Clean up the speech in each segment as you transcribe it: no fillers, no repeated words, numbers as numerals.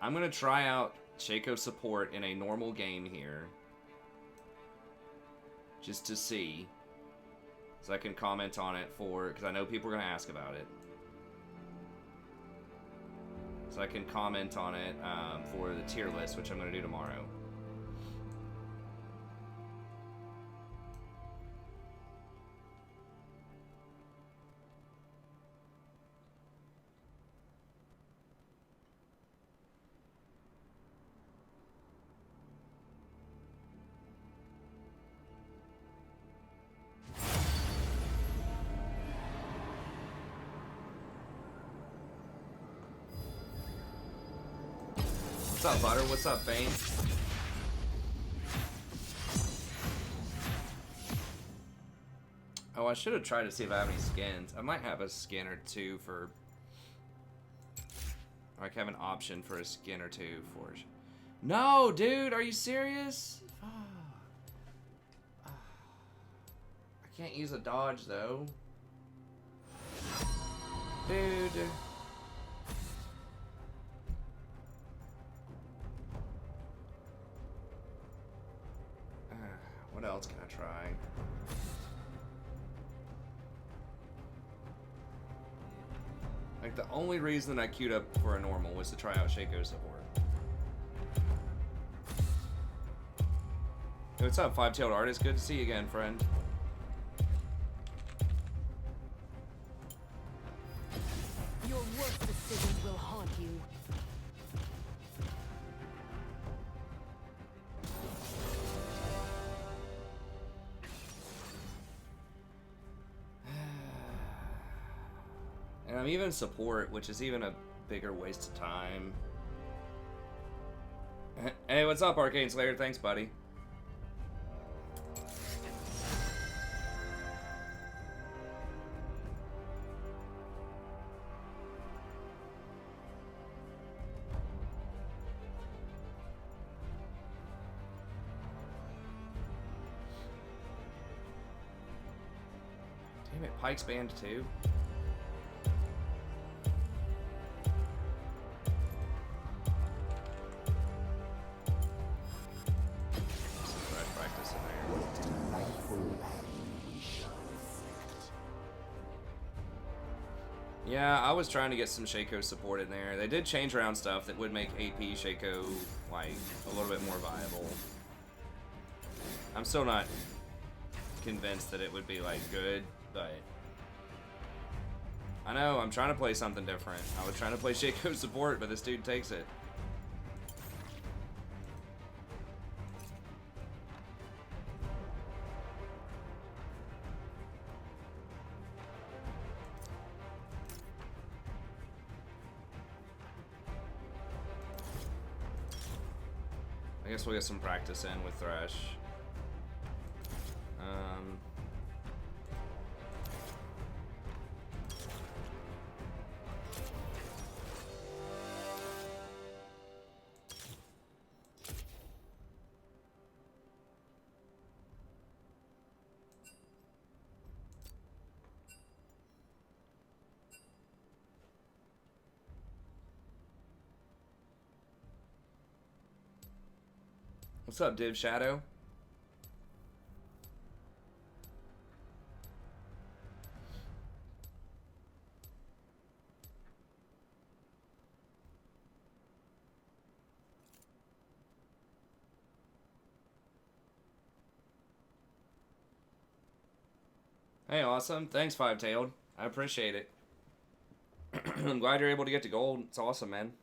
I'm going to try out Shaco support in a normal game here. Just to see. So I can comment on it because I know people are going to ask about it. So I can comment on it for the tier list, which I'm going to do tomorrow. What's up, Butter? What's up, Bane? Oh, I should have tried to see if I have any skins. I might have a skin or two for... Or I can have an option for a skin or two for... No, dude! Are you serious? I can't use a dodge, though. Dude... What else can I try? Like, the only reason I queued up for a normal was to try out Shaco support. Hey, what's up, Five-Tailed Artist? Good to see you again, friend. Your worst decisions will haunt you. And I'm even support, which is even a bigger waste of time. Hey, what's up, Arcane Slayer? Thanks, buddy. Damn it, Pike's banned too. Yeah, I was trying to get some Shaco support in there. They did change around stuff that would make AP Shaco, like, a little bit more viable. I'm still not convinced that it would be, like, good, but... I know, I'm trying to play something different. I was trying to play Shaco support, but this dude takes it. I guess we'll get some practice in with Thresh. What's up, Div Shadow? Hey, awesome. Thanks, Five-Tailed. I appreciate it. I'm glad you're able to get to gold. It's awesome, man.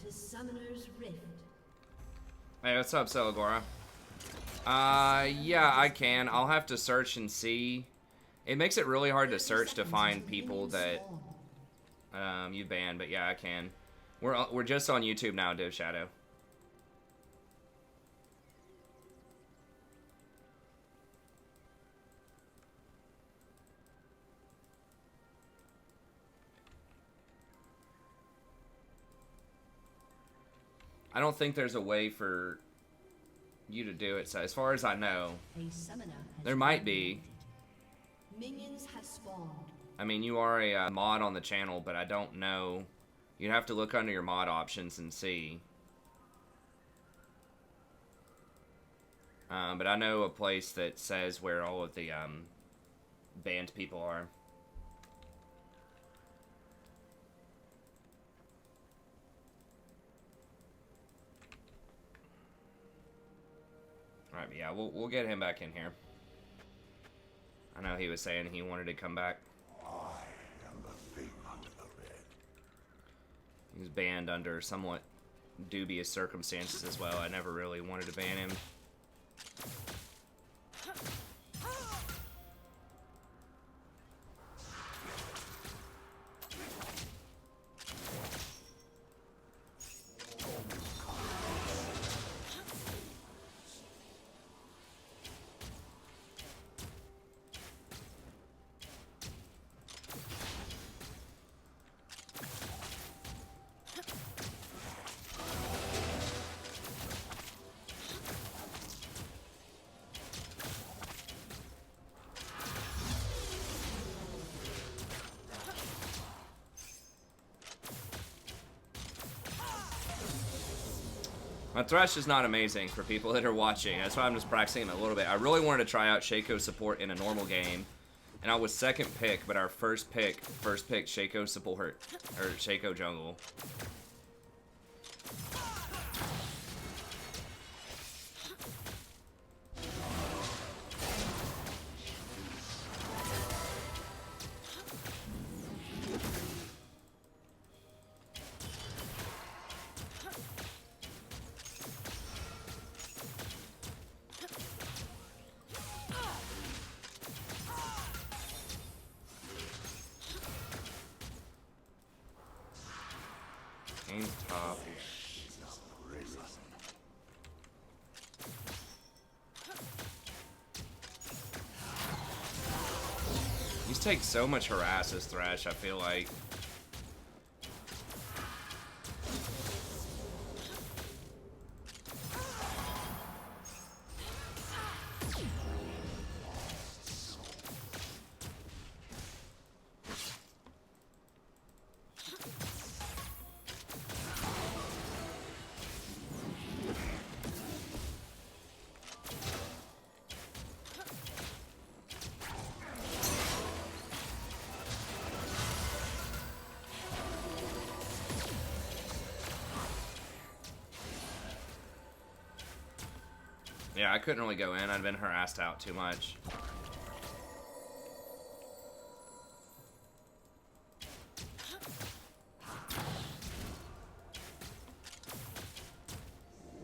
to Summoner's Rift. Hey, what's up, Celigora? Yeah, I can. I'll have to search and see. It makes it really hard to search to find people that you banned, but yeah, I can. We're just on YouTube now, Div Shadow. I don't think there's a way for you to do it, so as far as I know. There might be. Minions have spawned. I mean, you are a mod on the channel, but I don't know. You'd have to look under your mod options and see. But I know a place that says where all of the banned people are. Alright, yeah, we'll get him back in here. I know he was saying he wanted to come back. I am the thing under the bed. He was banned under somewhat dubious circumstances as well. I never really wanted to ban him. My Thresh is not amazing for people that are watching. That's why I'm just practicing him a little bit. I really wanted to try out Shaco support in a normal game. And I was second pick, but our first pick Shaco support, or Shaco jungle. Game's top. These take so much harass as Thresh, I feel like. Yeah, I couldn't really go in. I'd been harassed out too much.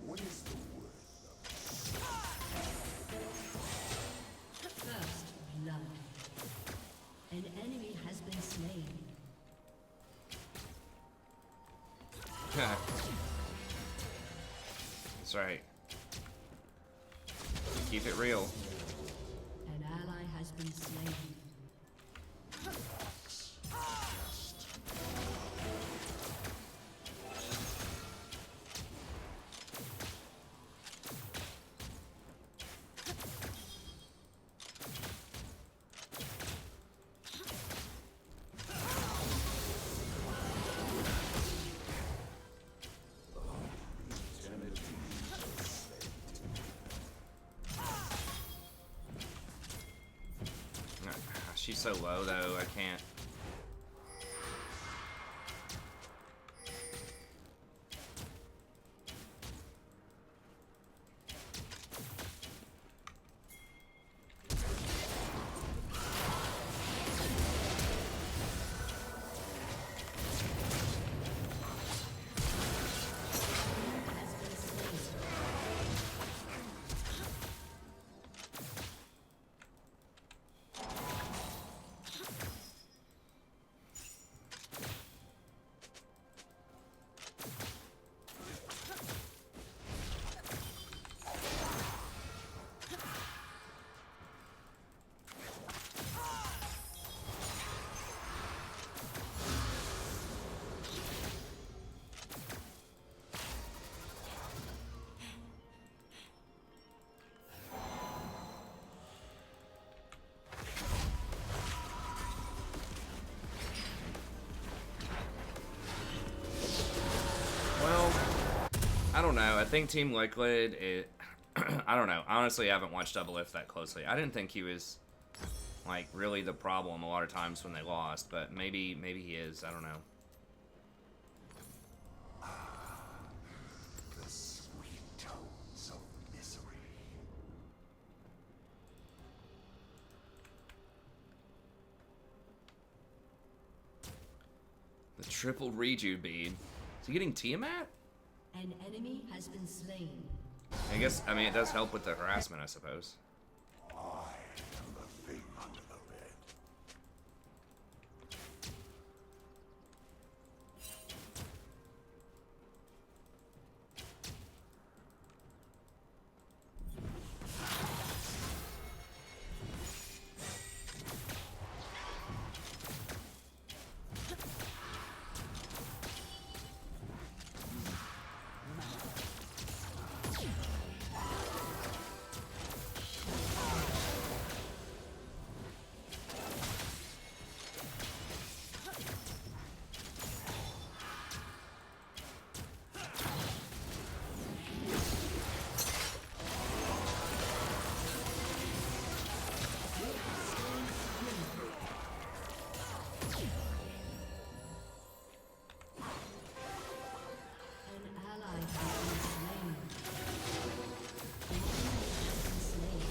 What is the word? First blood. An enemy has been slain. That's right. Keep it real. An ally has been slain. She's so low though, I can't. don't know. I think Team Liquid, I don't know. Honestly, I haven't watched Double Lift that closely. I didn't think he was, like, really the problem a lot of times when they lost, but maybe he is. I don't know. The sweet tones of misery. The triple rejuve bead. Is he getting Tiamat? An enemy has been slain. I guess, I mean, it does help with the harassment, I suppose. I am the thing under the red. An ally has been slain. An enemy has been slain.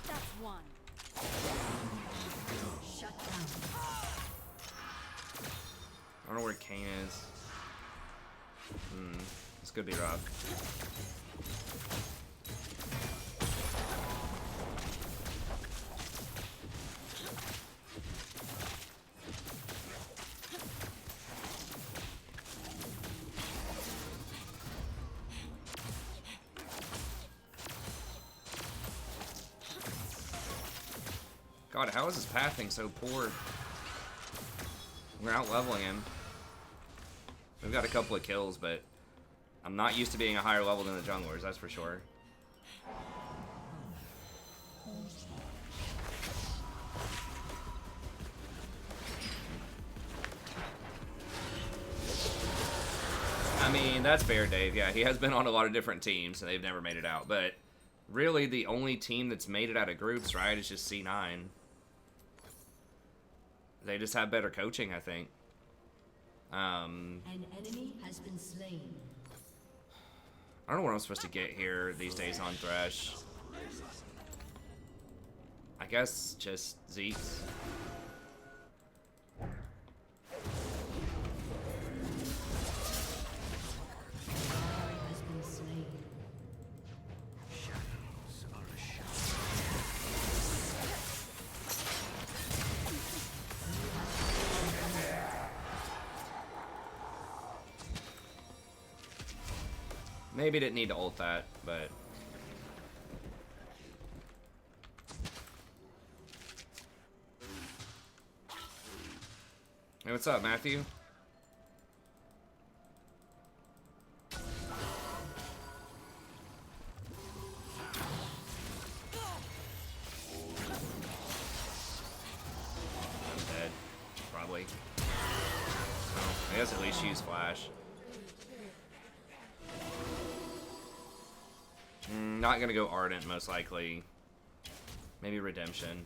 That's one. Shut down. I don't know where Kane is. This could be rough. God, how is his pathing so poor? We're out leveling him. We've got a couple of kills, but I'm not used to being a higher level than the junglers, that's for sure. I mean, that's fair, Dave. Yeah, he has been on a lot of different teams, and they've never made it out. But really, the only team that's made it out of groups, right, is just C9. They just have better coaching, I think. An enemy has been slain. I don't know what I'm supposed to get here these days on Thresh. I guess just Zeke's. Ally has been slain. Maybe didn't need to ult that, but... Hey, what's up, Matthew? I'm dead. Probably. Oh, I guess at least use Flash. Not gonna go Ardent, most likely. Maybe Redemption.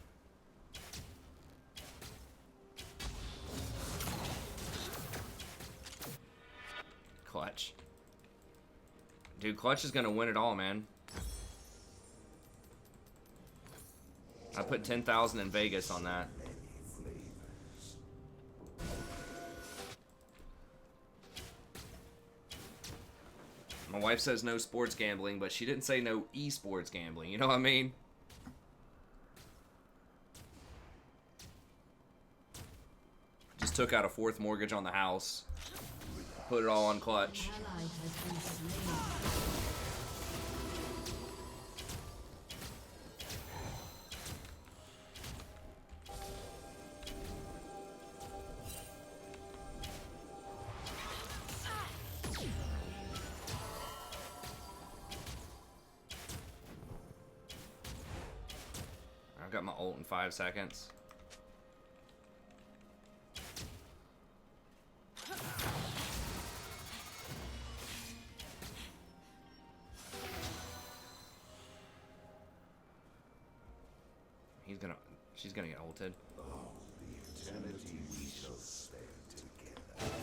Clutch. Dude, Clutch is gonna win it all, man. I put 10,000 in Vegas on that. My wife says no sports gambling, but she didn't say no esports gambling. You know what I mean? Just took out a 4th mortgage on the house. Put it all on Clutch. Ally has been slain. I've got my ult in 5 seconds. she's gonna get ulted. The eternity we shall spend together.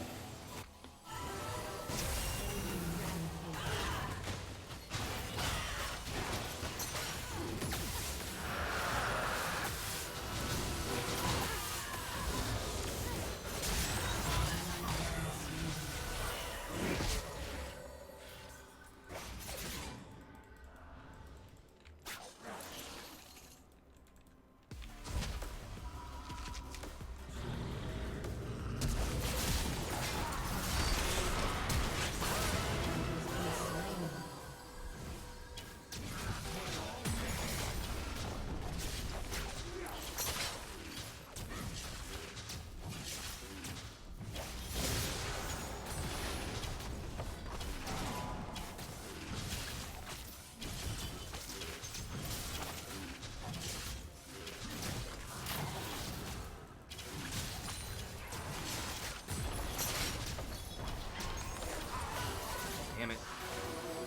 Damn it.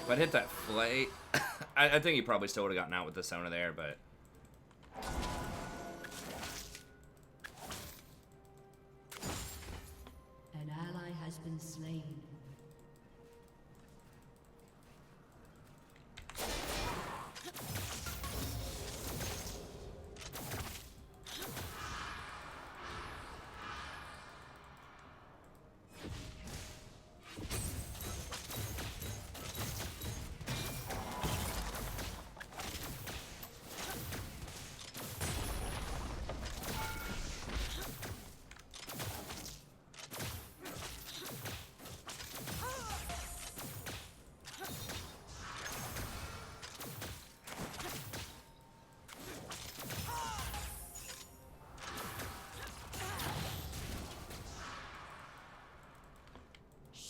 If I'd hit that flay, I think he probably still would have gotten out with the Sona there, but... An ally has been slain.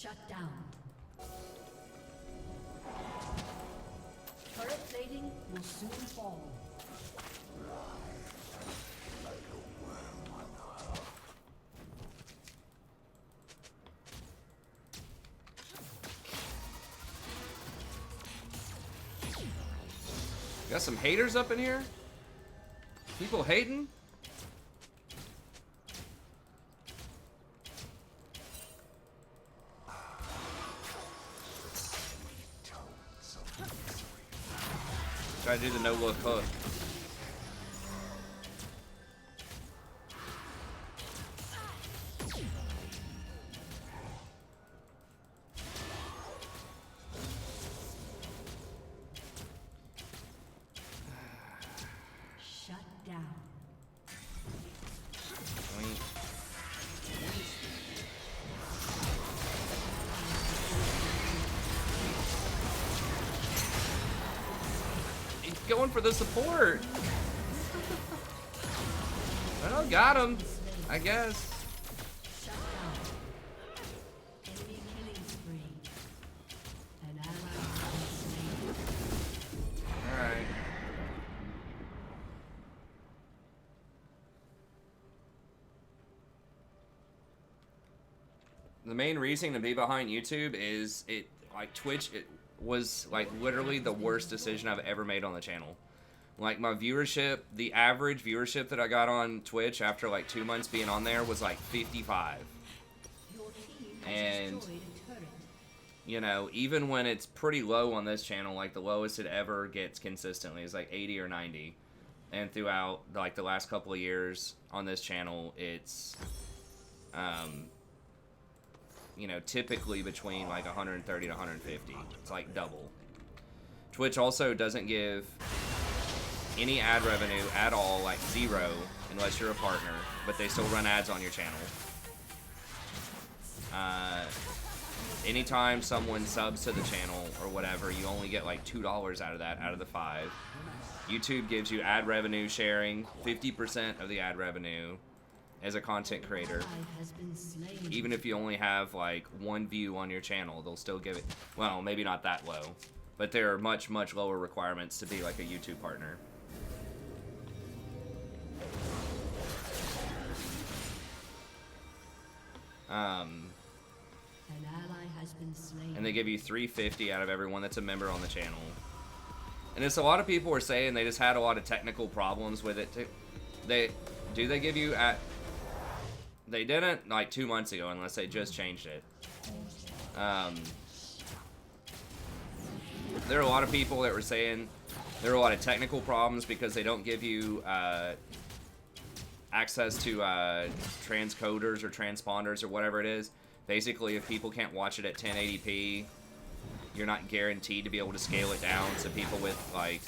Shut down. Turret plating will soon fall. Got some haters up in here? People hating? Try to do the no-look hook. Shut down. He's going for the support. Well, got him, I guess. Shut down. Enemy killing spree. An ally has been slain. All right. The main reason to be behind YouTube is Twitch, it was like literally the worst decision I've ever made on the channel. Like my viewership, the average viewership that I got on Twitch after like 2 months being on there was like 55. Your team has And destroyed a turret. you know, even when it's pretty low on this channel, like the lowest it ever gets consistently is like 80 or 90. And throughout like the last couple of years on this channel, it's you know, typically between like 130 to 150. It's like double. Twitch also doesn't give any ad revenue at all, like zero, unless you're a partner, but they still run ads on your channel. Anytime someone subs to the channel or whatever, you only get like $2 out of that, out of the 5. YouTube gives you ad revenue sharing, 50% of the ad revenue as a content creator. Ally has been slain. Even if you only have like 1 view on your channel, they'll still give it, well, maybe not that low, but there are much, much lower requirements to be like a YouTube partner. An ally has been slain. And they give you $350 out of everyone that's a member on the channel. And it's a lot of people were saying they just had a lot of technical problems with it too. They give you at they didn't like 2 months ago unless they just changed it. There are a lot of people that were saying there are a lot of technical problems because they don't give you access to transcoders or transponders or whatever it is. Basically, if people can't watch it at 1080p, you're not guaranteed to be able to scale it down. So people with like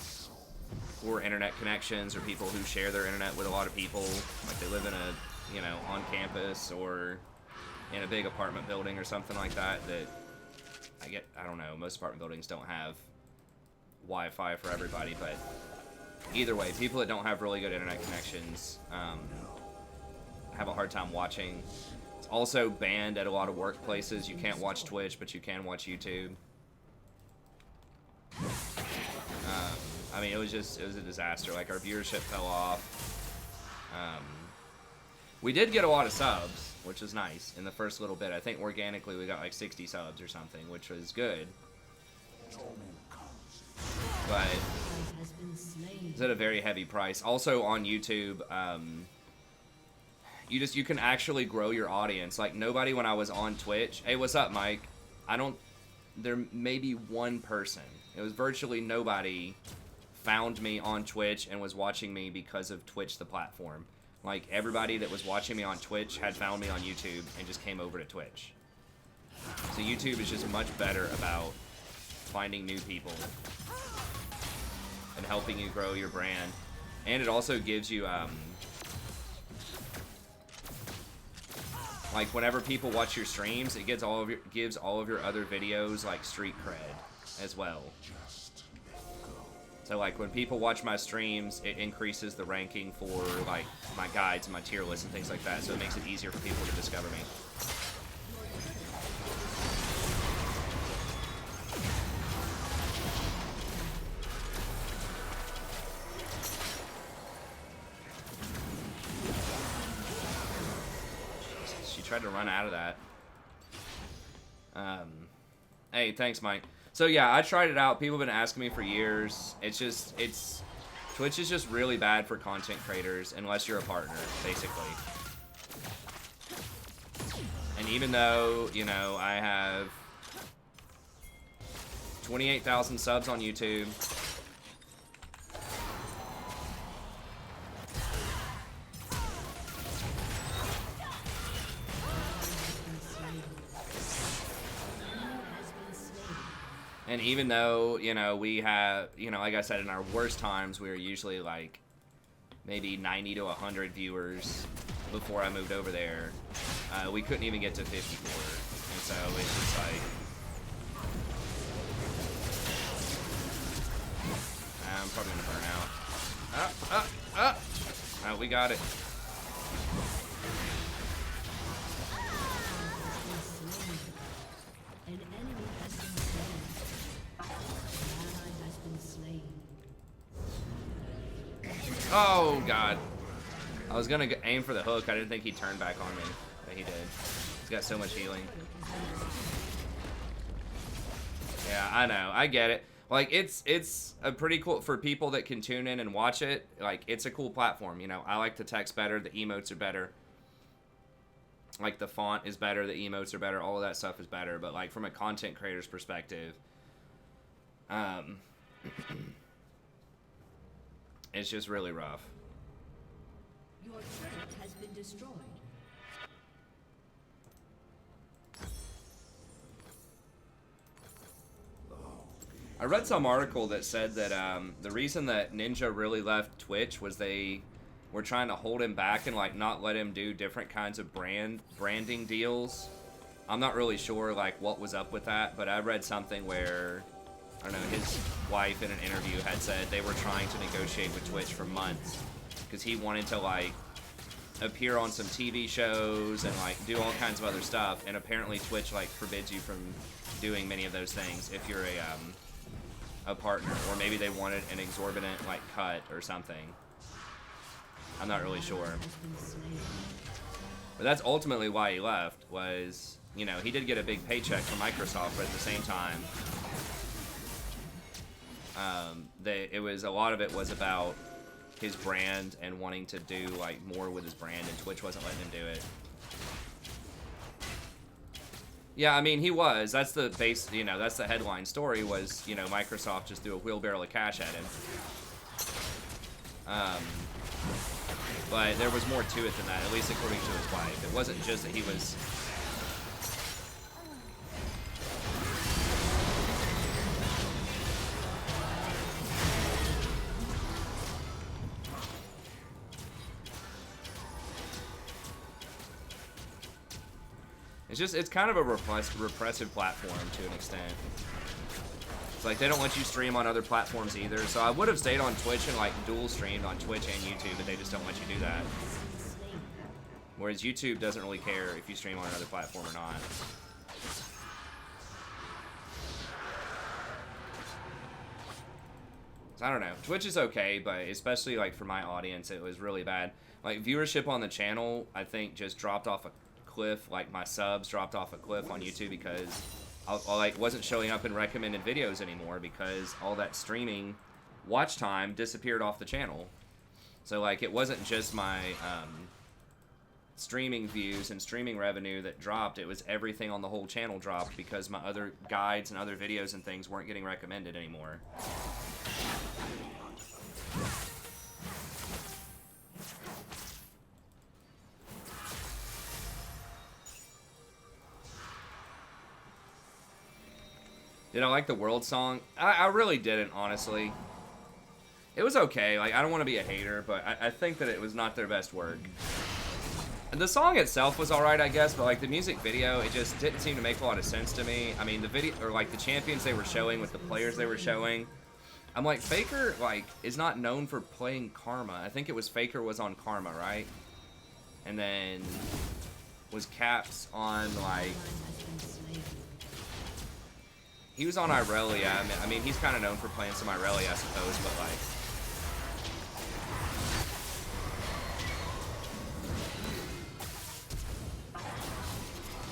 poor internet connections or people who share their internet with a lot of people, like they live in a, you know, on campus or in a big apartment building or something like that, that I don't know, most apartment buildings don't have Wi-Fi for everybody, but either way, people that don't have really good internet connections have a hard time watching. It's also banned at a lot of workplaces. You can't watch Twitch, but you can watch YouTube. I mean, it was a disaster. Like, our viewership fell off. We did get a lot of subs, which is nice in the first little bit. I think organically we got like 60 subs or something, which was good. But it's at a very heavy price. Also on YouTube, you can actually grow your audience. Like, nobody when I was on Twitch, hey, what's up, Mike? There may be one person. It was virtually nobody found me on Twitch and was watching me because of Twitch, the platform. Like, everybody that was watching me on Twitch had found me on YouTube and just came over to Twitch. So YouTube is just much better about finding new people and helping you grow your brand. And it also gives you, like, whenever people watch your streams, it gives all of your other videos, like, street cred as well. So, like, when people watch my streams, it increases the ranking for, like, my guides and my tier lists and things like that, so it makes it easier for people to discover me. She tried to run out of that. Hey, thanks, Mike. So yeah, I tried it out. People have been asking me for years. Twitch is just really bad for content creators unless you're a partner, basically. And even though, you know, I have 28,000 subs on YouTube, and even though, you know, we have, you know, like I said, in our worst times, we were usually like maybe 90 to 100 viewers before I moved over there. We couldn't even get to 54. And so it's just like, I'm probably gonna burn out. Oh, we got it. Oh, God. I was going to aim for the hook. I didn't think he'd turn back on me. But he did. He's got so much healing. Yeah, I know. I get it. Like, it's a pretty cool... For people that can tune in and watch it, like, it's a cool platform, you know. I like the text better. The emotes are better. Like, the font is better. The emotes are better. All of that stuff is better. But, like, from a content creator's perspective... it's just really rough. Your turret has been destroyed. I read some article that said that the reason that Ninja really left Twitch was they were trying to hold him back and like not let him do different kinds of branding deals. I'm not really sure like what was up with that, but I read something where, I don't know, his wife in an interview had said they were trying to negotiate with Twitch for months because he wanted to like appear on some TV shows and like do all kinds of other stuff, and apparently Twitch like forbids you from doing many of those things if you're a partner, or maybe they wanted an exorbitant like cut or something. I'm not really sure, but that's ultimately why he left. Was, you know, he did get a big paycheck from Microsoft, but at the same time, It was a lot of it was about his brand and wanting to do like more with his brand, and Twitch wasn't letting him do it. Yeah, I mean, he was. That's the base, you know, that's the headline story was, you know, Microsoft just threw a wheelbarrow of cash at him. But there was more to it than that, at least according to his wife. It wasn't just that he was... It's kind of a repressive platform to an extent. It's like they don't let you stream on other platforms either. So I would have stayed on Twitch and like dual streamed on Twitch and YouTube, but they just don't let you do that. Whereas YouTube doesn't really care if you stream on another platform or not. So I don't know. Twitch is okay, but especially like for my audience, it was really bad. Like viewership on the channel, I think just dropped off a cliff. Like my subs dropped off a cliff on YouTube because I like wasn't showing up in recommended videos anymore because all that streaming watch time disappeared off the channel. So like it wasn't just my streaming views and streaming revenue that dropped, it was everything on the whole channel dropped because my other guides and other videos and things weren't getting recommended anymore. Did I like the World song? I really didn't, honestly. It was okay. Like, I don't want to be a hater, but I think that it was not their best work. And the song itself was alright, I guess, but like the music video, it just didn't seem to make a lot of sense to me. I mean, the video, or like the champions they were showing with the players they were showing, I'm like, Faker, like, is not known for playing Karma. I think it was Faker was on Karma, right? And then was Caps on, like... He was on Irelia. I mean, he's kind of known for playing some Irelia, I suppose, but like...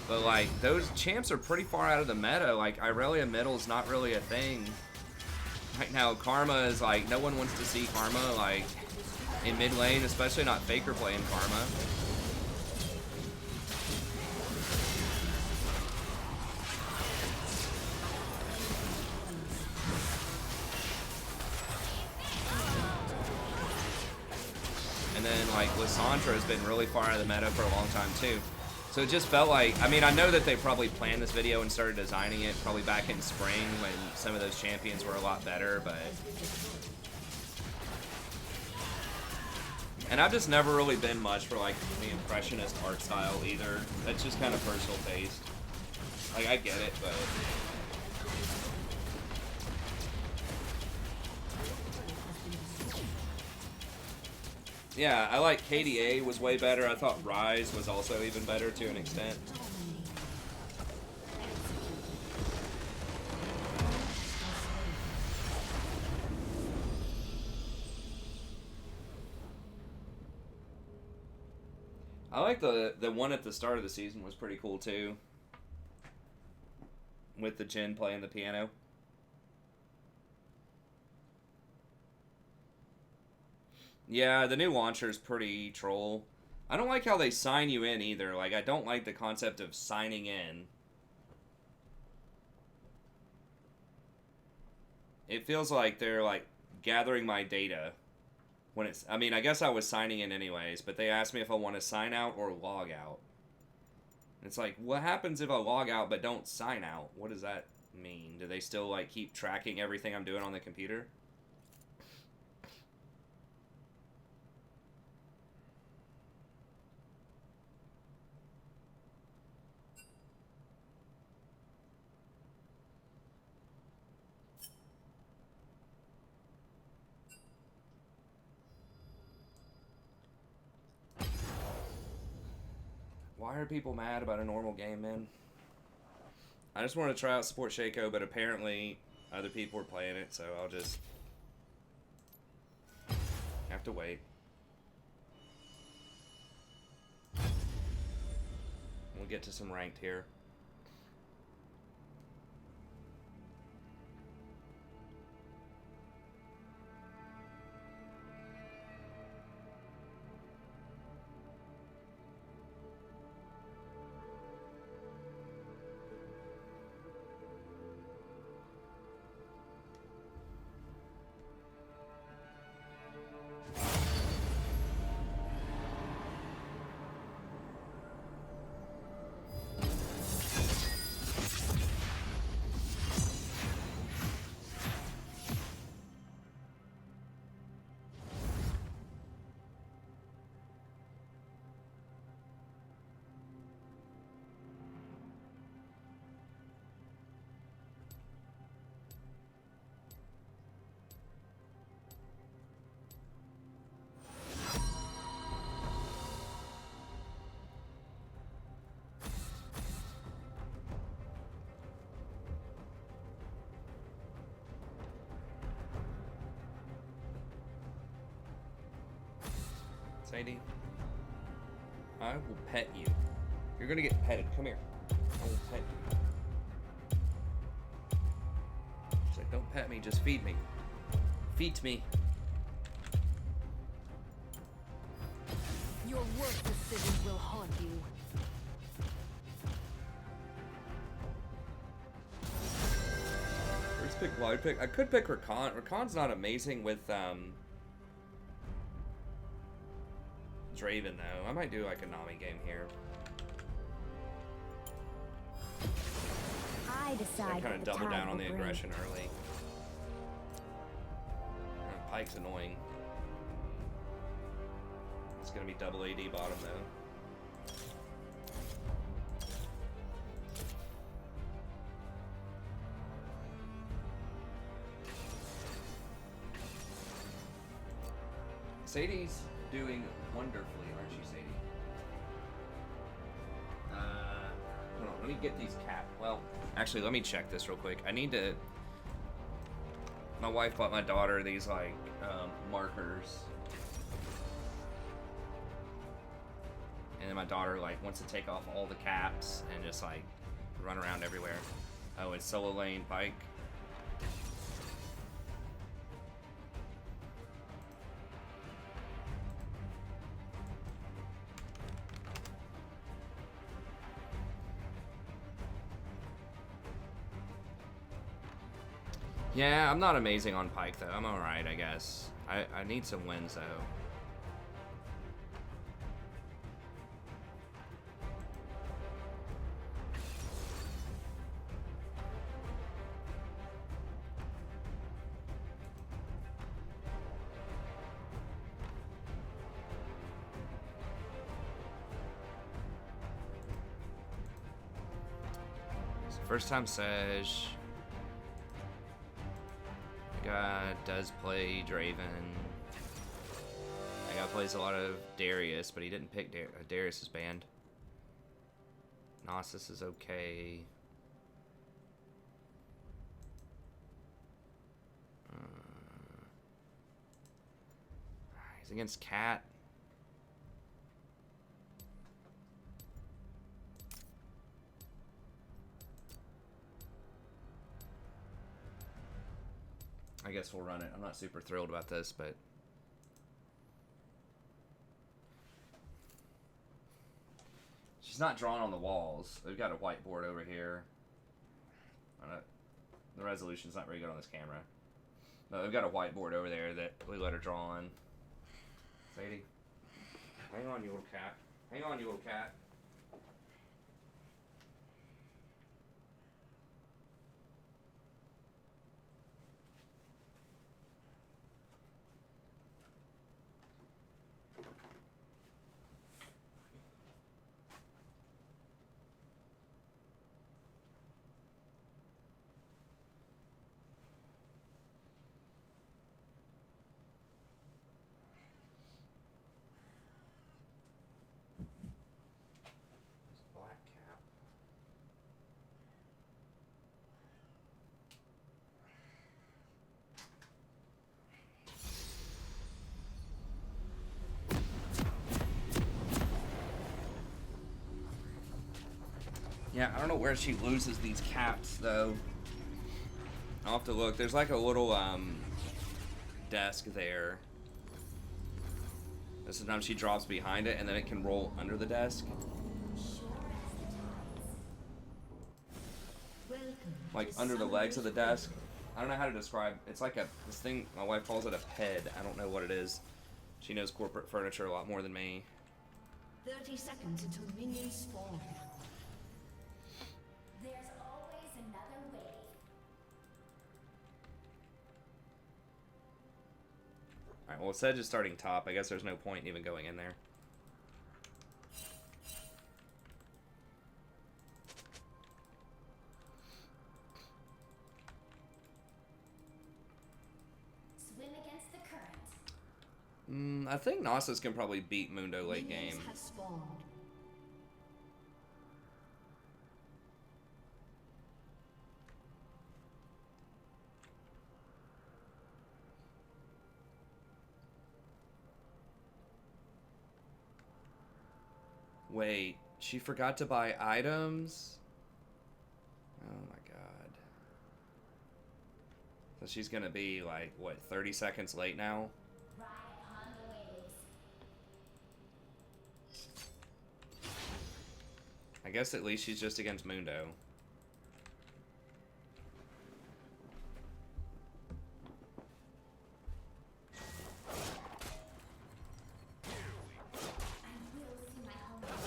But like, those champs are pretty far out of the meta. Like, Irelia middle's not really a thing. Right now, Karma is like, no one wants to see Karma, like, in mid lane, especially not Faker playing Karma. And then, like, Lissandra has been really far out of the meta for a long time, too. So it just felt like, I mean, I know that they probably planned this video and started designing it probably back in spring when some of those champions were a lot better, but... And I've just never really been much for, like, the impressionist art style either. That's just kind of personal taste. Like, I get it, but... Yeah, I like KDA was way better. I thought Rise was also even better to an extent. I like the one at the start of the season was pretty cool too. With the Jin playing the piano. Yeah, the new launcher's pretty troll. I don't like how they sign you in either. Like, I don't like the concept of signing in. It feels like they're, like, gathering my data. When it's... I mean, I guess I was signing in anyways, but they asked me if I want to sign out or log out. It's like, what happens if I log out but don't sign out? What does that mean? Do they still, like, keep tracking everything I'm doing on the computer? Why are people mad about a normal game, man? I just want to try out Support Shaco, but apparently other people are playing it, so I'll just have to wait. We'll get to some ranked here. Sadie, I will pet you. You're gonna get petted. Come here. I will pet you. She's like, don't pet me, just feed me. Feed me. Your worst decisions will haunt you. First pick, wide pick. I could pick Rakan. Rakan's not amazing with Draven though. I might do like a Nami game here. I decide. Kind of double down on the aggression early. Pyke's annoying. It's gonna be double AD bottom though. Sadie's doing wonderfully, aren't you, Sadie? Hold on, let me get these well, actually, let me check this real quick. I need to... My wife bought my daughter these, like, markers. And then my daughter, like, wants to take off all the caps and just, like, run around everywhere. Oh, it's solo lane Pyke. Yeah, I'm not amazing on Pyke, though. I'm alright, I guess. I need some wins, though. First time Sej. The guy does play Draven. That guy plays a lot of Darius, but he didn't pick Darius's band. Gnosis is okay. He's against Cat. I guess we'll run it. I'm not super thrilled about this, but... She's not drawn on the walls. They've got a whiteboard over here. The resolution's not very good on this camera. No, they've got a whiteboard over there that we let her draw on. Sadie. Hang on, you little cat. Hang on, you little cat. Yeah, I don't know where she loses these caps, though. I'll have to look. There's like a little desk there. And sometimes she drops behind it, and then it can roll under the desk. Like under the legs of the desk. I don't know how to describe. It's like this thing, my wife calls it a ped. I don't know what it is. She knows corporate furniture a lot more than me. 30 seconds until minions spawn. There's always another way. Alright, well, Sedge is starting top. I guess there's no point even going in there. Swim against the current. I think Gnosis can probably beat Mundo late Minions game. have spawned. Wait, she forgot to buy items? Oh my god. So she's gonna be like, what, 30 seconds late now? Ride upon the waves. I guess at least she's just against Mundo. I will see my home.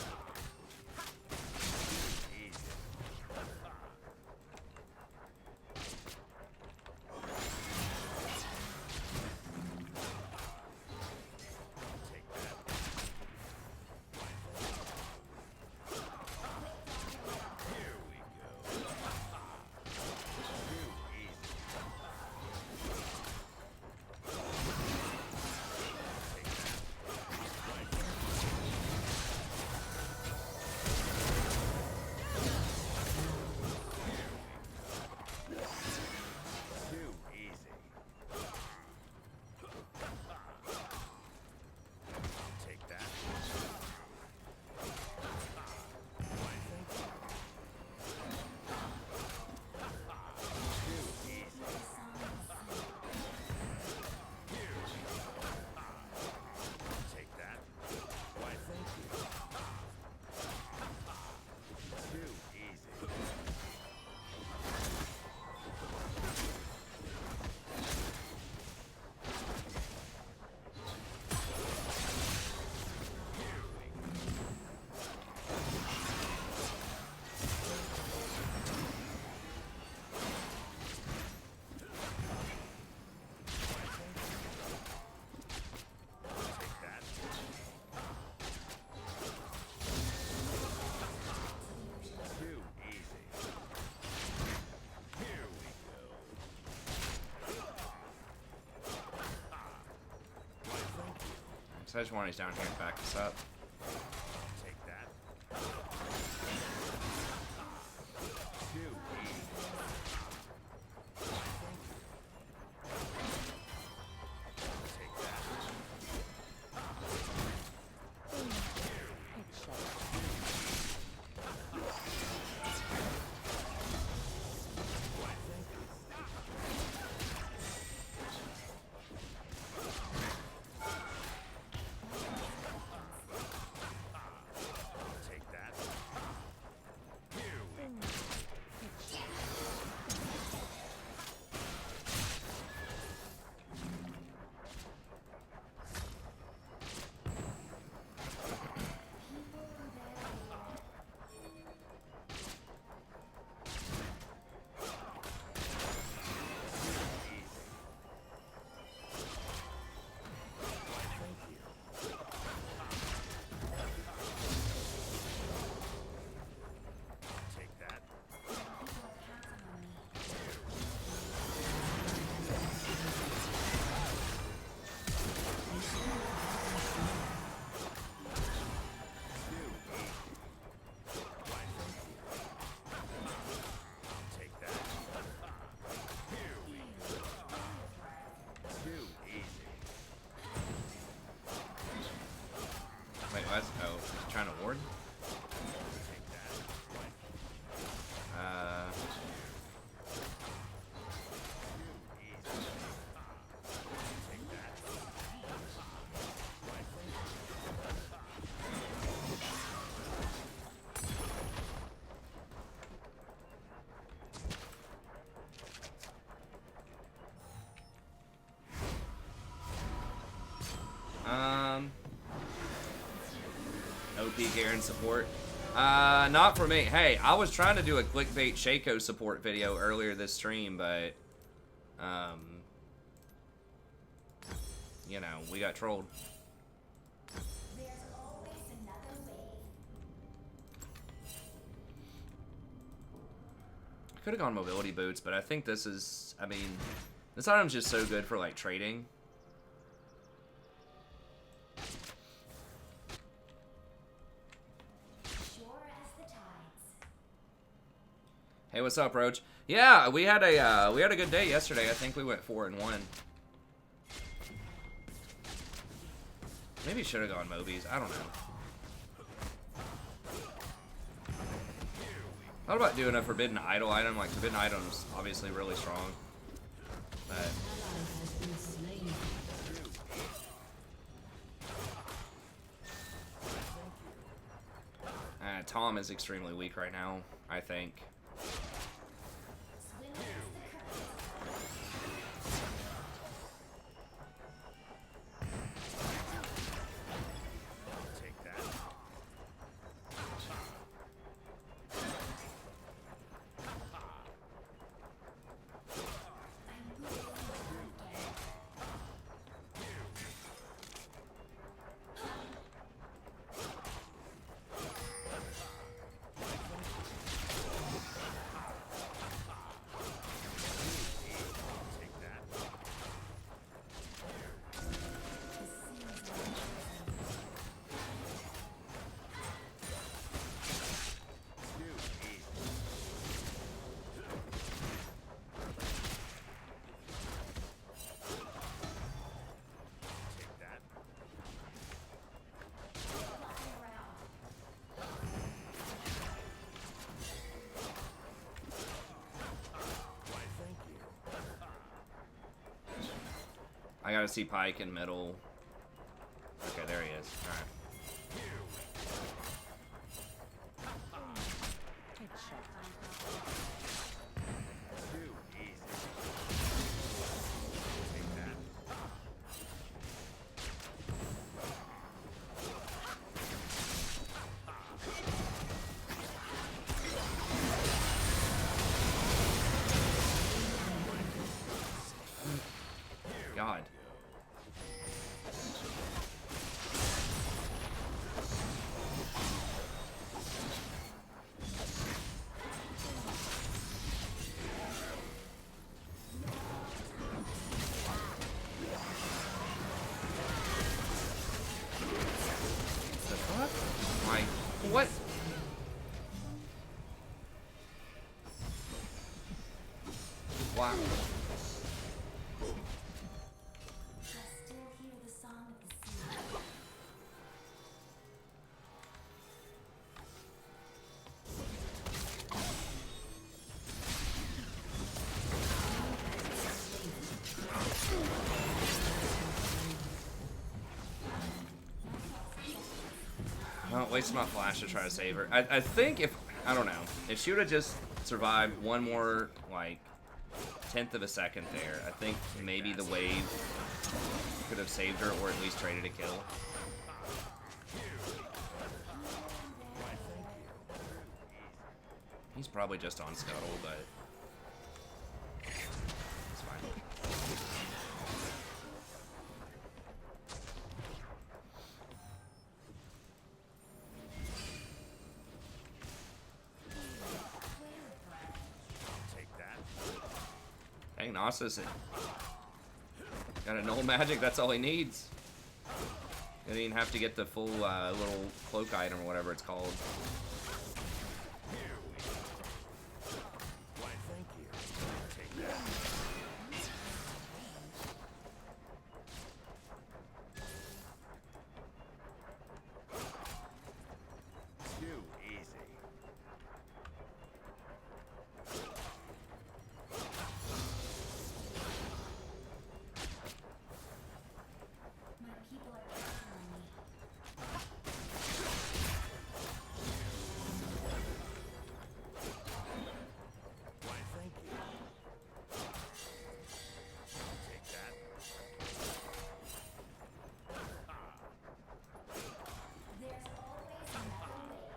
Sejuani's down here to back us up. Take that. Wait, what? Oh, he's trying to ward? OP Garen support. Not for me. Hey, I was trying to do a clickbait Shaco support video earlier this stream, but, you know, we got trolled. There's always another wave. Could have gone mobility boots, but I think this is, I mean, this item's just so good for, like, trading. Hey, what's up, Roach? Yeah, we had a good day yesterday. I think we went 4-1. Maybe should have gone Mobies. I don't know. Thought about doing a Forbidden Idol item. Like, Forbidden Item's obviously really strong. But Tom is extremely weak right now, I think. Swim against the current. Take that. Take that. Take that. Why, thank you. I gotta see Pike in middle. Okay, there he is. Alright. Too easy. Take that. God. The fuck? Like, what? Wow. I still hear the song of the sea. Well, wasted my flash to try to save her. I think if, I don't know, if she would have just survived one more, like, 10th of a second there, I think maybe the wave could have saved her or at least traded a kill. He's probably just on Scuttle, but it's fine. Take that. Dang, Nasus got a null magic, that's all he needs. Didn't even have to get the full little cloak item or whatever it's called. Why, thank you. Take that. Too easy. My people are counting on me. Why, thank you. Take that. There's always another wave.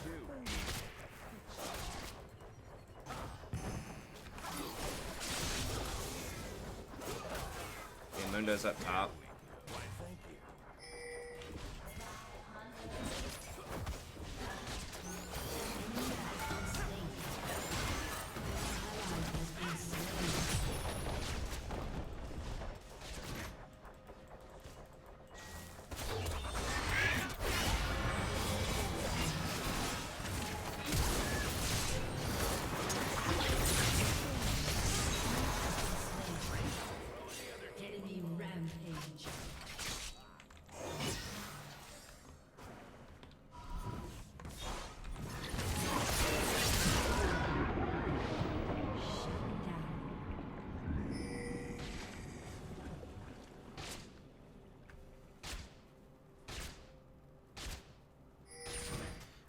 Too easy. Okay, Mundo's up top. Why, thank you. Enemy rampage.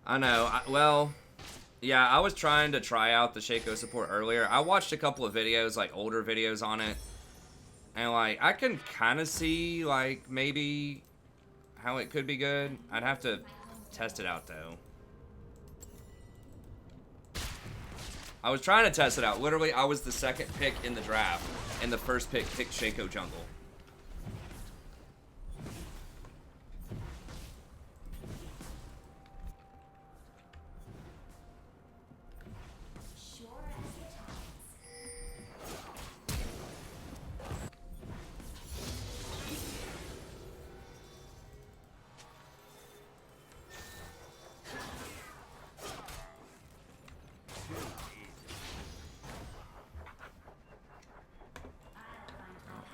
I know. Well, yeah, I was trying to try out the Shaco support earlier. I watched a couple of videos, like older videos on it. And like, I can kind of see like maybe how it could be good. I'd have to test it out though. I was trying to test it out. Literally, I was the second pick in the draft, and the first pick picked Shaco jungle. Sure as the tides.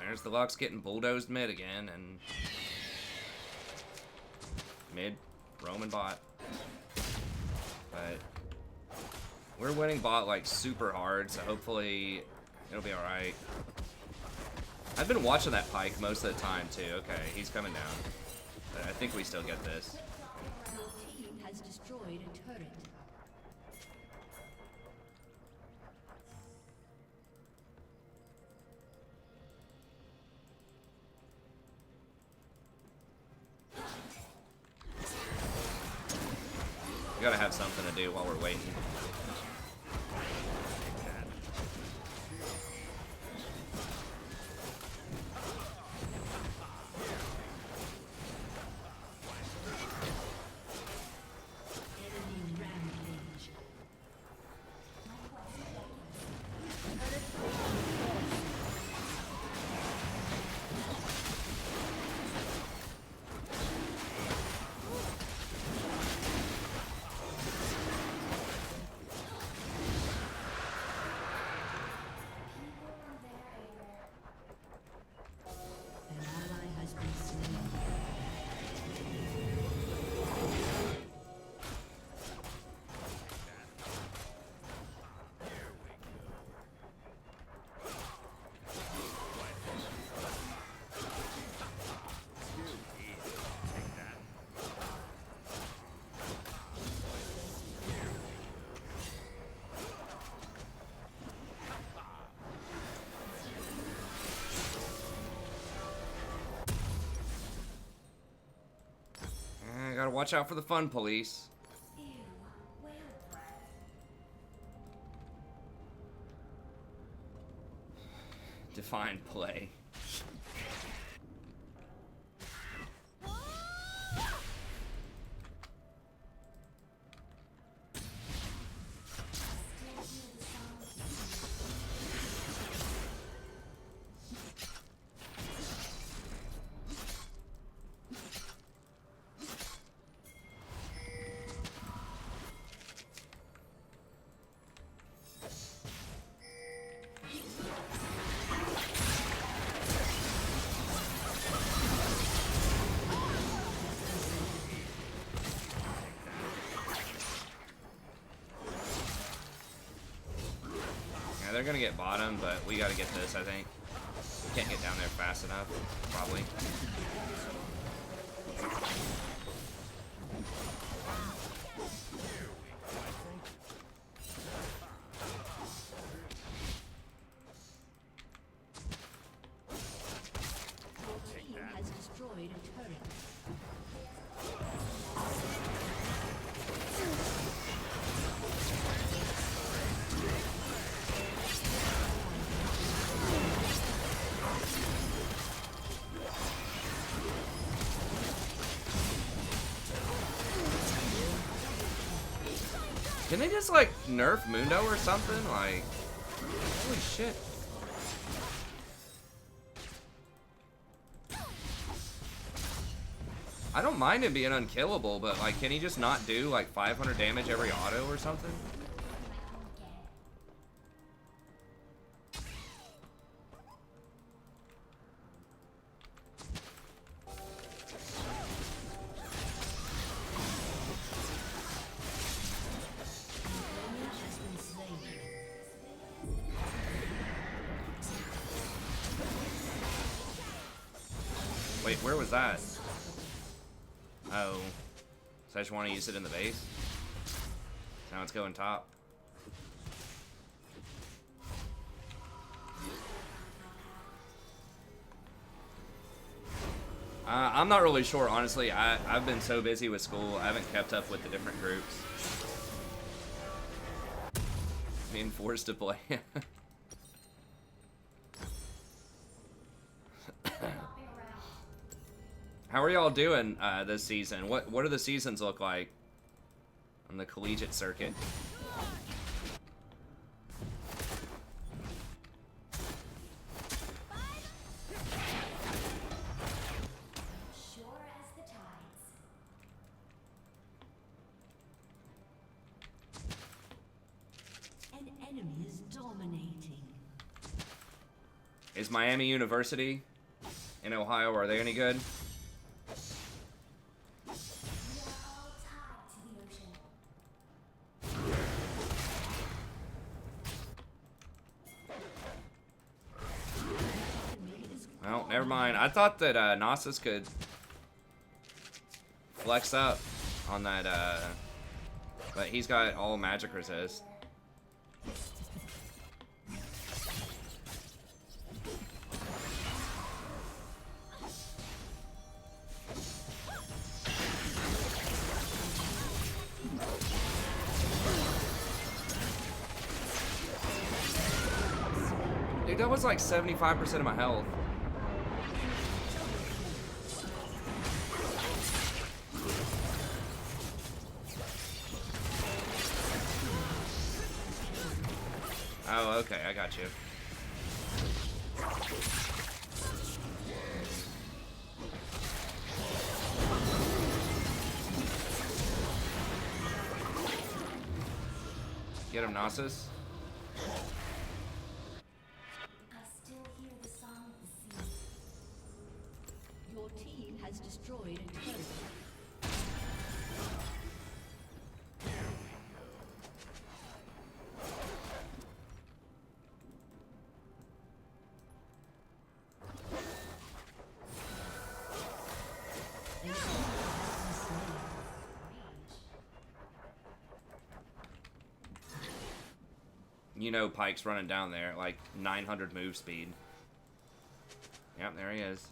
There's the Lux getting bulldozed mid again, and mid, Roman bot. But we're winning bot like super hard, so hopefully it'll be alright. I've been watching that Pike most of the time too. Okay, he's coming down. But I think we still get this. Your team has destroyed a turret. We gotta have something to do while we're waiting. Enemy rampage. An ally has been slain. Gotta watch out for the fun police. Ew, well. Defined play. Still hear the song of the sea. Yeah, they're gonna get bottom, but we gotta get this, I think. We can't get down there fast enough, probably. Your team has destroyed a turret. Can they just like nerf Mundo or something? Like, holy shit. I don't mind him being unkillable, but like, can he just not do like 500 damage every auto or something? Has been slain. Wait, where was that? Oh. So I just want to use it in the base? Now it's going top. I'm not really sure, honestly. I've been so busy with school, I haven't kept up with the different groups. Being forced to play. How are y'all doing this season? What do the seasons look like on the collegiate circuit? Sure as the tides. An enemy is dominating. Is Miami University in Ohio, are they any good? We are all tied to the ocean. Well, never mind. I thought that Nasus could flex up on that, but he's got all magic resist. Dude, that was like 75% of my health. Oh, okay, I got you. Get him, Nasus. I still hear the song of the sea. Your team has destroyed a turret. You know Pike's running down there at like 900 move speed. Yep, there he is.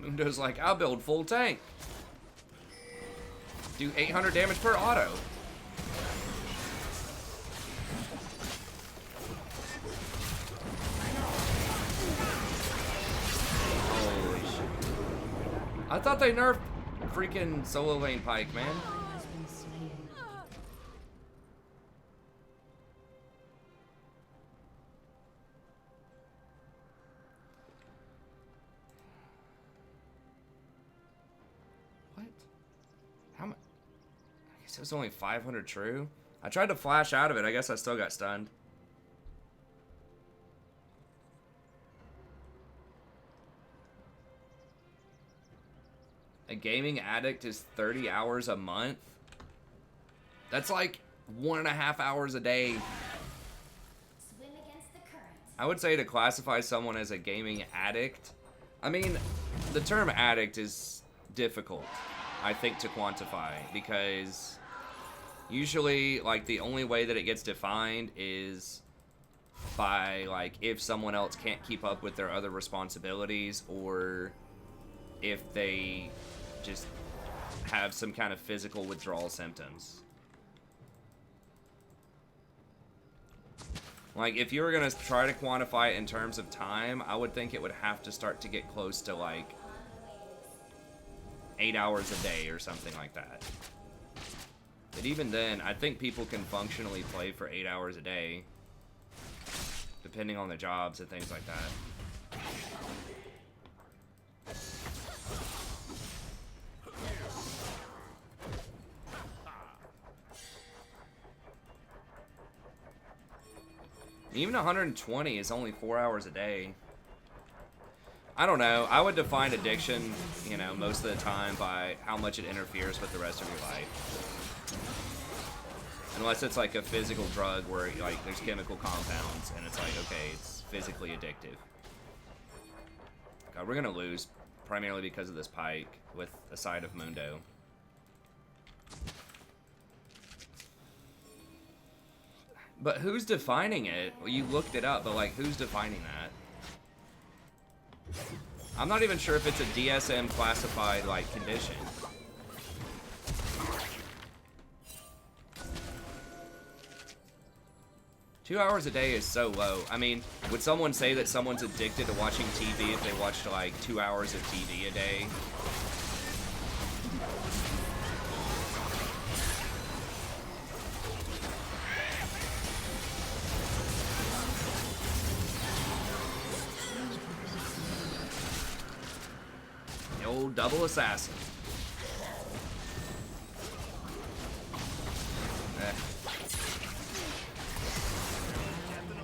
Mundo's like, I'll build full tank. Do 800 damage per auto. Holy shit. I thought they nerfed freaking solo lane Pike, man. Has been slain. What? How much? I guess it was only 500 true. I tried to flash out of it. I guess I still got stunned. A gaming addict is 30 hours a month? That's like 1.5 hours a day. Swim against the current. I would say to classify someone as a gaming addict, I mean, the term addict is difficult, I think, to quantify, because usually, like, the only way that it gets defined is by, like, if someone else can't keep up with their other responsibilities, or if they just have some kind of physical withdrawal symptoms. Like, if you were gonna try to quantify it in terms of time, I would think it would have to start to get close to, like, 8 hours a day or something like that. But even then, I think people can functionally play for 8 hours a day, depending on their jobs and things like that. Even 120 is only 4 hours a day. I don't know. I would define addiction, you know, most of the time by how much it interferes with the rest of your life. Unless it's like a physical drug where, like, there's chemical compounds and it's like, okay, it's physically addictive. God, we're gonna lose primarily because of this pike with a side of Mundo. But who's defining it? Well, you looked it up, but, like, who's defining that? I'm not even sure if it's a DSM classified, like, condition. Two hours a day is so low. I mean, would someone say that someone's addicted to watching TV if they watched, like, 2 hours of TV a day? The old double assassin.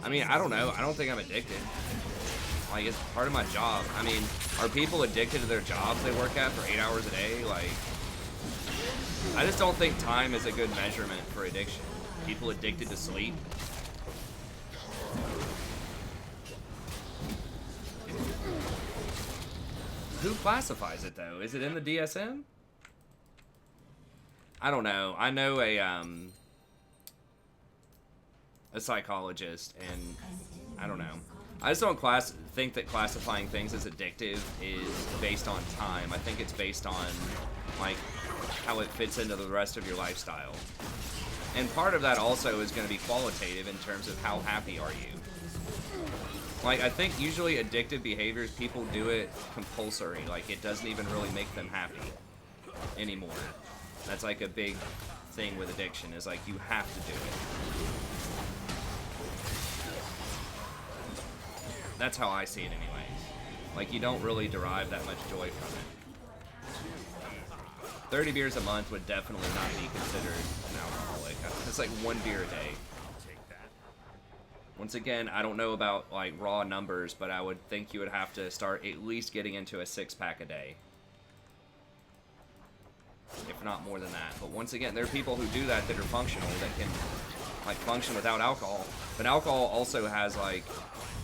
I mean, I don't know. I don't think I'm addicted. Like, it's part of my job. I mean, are people addicted to their jobs they work at for 8 hours a day? Like, I just don't think time is a good measurement for addiction. People addicted to sleep. Who classifies it, though? Is it in the DSM? I don't know. I know a psychologist, and I don't know. I just don't think that classifying things as addictive is based on time. I think it's based on, like, how it fits into the rest of your lifestyle. And part of that also is going to be qualitative in terms of how happy are you. Like, I think usually addictive behaviors, people do it compulsory. Like, it doesn't even really make them happy anymore. That's like a big thing with addiction, is like, you have to do it. That's how I see it anyways. Like, you don't really derive that much joy from it. 30 beers a month would definitely not be considered an alcoholic. It's like 1 beer a day. Once again, I don't know about, like, raw numbers, but I would think you would have to start at least getting into a 6-pack a day. If not more than that. But once again, there are people who do that that are functional, that can, like, function without alcohol. But alcohol also has, like,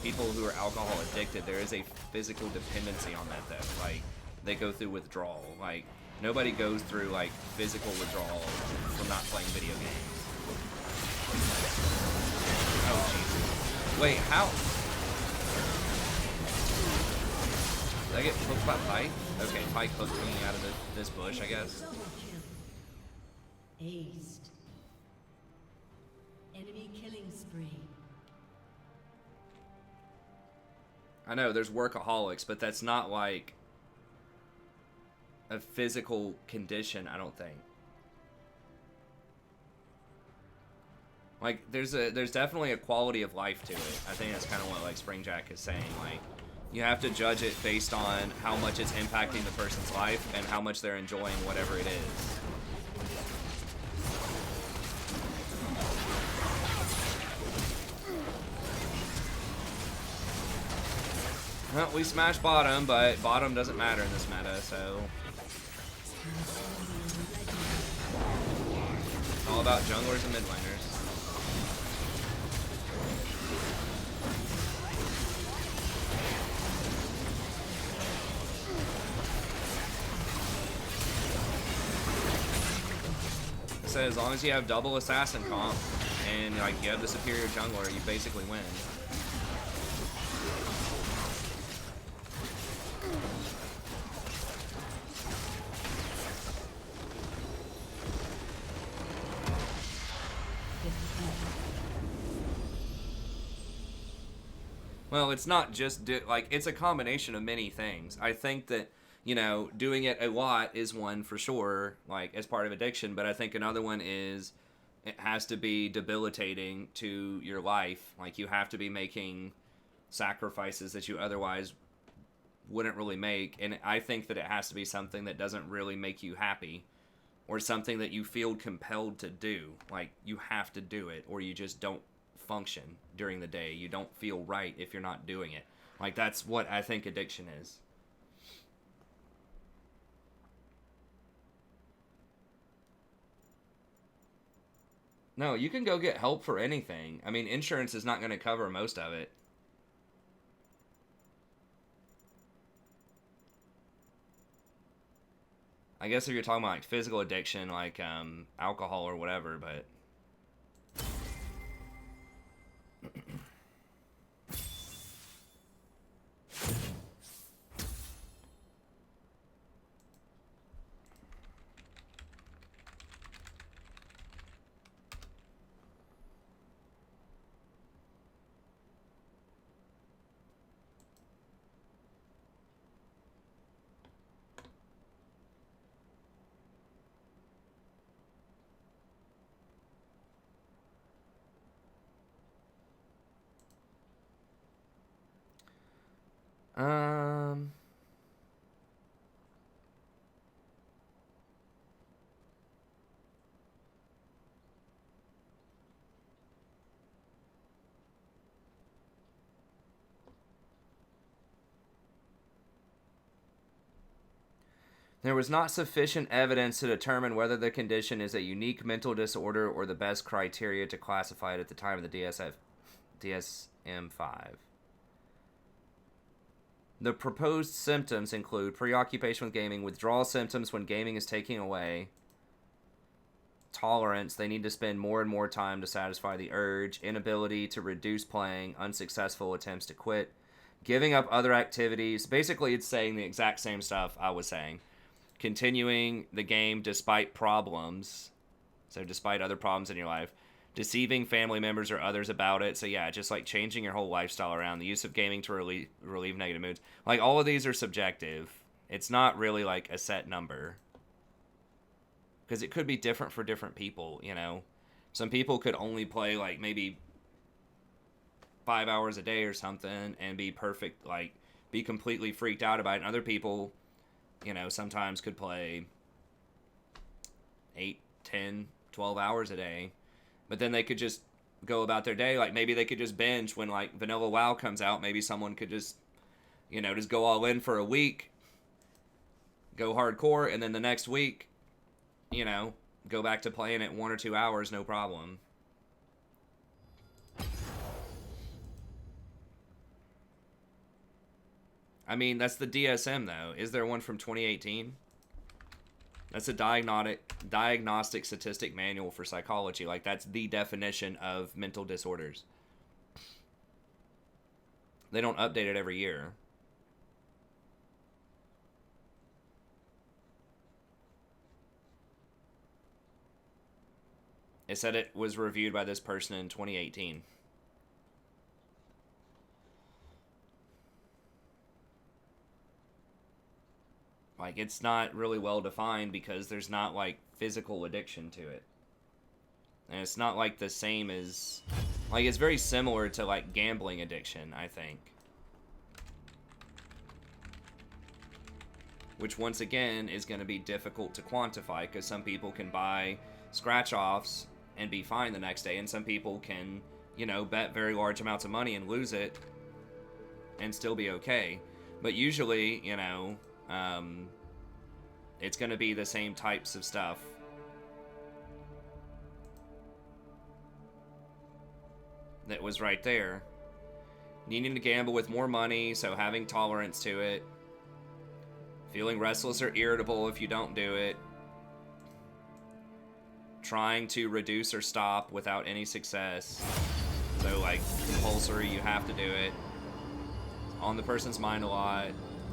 people who are alcohol addicted, there is a physical dependency on that, though. Like, they go through withdrawal. Like, nobody goes through, like, physical withdrawal from not playing video games. Oh, Jesus. Wait, how? Did I get hooked by Pike? Okay, Pike hooked me out of this bush, I guess. Aced. Enemy killing spree. I know, there's workaholics, but that's not, like, a physical condition, I don't think. Like, there's definitely a quality of life to it. I think that's kind of what, like, Springjack is saying. Like, you have to judge it based on how much it's impacting the person's life and how much they're enjoying whatever it is. Well, we smashed bottom, but bottom doesn't matter in this meta, so... It's all about junglers and mid laners. So as long as you have double assassin comp and, like, you have the superior jungler, you basically win. Well, it's not just like it's a combination of many things. I think that doing it a lot is one for sure, like as part of addiction. But I think another one is it has to be debilitating to your life. Like you have to be making sacrifices that you otherwise wouldn't really make. And I think that it has to be something that doesn't really make you happy, or something that you feel compelled to do. Like you have to do it, or you just don't function during the day. You don't feel right if you're not doing it. Like that's what I think addiction is. No, you can go get help for anything. I mean, insurance is not going to cover most of it. I guess if you're talking about like physical addiction, like alcohol or whatever, but um there was not sufficient evidence to determine whether the condition is a unique mental disorder or the best criteria to classify it at the time of the DSM-5. The proposed symptoms include preoccupation with gaming, withdrawal symptoms when gaming is taken away, tolerance, they need to spend more and more time to satisfy the urge, inability to reduce playing, unsuccessful attempts to quit, giving up other activities. Basically, it's saying the exact same stuff I was saying. Continuing the game despite problems, so despite other problems in your life, deceiving family members or others about it. So yeah, just like changing your whole lifestyle around, the use of gaming to relieve negative moods. Like all of these are subjective. It's not really like a set number, because it could be different for different people. Some people could only play like maybe 5 hours a day or something and be perfect, like be completely freaked out about it. And other people, sometimes could play 8, 10, 12 hours a day, but then they could just go about their day. Like maybe they could just binge when like Vanilla WoW comes out. Maybe someone could just just go all in for a week, go hardcore, and then the next week go back to playing it 1 or 2 hours, no problem. I mean, that's the DSM though. Is there one from 2018? That's a diagnostic statistic manual for psychology. Like that's the definition of mental disorders. They don't update it every year. It said it was reviewed by this person in 2018. Like, it's not really well defined because there's not, like, physical addiction to it. And it's not, like, the same as... Like, it's very similar to, like, gambling addiction, I think. Which, once again, is going to be difficult to quantify because some people can buy scratch-offs and be fine the next day, and some people can, bet very large amounts of money and lose it and still be okay. But usually, it's going to be the same types of stuff. That was right there. Needing to gamble with more money, so having tolerance to it. Feeling restless or irritable if you don't do it. Trying to reduce or stop without any success. So, like, compulsory, you have to do it. On the person's mind a lot.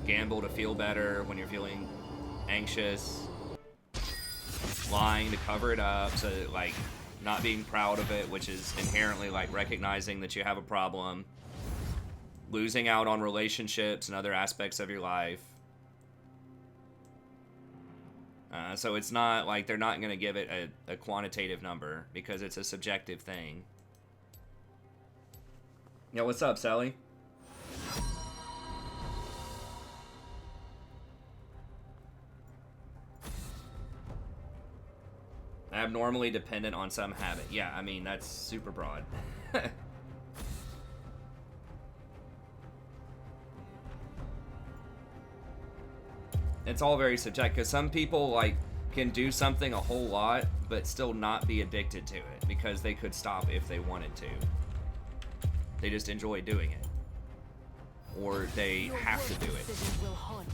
Gamble to feel better when you're feeling anxious. Lying to cover it up, so like not being proud of it, which is inherently like recognizing that you have a problem. losing out on relationships and other aspects of your life. So it's not like they're not going to give it a quantitative number because it's a subjective thing. Yo, what's up, Sally? Abnormally dependent on some habit. Yeah, I mean, that's super broad. It's all very subjective because some people like can do something a whole lot but still not be addicted to it because they could stop if they wanted to. They just enjoy doing it, or they have to do it,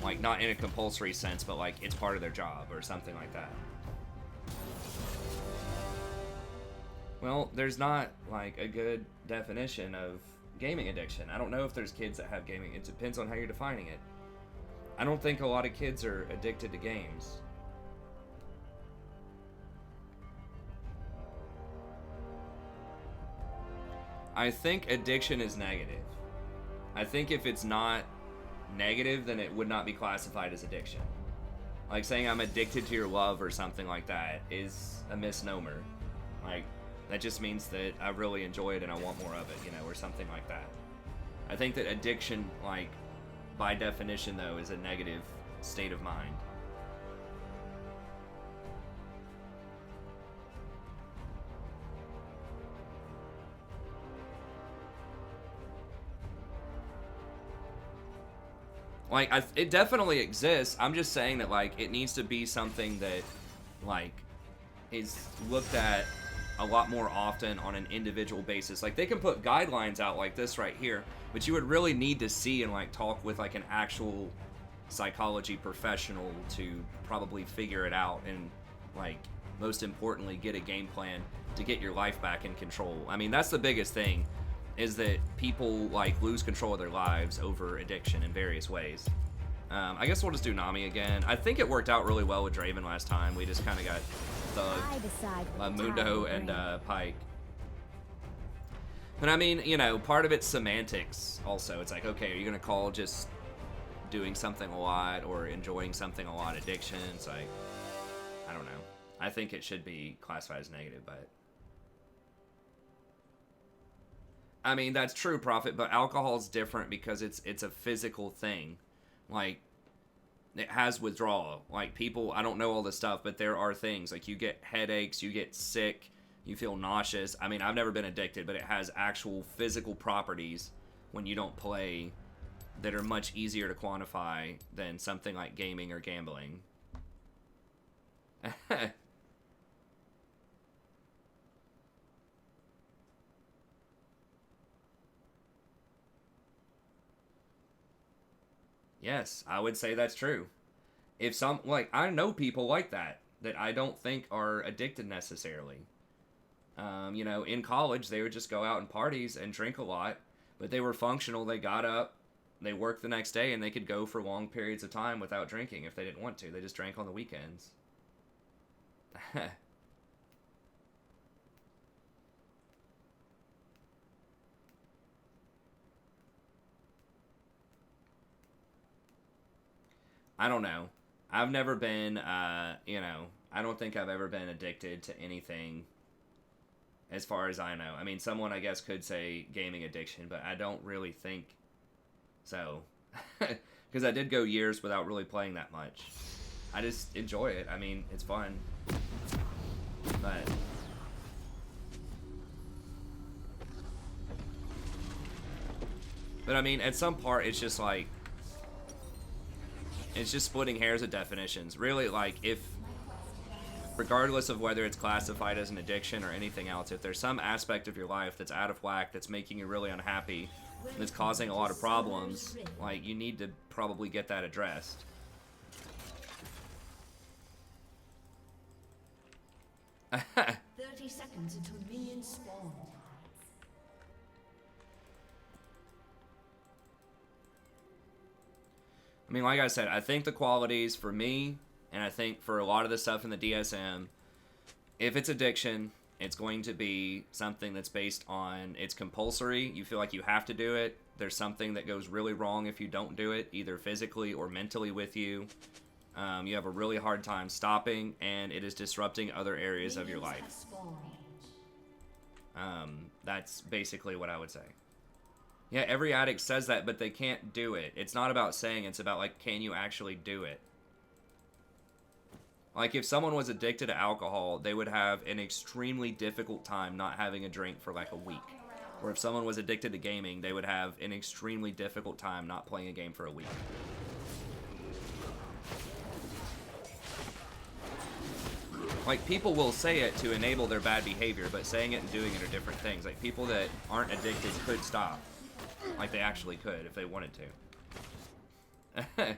like not in a compulsory sense, but like it's part of their job or something like that. Well, there's not like a good definition of gaming addiction. I don't know if there's kids that have gaming. It depends on how you're defining it. I don't think a lot of kids are addicted to games. I think addiction is negative. I think if it's not negative, then it would not be classified as addiction. Like saying I'm addicted to your love or something like that is a misnomer. Like, that just means that I really enjoy it and I want more of it, you know, or something like that. I think that addiction, like, by definition, though, is a negative state of mind. Like, it definitely exists. I'm just saying that, like, it needs to be something that, like, is looked at a lot more often on an individual basis. Like, they can put guidelines out like this right here, but you would really need to see and, like, talk with, like, an actual psychology professional to probably figure it out and, like, most importantly, get a game plan to get your life back in control. I mean, that's the biggest thing, is that people, like, lose control of their lives over addiction in various ways. I guess we'll just do Nami again. I think it worked out really well with Draven last time. We just kind of got Thug, Mundo, and Pike. But I mean, you know, part of it's semantics also. It's like, okay, are you going to call just doing something a lot or enjoying something a lot addiction? It's like, I don't know. I think it should be classified as negative, but... I mean, that's true, Prophet, but alcohol's different because it's a physical thing. Like, it has withdrawal. Like, people, I don't know all this stuff, but there are things. Like, you get headaches, you get sick, you feel nauseous. I mean, I've never been addicted, but it has actual physical properties when you don't play that are much easier to quantify than something like gaming or gambling. Yes, I would say that's true. If some, like, I know people like that I don't think are addicted necessarily. You know, in college, they would just go out and parties and drink a lot, but they were functional. They got up, they worked the next day, and they could go for long periods of time without drinking if they didn't want to. They just drank on the weekends. I don't know. I've never been, you know, I don't think I've ever been addicted to anything as far as I know. I mean, someone, I guess, could say gaming addiction, but I don't really think so. Because I did go years without really playing that much. I just enjoy it. I mean, it's fun. But I mean, at some part, it's just like, it's just splitting hairs of definitions. Really, like, if, regardless of whether it's classified as an addiction or anything else, if there's some aspect of your life that's out of whack, that's making you really unhappy, that's causing a lot of problems, like, you need to probably get that addressed. 30 seconds until minions spawn. I mean, like I said, I think the qualities for me, and I think for a lot of the stuff in the DSM, if it's addiction, it's going to be something that's based on, it's compulsory, you feel like you have to do it, there's something that goes really wrong if you don't do it, either physically or mentally with you. You have a really hard time stopping, and it is disrupting other areas of your life. That's basically what I would say. Yeah, every addict says that, but they can't do it. It's not about saying, it's about, like, can you actually do it? Like, if someone was addicted to alcohol, they would have an extremely difficult time not having a drink for, like, a week. Or if someone was addicted to gaming, they would have an extremely difficult time not playing a game for a week. Like, people will say it to enable their bad behavior, but saying it and doing it are different things. Like, people that aren't addicted could stop. Like, they actually could if they wanted to.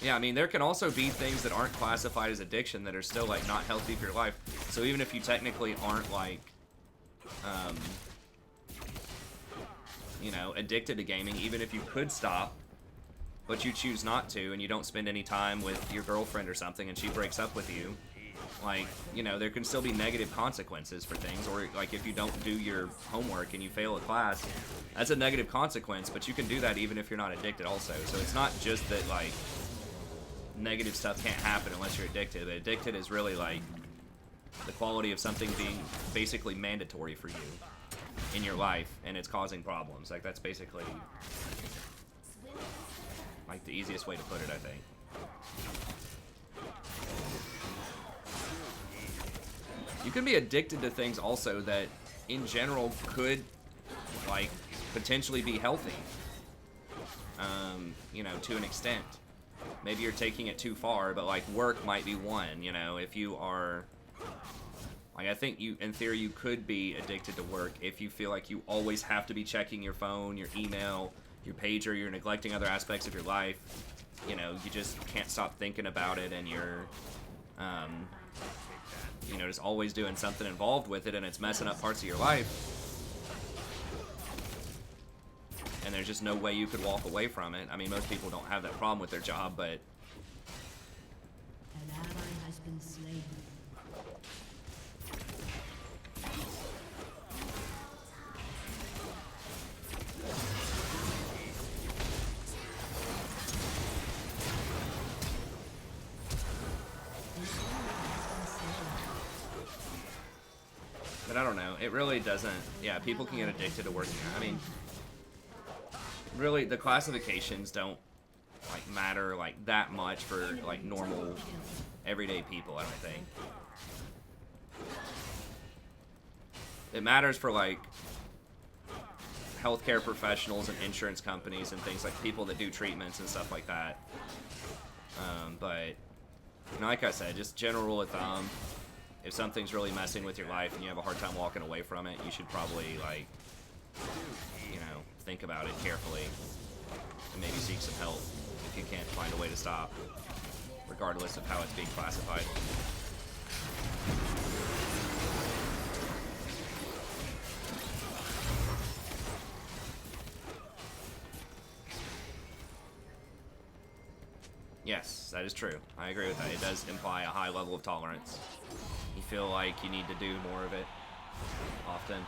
Yeah, I mean, there can also be things that aren't classified as addiction that are still, like, not healthy for your life. So even if you technically aren't, like, you know, addicted to gaming, even if you could stop, but you choose not to, and you don't spend any time with your girlfriend or something, and she breaks up with you, like, you know, there can still be negative consequences for things. Or, like, if you don't do your homework and you fail a class, that's a negative consequence, but you can do that even if you're not addicted also. So it's not just that, like, negative stuff can't happen unless you're addicted. But addicted is really, like, the quality of something being basically mandatory for you in your life, and it's causing problems. Like, that's basically, like, the easiest way to put it, I think. You can be addicted to things also that, in general, could, like, potentially be healthy. You know, to an extent. Maybe you're taking it too far, but, like, work might be one, you know, if you are... Like, I think you, in theory, you could be addicted to work if you feel like you always have to be checking your phone, your email, your pager, you're neglecting other aspects of your life. You know, you just can't stop thinking about it, and you're, you know, just always doing something involved with it, and it's messing up parts of your life. And there's just no way you could walk away from it. I mean, most people don't have that problem with their job, but... An ally has been slain. But I don't know. It really doesn't... Yeah, people can get addicted to working. I mean, really, the classifications don't, like, matter, like, that much for, like, normal, everyday people, I don't think. It matters for, like, healthcare professionals and insurance companies and things, like people that do treatments and stuff like that. But, you know, like I said, just general rule of thumb, if something's really messing with your life and you have a hard time walking away from it, you should probably, like, you know, think about it carefully and maybe seek some help if you can't find a way to stop, regardless of how it's being classified. Yes, that is true. I agree with that. It does imply a high level of tolerance. You feel like you need to do more of it often.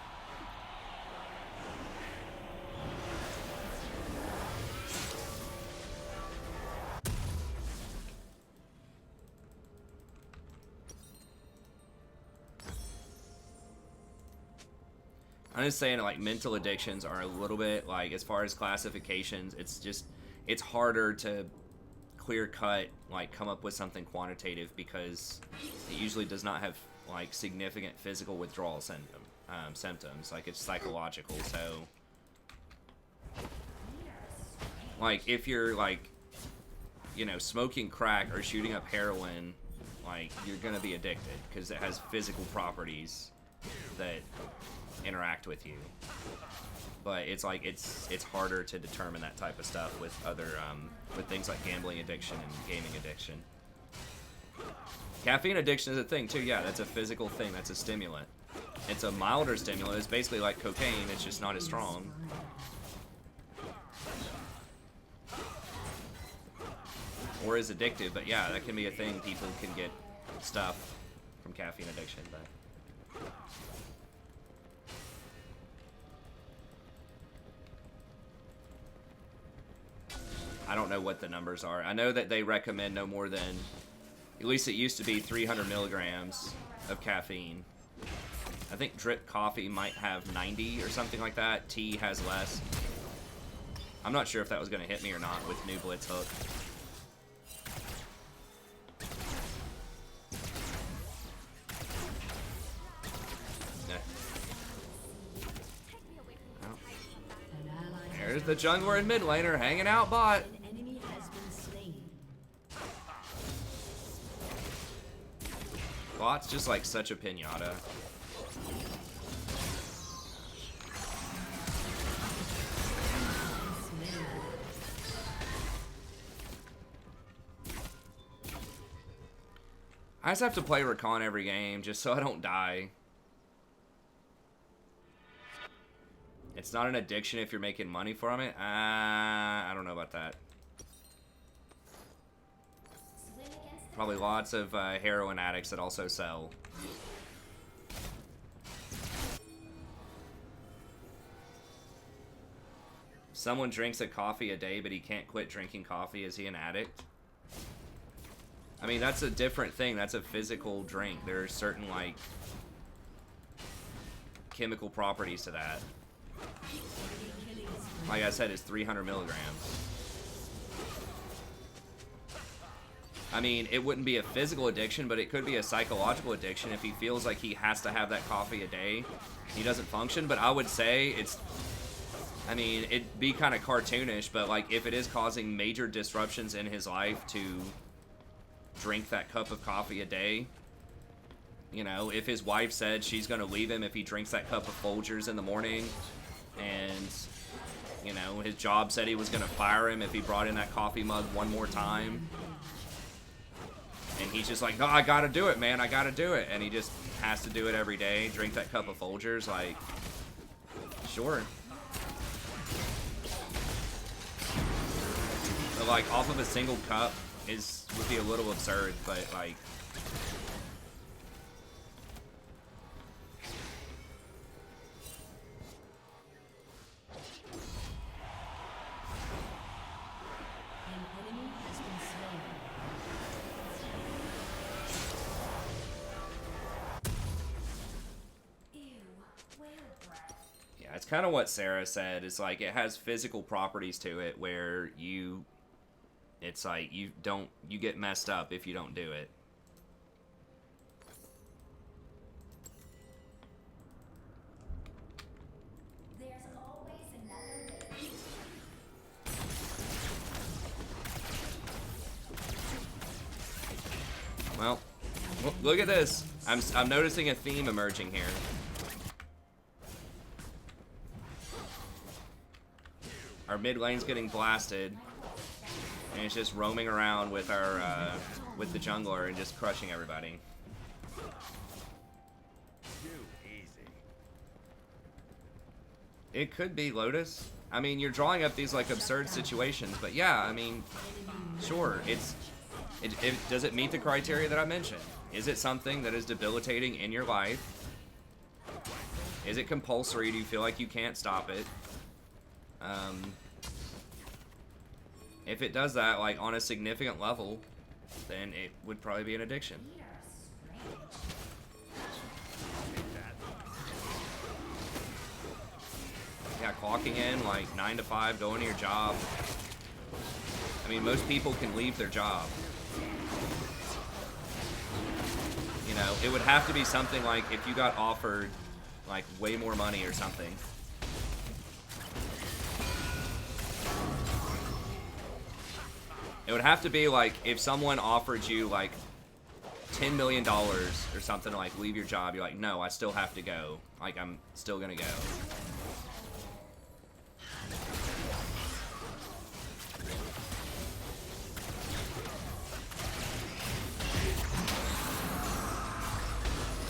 I'm just saying, like, mental addictions are a little bit, like, as far as classifications, it's harder to clear cut, like, come up with something quantitative because it usually does not have, like, significant physical withdrawal symptoms. Like, it's psychological. So, like, if you're, like, you know, smoking crack or shooting up heroin, like, you're gonna be addicted because it has physical properties that interact with you. But it's like it's harder to determine that type of stuff with other with things like gambling addiction and gaming addiction. Caffeine addiction is a thing too. Yeah, that's a physical thing. That's a stimulant. It's a milder stimulant. It's basically like cocaine. It's just not as strong. or is addictive. But yeah, that can be a thing. People can get stuff from caffeine addiction. But I don't know what the numbers are. I know that they recommend no more than, at least it used to be 300 milligrams of caffeine. I think drip coffee might have 90 or something like that. Tea has less. I'm not sure if that was going to hit me or not with new Blitz Hook. There's the jungler and mid laner hanging out bot. An enemy has been slain. Bot's just like such a pinata. I just have to play Rakan every game just so I don't die. It's not an addiction if you're making money from it. I don't know about that. Probably lots of heroin addicts that also sell. Someone drinks a coffee a day, but he can't quit drinking coffee. Is he an addict? I mean, that's a different thing. That's a physical drink. There are certain, like, chemical properties to that. Like I said, it's 300 milligrams. I mean, it wouldn't be a physical addiction, but it could be a psychological addiction if he feels like he has to have that coffee a day. He doesn't function, but I would say it's... I mean, it'd be kind of cartoonish, but, like, if it is causing major disruptions in his life to drink that cup of coffee a day, you know, if his wife said she's going to leave him if he drinks that cup of Folgers in the morning, and, you know, his job said he was going to fire him if he brought in that coffee mug one more time, and he's just like, no, I got to do it, man, I got to do it, and he just has to do it every day, drink that cup of Folgers, like, sure. But, like, off of a single cup would be a little absurd, but, like, An enemy has been slain. Ew, whale breath. yeah, it's kind of what Sarah said. It's like it has physical properties to it where it's like you get messed up if you don't do it. There's always another way. Well, look at this. I'm noticing a theme emerging here. Our mid lane's getting blasted, and it's just roaming around with our with the jungler and just crushing everybody. It could be Lotus. I mean, you're drawing up these like absurd situations, but yeah, I mean, sure, does it meet the criteria that I mentioned? Is it something that is debilitating in your life? Is it compulsory? Do you feel like you can't stop it? If it does that, like, on a significant level, then it would probably be an addiction. Yeah, clocking in, like, 9 to 5, going to your job. I mean, most people can leave their job. You know, it would have to be something like if you got offered, like, way more money or something. It would have to be like if someone offered you like $10 million or something to like leave your job, you're like, no, I still have to go. Like, I'm still gonna go.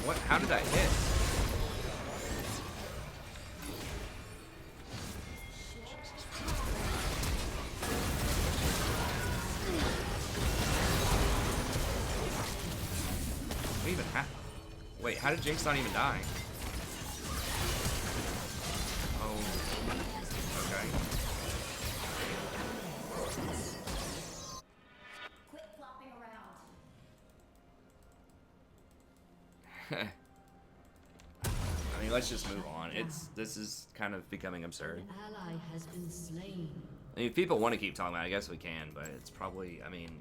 What? How did that hit? Wait, how did Jinx not even die? Oh, okay. Quit flopping around. I mean, let's just move on. This is kind of becoming absurd. An ally has been slain. I mean, if people want to keep talking about it, I guess we can, but it's probably, I mean,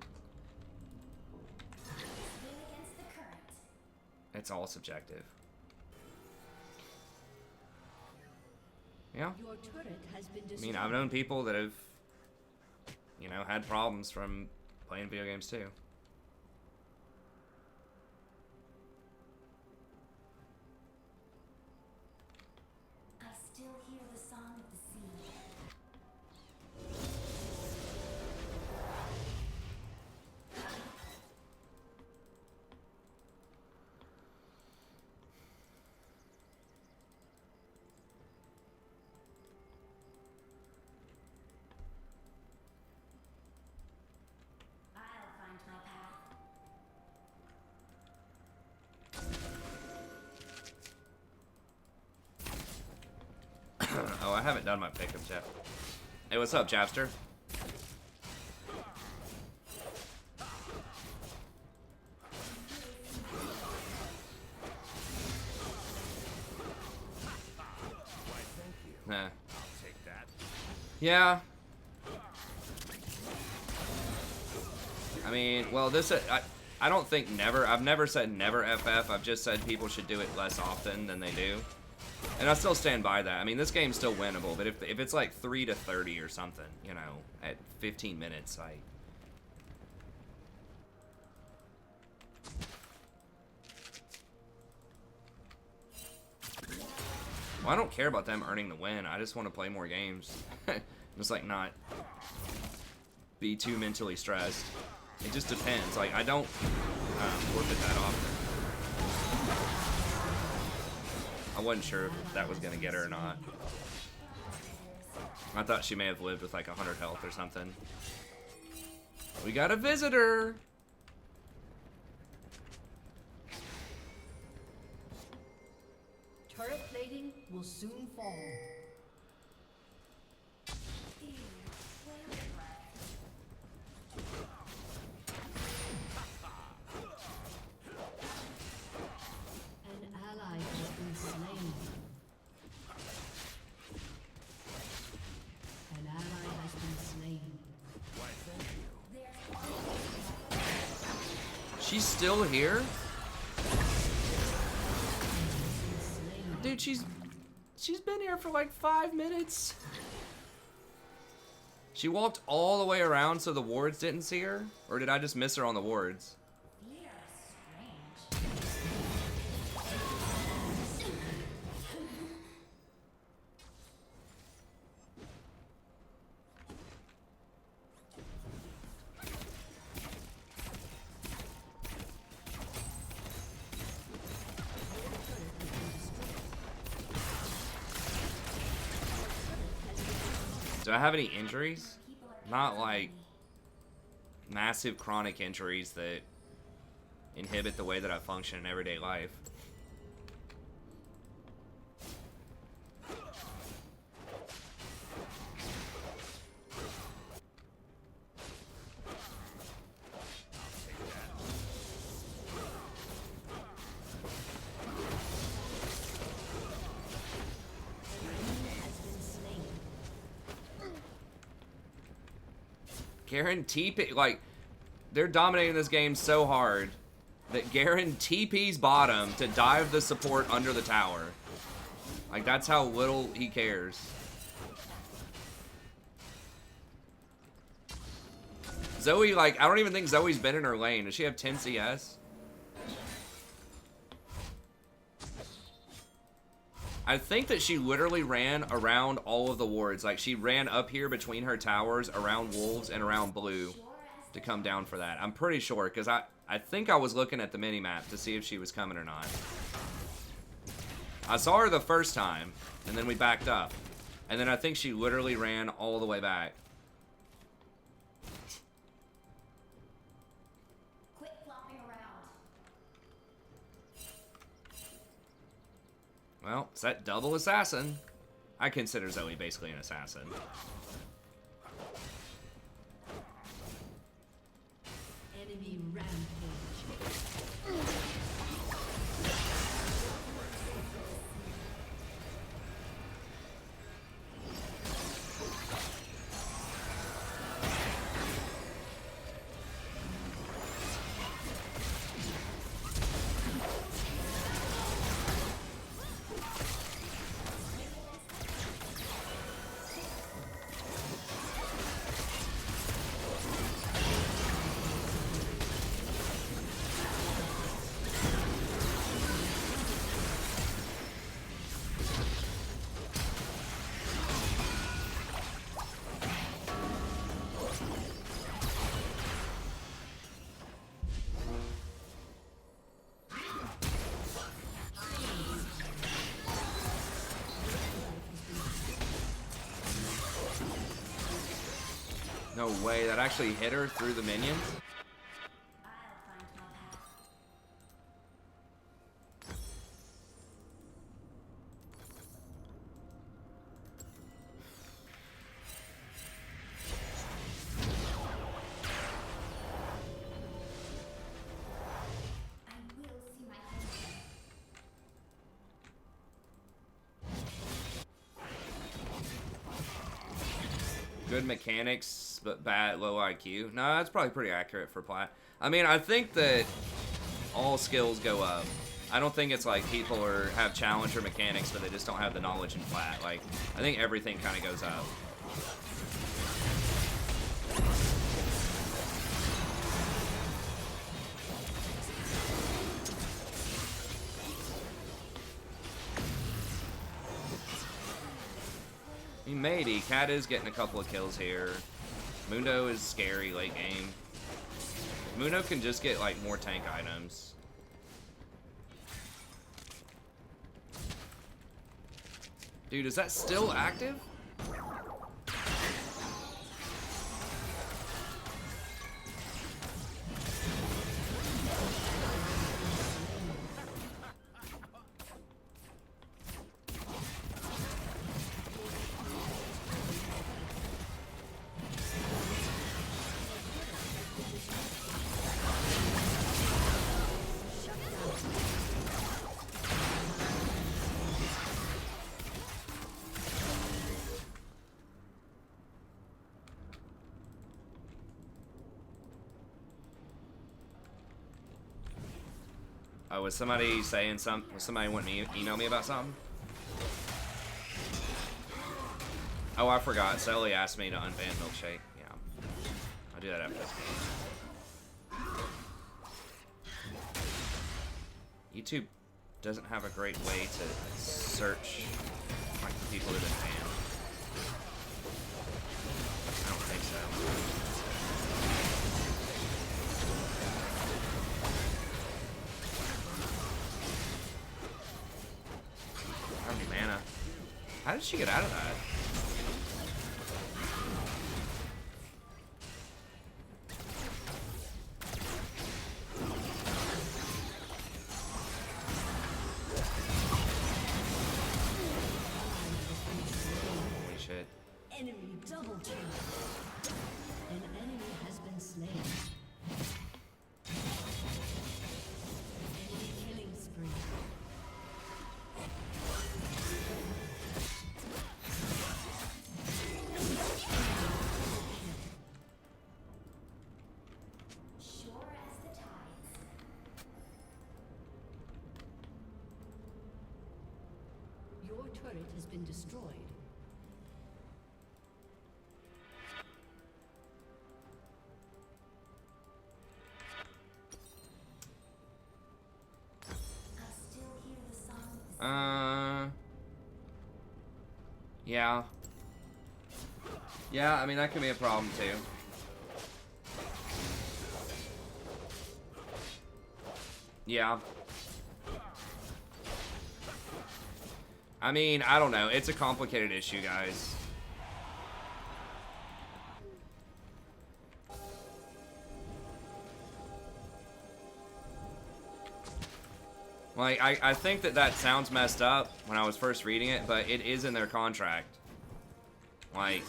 Swing against the current. it's all subjective. Yeah. Your turret has been I destroyed. mean, I've known people that have, you know, had problems from playing video games too. I still hear the song of the sea. I'll find my path. Oh, I haven't done my pickups yet. Hey, what's up, Japster? Nah. Take that. Yeah. I mean, well, this I don't think never. I've never said never FF. I've just said people should do it less often than they do. And I still stand by that. I mean, this game's still winnable, but if it's like 3 to 30 or something, you know, at 15 minutes, well, I don't care about them earning the win. I just want to play more games. Just like not be too mentally stressed. It just depends. Like, I don't forfeit that often. I wasn't sure if that was gonna get her or not. I thought she may have lived with like 100 health or something. We got a visitor! Turret plating will soon fall. An ally has been slain. An ally has been slain. She's still here? Dude, she's been here for like 5 minutes. She walked all the way around so the wards didn't see her? Or did I just miss her on the wards? Do I have any injuries? Not like massive chronic injuries that inhibit the way that I function in everyday life. Garen TP, like, they're dominating this game so hard that Garen TP's bottom to dive the support under the tower. Like, that's how little he cares. Zoe, like, I don't even think Zoe's been in her lane. Does she have 10 CS? I think that she literally ran around all of the wards. Like, she ran up here between her towers, around wolves, and around blue to come down for that. I'm pretty sure, because I think I was looking at the minimap to see if she was coming or not. I saw her the first time, and then we backed up. And then I think she literally ran all the way back. Quit flopping around. Well, is that double assassin? I consider Zoe basically an assassin. Enemy rampage. No way, that actually hit her through the minions? I'll find my path. I will see my husband. Good mechanics, but bad low IQ. No, that's probably pretty accurate for Plat. I mean, I think that all skills go up. I don't think it's like people have challenger mechanics, but they just don't have the knowledge in Plat. Like, I think everything kind of goes up. I mean, maybe. Cat is getting a couple of kills here. Mundo is scary late game. Mundo can just get, like, more tank items. Dude, is that still active? Oh, was somebody saying something? Was somebody wanting to email me about something? Oh, I forgot. Sally asked me to unban Milkshake. Yeah. I'll do that after this game. YouTube doesn't have a great way to search like the people that have been banned. I don't think so. How many mana? How did she get out of that? Holy shit. Enemy double kill. An enemy has been slain. Enemy killing spree. Sure as the tides. Your turret has been destroyed. I still hear the song of the Yeah. Yeah, I mean, that could be a problem too. Yeah. I mean, I don't know. It's a complicated issue, guys. Like, I think that sounds messed up when I was first reading it, but it is in their contract. Like,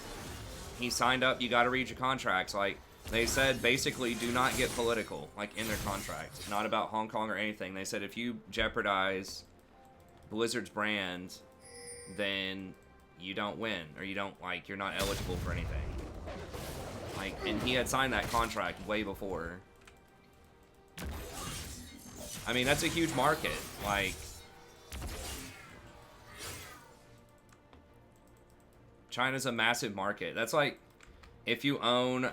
he signed up, you gotta read your contracts. Like, they said basically do not get political, like, in their contract. Not about Hong Kong or anything. They said if you jeopardize Blizzard's brand, then you don't win, or you don't, like, you're not eligible for anything. Like, and he had signed that contract way before. I mean, that's a huge market. Like, China's a massive market. That's like, if you own,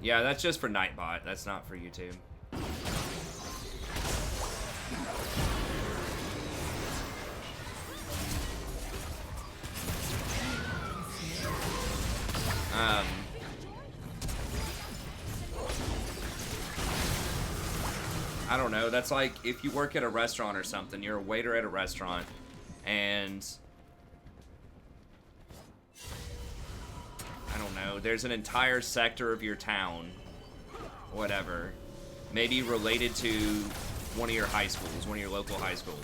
yeah, that's just for Nightbot. That's not for YouTube. I don't know. That's like if you work at a restaurant or something. You're a waiter at a restaurant, and I don't know. There's an entire sector of your town, whatever, maybe related to one of your high schools, one of your local high schools,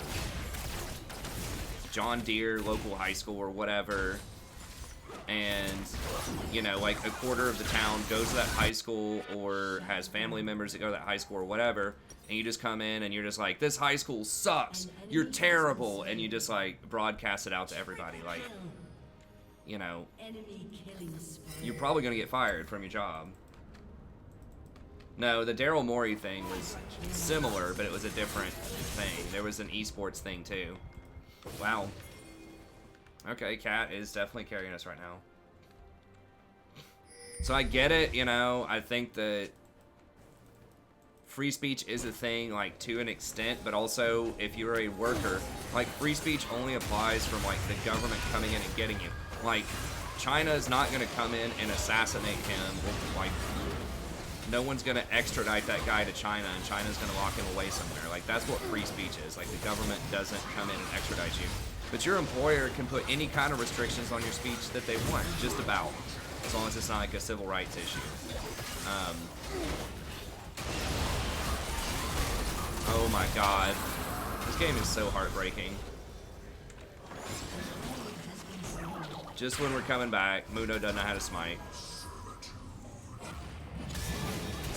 John Deere local high school or whatever. And, you know, like a quarter of the town goes to that high school or has family members that go to that high school or whatever, and you just come in and you're just like, this high school sucks, you're terrible, and you just like broadcast it out to everybody. Like, you know, you're probably gonna get fired from your job. No, the Daryl Morey thing was similar, but it was a different thing. There was an esports thing too. Wow. Okay, Cat is definitely carrying us right now. So I get it, you know, I think that free speech is a thing, like, to an extent, but also, if you're a worker, like, free speech only applies from, like, the government coming in and getting you. Like, China's not gonna come in and assassinate him, or, like, no one's gonna extradite that guy to China, and China's gonna lock him away somewhere. Like, that's what free speech is. Like, the government doesn't come in and extradite you. But your employer can put any kind of restrictions on your speech that they want, just about, as long as it's not like a civil rights issue. Oh my god. This game is so heartbreaking. Just when we're coming back, Muno doesn't know how to smite.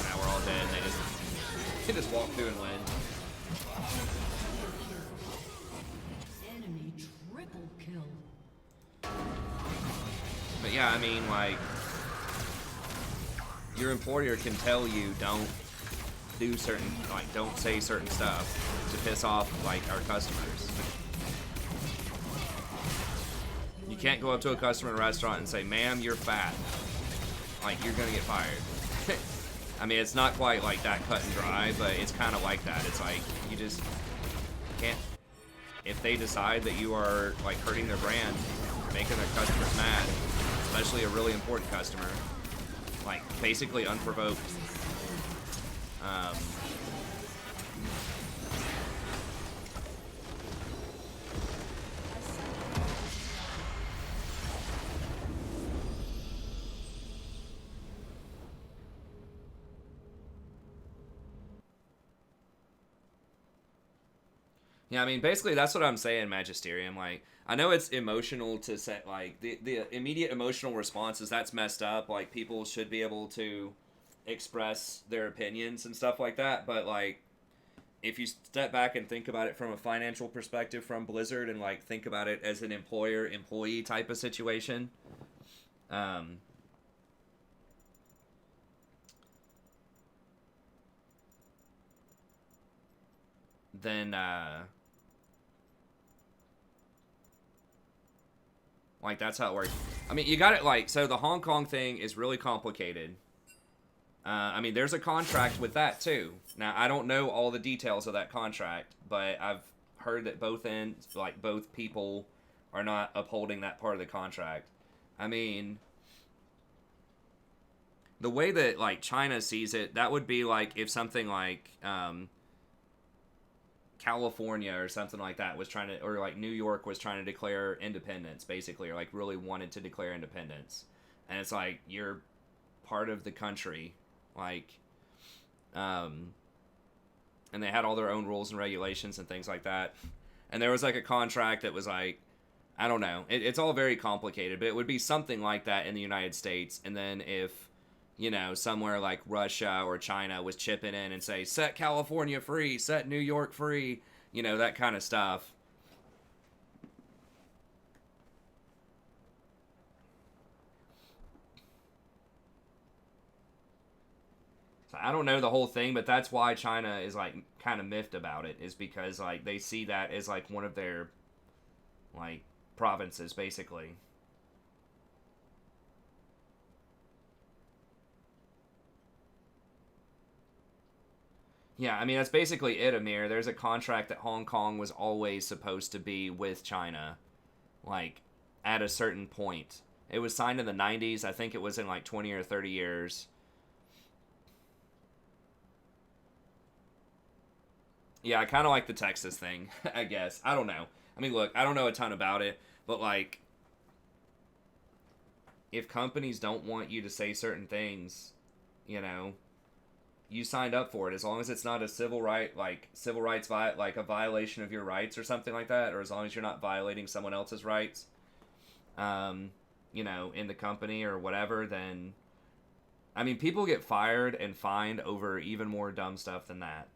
Now we're all dead, and they just walk through and win. But yeah, I mean, like, your employer can tell you don't do certain, like, don't say certain stuff to piss off, like, our customers. You can't go up to a customer in a restaurant and say, ma'am, you're fat. Like, you're gonna get fired. I mean, it's not quite like that cut and dry, but it's kind of like that. It's like, you just can't, if they decide that you are, like, hurting their brand, making their customers mad, especially a really important customer, like, basically unprovoked. Yeah, I mean, basically that's what I'm saying, Magisterium. Like, I know it's emotional to say, like, the immediate emotional response is that's messed up. Like, people should be able to express their opinions and stuff like that. But, like, if you step back and think about it from a financial perspective from Blizzard and, like, think about it as an employer-employee type of situation, then, like, that's how it works. I mean, you got it, like, so the Hong Kong thing is really complicated. I mean, there's a contract with that, too. Now, I don't know all the details of that contract, but I've heard that both ends, like, both people are not upholding that part of the contract. I mean, the way that, like, China sees it, that would be, like, if something like, California or something like that was trying to, or like New York was trying to declare independence, basically, or like really wanted to declare independence. And it's like, you're part of the country, like, and they had all their own rules and regulations and things like that. And there was like a contract that was like, I don't know, it's all very complicated, but it would be something like that in the United States. And then if, you know, somewhere like Russia or China was chipping in and say, set California free, set New York free, you know, that kind of stuff. So I don't know the whole thing, but that's why China is like kind of miffed about it, is because like they see that as like one of their like provinces, basically. Yeah, I mean, that's basically it, Amir. There's a contract that Hong Kong was always supposed to be with China, like, at a certain point. It was signed in the 90s. I think it was in, like, 20 or 30 years. Yeah, I kind of like the Texas thing, I guess. I don't know. I mean, look, I don't know a ton about it, but, like, if companies don't want you to say certain things, you know, you signed up for it. As long as it's not a civil rights like a violation of your rights or something like that, or as long as you're not violating someone else's rights, you know, in the company or whatever, then, I mean, people get fired and fined over even more dumb stuff than that.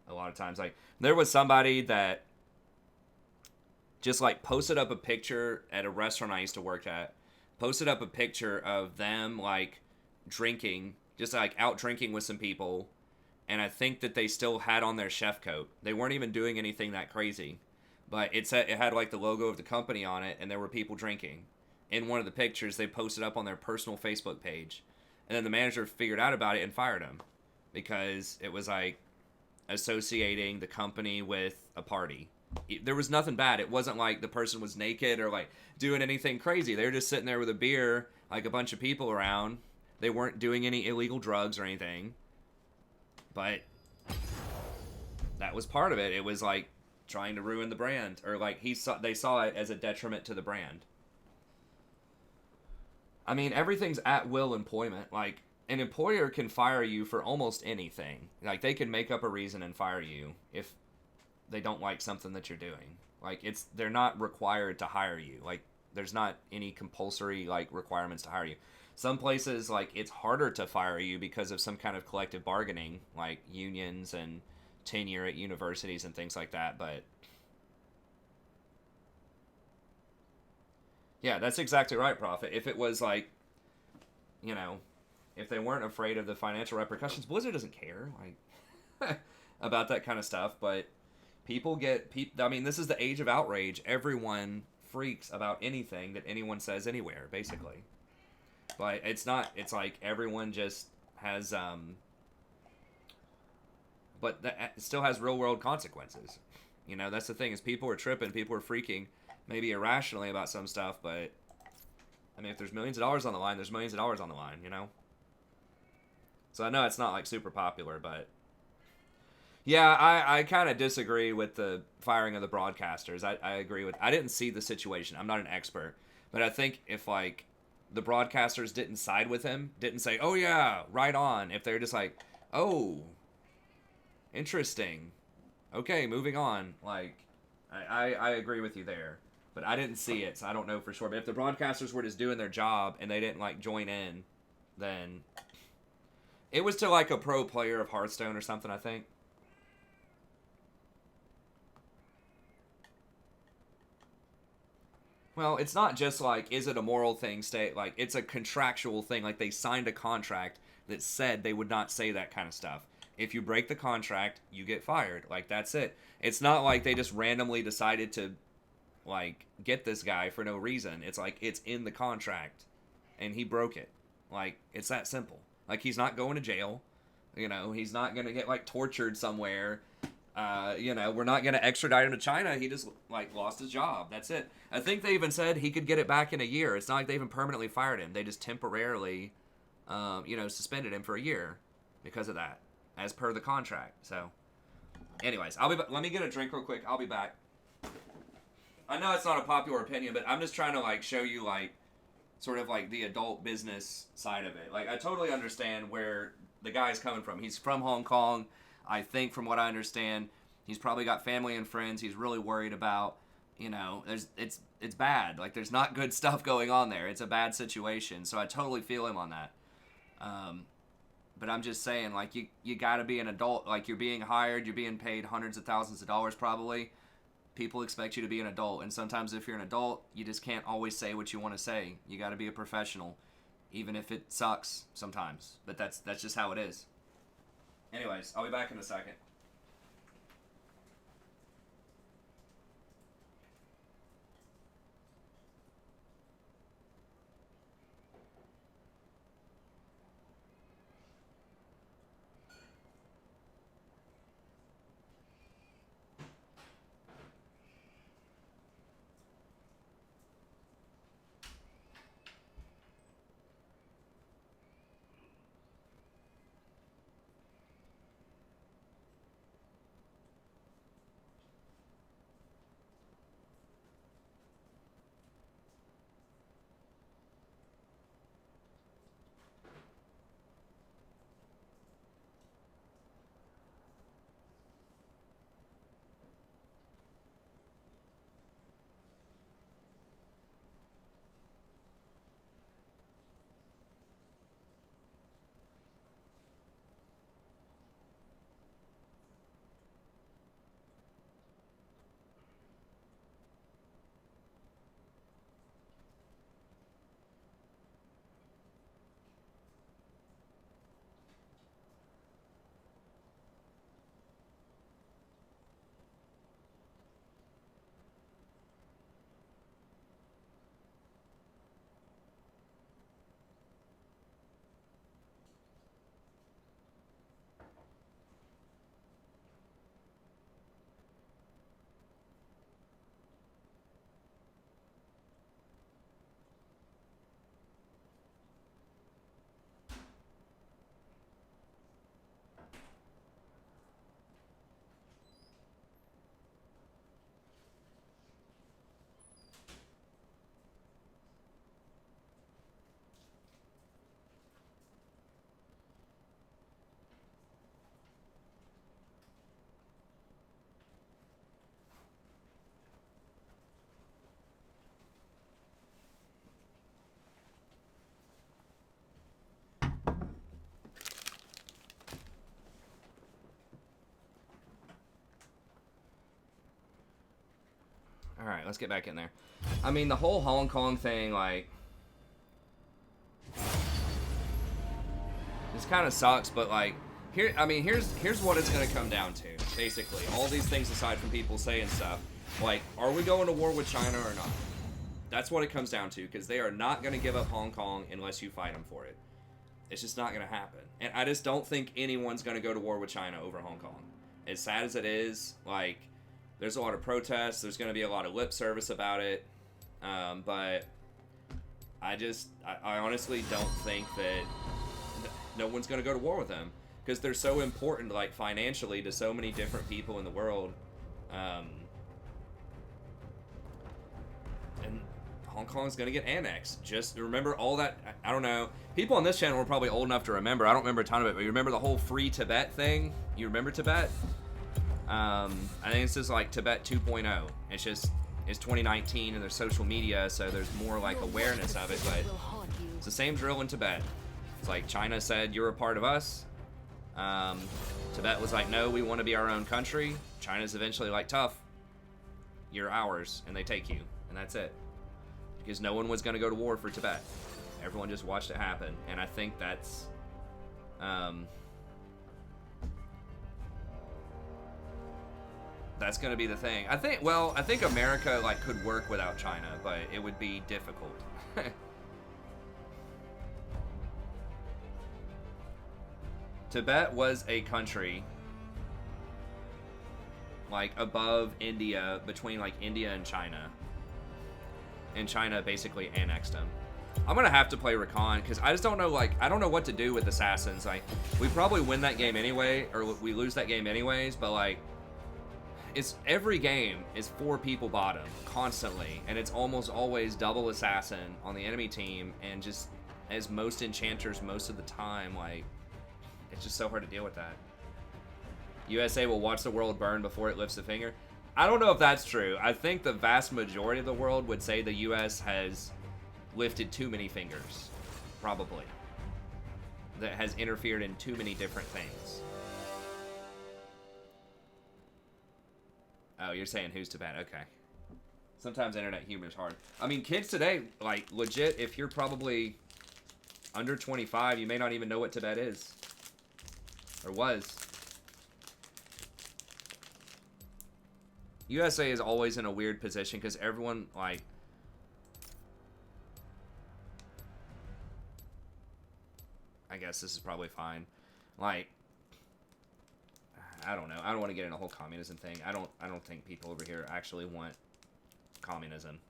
A lot of times, like, there was somebody that just like posted up a picture at a restaurant I used to work at, posted up a picture of them like drinking, just like out drinking with some people, and I think that they still had on their chef coat. They weren't even doing anything that crazy, but it had like the logo of the company on it, and there were people drinking. In one of the pictures, they posted up on their personal Facebook page, and then the manager figured out about it and fired him because it was like associating the company with a party. There was nothing bad. It wasn't like the person was naked or like doing anything crazy. They were just sitting there with a beer, like a bunch of people around. They weren't doing any illegal drugs or anything, but that was part of it. It was like trying to ruin the brand, or like they saw it as a detriment to the brand. I mean, everything's at will employment. Like, an employer can fire you for almost anything. Like, they can make up a reason and fire you if they don't like something that you're doing. Like, they're not required to hire you. Like, there's not any compulsory like requirements to hire you. Some places, like, it's harder to fire you because of some kind of collective bargaining, like unions and tenure at universities and things like that. But yeah, that's exactly right, Prophet. If it was like, you know, if they weren't afraid of the financial repercussions, Blizzard doesn't care like about that kind of stuff. But I mean, this is the age of outrage. Everyone freaks about anything that anyone says anywhere, basically. But it's like everyone just has, but that still has real world consequences. You know, that's the thing, is people are tripping, people are freaking, maybe irrationally about some stuff, but, I mean, if there's millions of dollars on the line, there's millions of dollars on the line, you know? So I know it's not, like, super popular, but, yeah, I kind of disagree with the firing of the broadcasters. I agree with, I didn't see the situation, I'm not an expert, but I think if, like, the broadcasters didn't side with him, didn't say, oh yeah, right on. If they're just like, oh, interesting. Okay, moving on. Like, I agree with you there. But I didn't see it, so I don't know for sure. But if the broadcasters were just doing their job and they didn't, like, join in, then it was to, like, a pro player of Hearthstone or something, I think. Well, it's not just like, is it a moral thing? Like, it's a contractual thing. Like, they signed a contract that said they would not say that kind of stuff. If you break the contract, you get fired. Like, that's it. It's not like they just randomly decided to, like, get this guy for no reason. It's like, it's in the contract, and he broke it. Like, it's that simple. Like, he's not going to jail. You know, he's not going to get, like, tortured somewhere. You know, we're not going to extradite him to China. He just, like, lost his job. That's it. I think they even said he could get it back in a year. It's not like they even permanently fired him. They just temporarily, you know, suspended him for a year because of that, as per the contract. So, anyways, let me get a drink real quick. I'll be back. I know it's not a popular opinion, but I'm just trying to, like, show you, like, sort of, like, the adult business side of it. Like, I totally understand where the guy's coming from. He's from Hong Kong. I think, from what I understand, he's probably got family and friends he's really worried about. You know, it's bad. Like, there's not good stuff going on there. It's a bad situation. So I totally feel him on that. But I'm just saying, like, you got to be an adult. Like, you're being hired, you're being paid hundreds of thousands of dollars probably. People expect you to be an adult, and sometimes if you're an adult, you just can't always say what you want to say. You got to be a professional, even if it sucks sometimes. But that's just how it is. Anyways, I'll be back in a second. All right, let's get back in there. I mean, the whole Hong Kong thing, like, this kind of sucks, but like, here's what it's gonna come down to. Basically, all these things aside from people saying stuff, like, are we going to war with China or not? That's what it comes down to, because they are not gonna give up Hong Kong unless you fight them for it. It's just not gonna happen, and I just don't think anyone's gonna go to war with China over Hong Kong. As sad as it is, like, there's a lot of protests. There's going to be a lot of lip service about it. But I honestly don't think that no one's going to go to war with them, because they're so important, like, financially to so many different people in the world. And Hong Kong's going to get annexed. Just remember all that. I don't know. People on this channel are probably old enough to remember. I don't remember a ton of it, but you remember the whole free Tibet thing? You remember Tibet? I think it's just like Tibet 2.0. It's 2019 and there's social media, so there's more like awareness of it, but it's the same drill in Tibet. It's like China said, you're a part of us. Tibet was like, no, we want to be our own country. China's eventually like, tough, you're ours, and they take you, and that's it. Because no one was going to go to war for Tibet. Everyone just watched it happen, and I think that's going to be the thing. I think America, like, could work without China, but it would be difficult. Tibet was a country, like, above India, between, like, India and China. And China basically annexed them. I'm gonna have to play Rakan, because I just don't know, like, I don't know what to do with Assassins. Like, we probably win that game anyway, or we lose that game anyways, but, like, every game is 4 people bottom constantly, and it's almost always double assassin on the enemy team, and just as most enchanters most of the time. Like, it's just so hard to deal with that. USA will watch the world burn before it lifts a finger. I don't know if that's true. I think the vast majority of the world would say the US has lifted too many fingers. Probably. That has interfered in too many different things. Oh, you're saying who's Tibet? Okay. Sometimes internet humor is hard. I mean, kids today, like, legit, if you're probably under 25, you may not even know what Tibet is. Or was. USA is always in a weird position because everyone, like... I guess this is probably fine. Like... I don't know. I don't want to get in a whole communism thing. I don't think people over here actually want communism.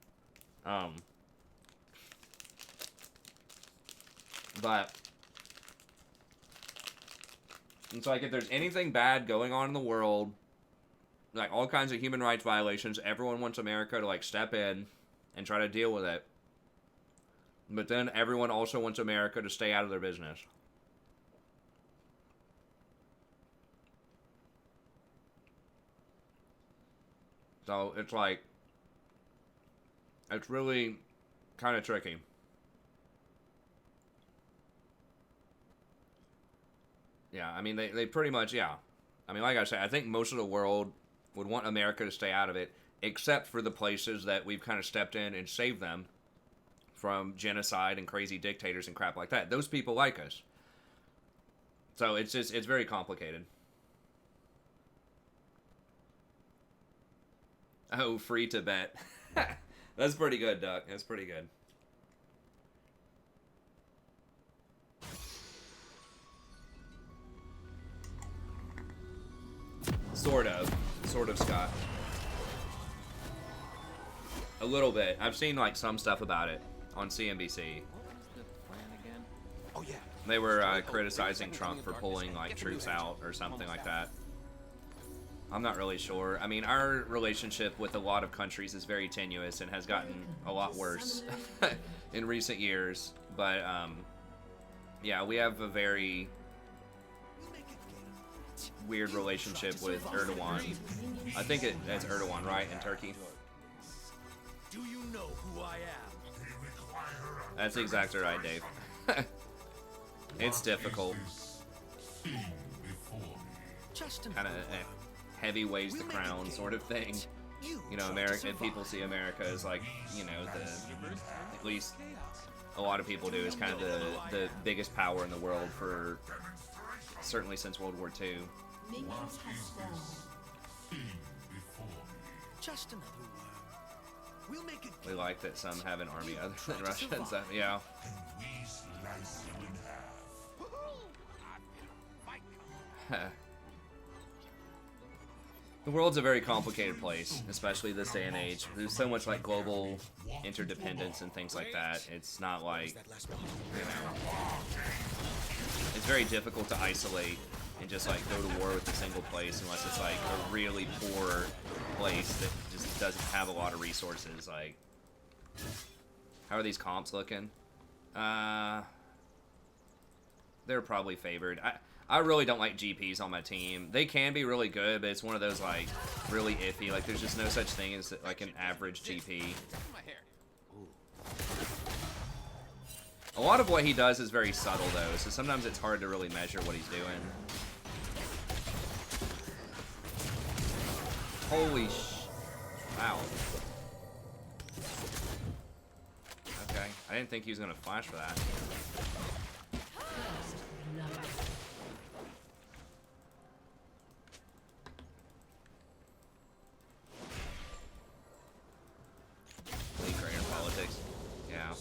But it's like if there's anything bad going on in the world, like all kinds of human rights violations, everyone wants America to like step in and try to deal with it. But then everyone also wants America to stay out of their business. So it's like, it's really kind of tricky. Yeah, I mean, they pretty much, yeah. I mean, like I said, I think most of the world would want America to stay out of it, except for the places that we've kind of stepped in and saved them from genocide and crazy dictators and crap like that. Those people like us. So it's just, it's very complicated. Oh, free Tibet. That's pretty good, Duck. That's pretty good. Sort of, Scott. A little bit. I've seen like some stuff about it on CNBC. What was the plan again? Oh yeah. They were criticizing Trump for pulling like troops out or something like that. I'm not really sure. I mean, our relationship with a lot of countries is very tenuous and has gotten a lot worse in recent years. But, yeah, we have a very weird relationship with Erdogan. I think it's Erdogan, right, in Turkey? Do you know who I am? That's exactly right, Dave. It's difficult. Kind of heavy weighs the crown sort of thing. You know, America, people see America as like, you know, at least a lot of people do, is kind of the biggest power in the world for, certainly since World War II. Just another word. We'll make it. We like that some have an army other than Russia and stuff, yeah. The world's a very complicated place, especially this day and age. There's so much like global interdependence and things like that. It's not like, you know, it's very difficult to isolate and just like go to war with a single place unless it's like a really poor place that just doesn't have a lot of resources. Like, how are these comps looking? They're probably favored. I really don't like GPs on my team. They can be really good, but it's one of those, like, really iffy. Like, there's just no such thing as, like, an average GP. A lot of what he does is very subtle, though, so sometimes it's hard to really measure what he's doing. Holy wow. Okay, I didn't think he was going to flash for that. Politics. Yeah.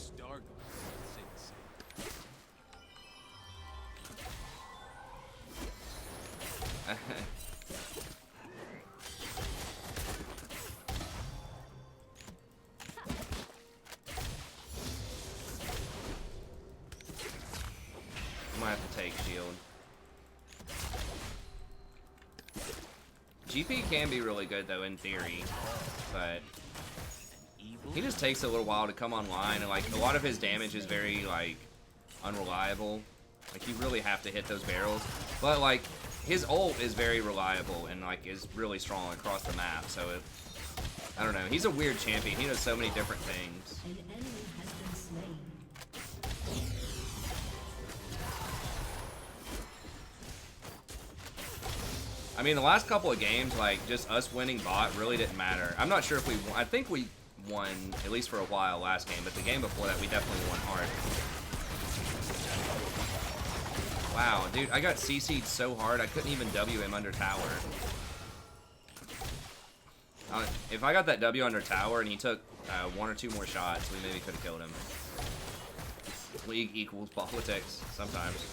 I might have to take shield. GP can be really good though in theory, but he just takes a little while to come online, and like a lot of his damage is very like unreliable. Like you really have to hit those barrels. But like his ult is very reliable and like is really strong across the map. So I don't know. He's a weird champion. He does so many different things. An enemy has been slain. I mean, the last couple of games, like, just us winning bot really didn't matter. I'm not sure if we won. I think we won, at least for a while, last game. But the game before that, we definitely won hard. Wow, dude, I got CC'd so hard, I couldn't even W him under tower. If I got that W under tower and he took 1 or 2 more shots, we maybe could have killed him. League equals politics, sometimes.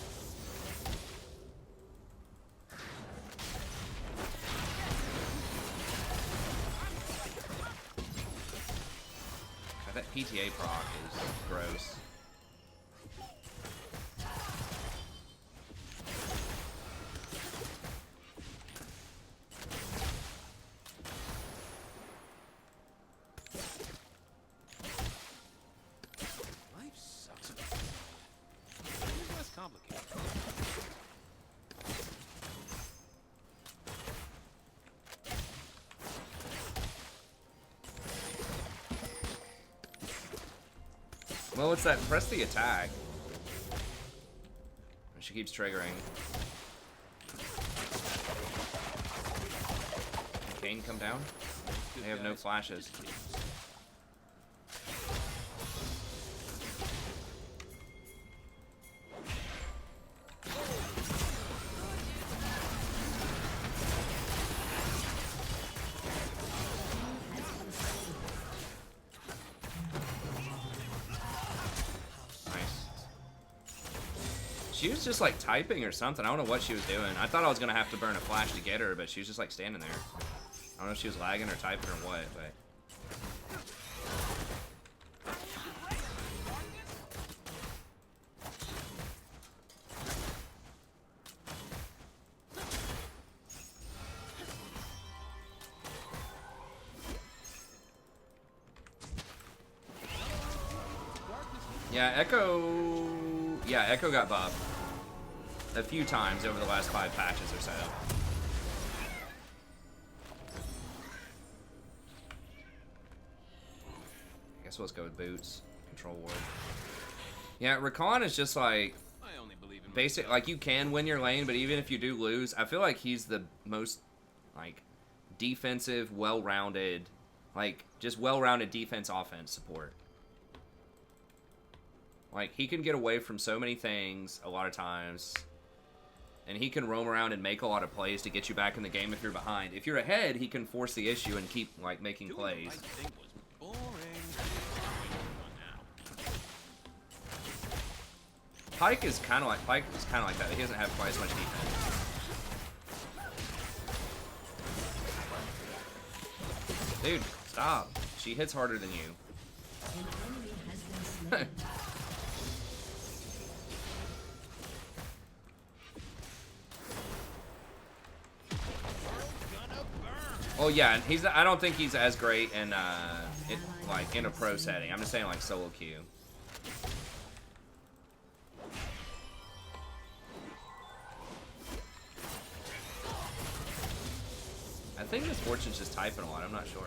God, that PTA proc is gross. Life sucks. It's less complicated. Well, it's that press the attack. She keeps triggering. Can Kane come down? They have no flashes. She was just like typing or something. I don't know what she was doing. I thought I was gonna have to burn a flash to get her, but she was just like standing there. I don't know if she was lagging or typing or what, but. Yeah, Echo got buffed a few times over the last 5 patches or so. I guess let's go with boots. Control ward. Yeah, Rakan is just like I only believe in basic. Like you can win your lane, but even if you do lose, I feel like he's the most like defensive, well-rounded, like just well-rounded defense offense support. Like, he can get away from so many things a lot of times. And he can roam around and make a lot of plays to get you back in the game if you're behind. If you're ahead, he can force the issue and keep, like, making plays. Pyke is kind of like that. He doesn't have quite as much defense. Dude, stop. She hits harder than you. An enemy has been slain. Oh yeah, and I don't think he's as great in like in a pro setting. I'm just saying like solo queue. I think this Fortune's just typing a lot. I'm not sure.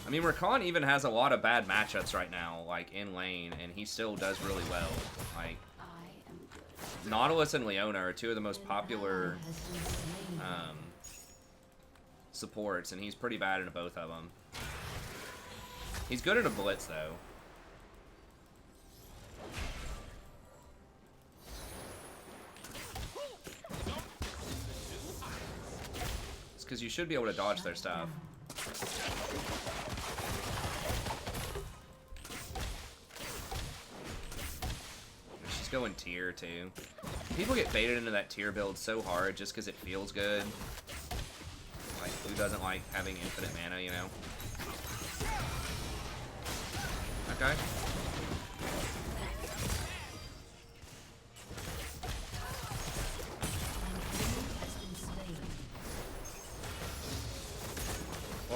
I mean, Rakan even has a lot of bad matchups right now, like in lane, and he still does really well. Like, Nautilus and Leona are 2 of the most popular supports, and he's pretty bad in both of them. He's good at a blitz, though. It's because you should be able to dodge their stuff. She's going tier, too. People get baited into that tier build so hard just because it feels good. Like, who doesn't like having infinite mana, you know? Okay.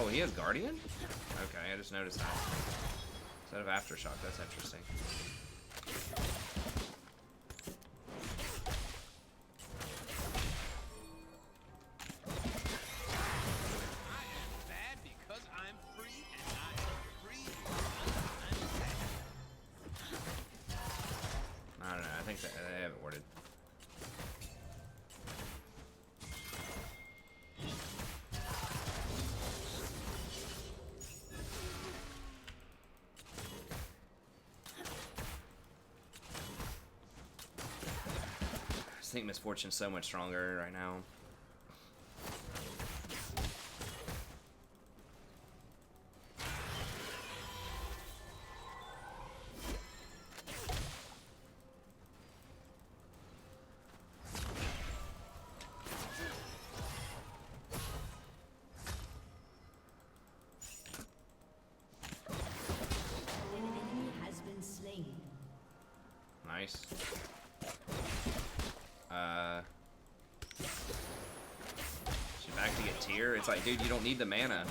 Oh, he has Guardian? Okay, I just noticed that. Instead of Aftershock, that's interesting. Bad because I'm free, and I am free because I'm bad. I don't know, I think they have it worded. I just think Misfortune's so much stronger right now. An enemy has been slain. Nice. She's back to get tier. It's like, dude, you don't need the mana.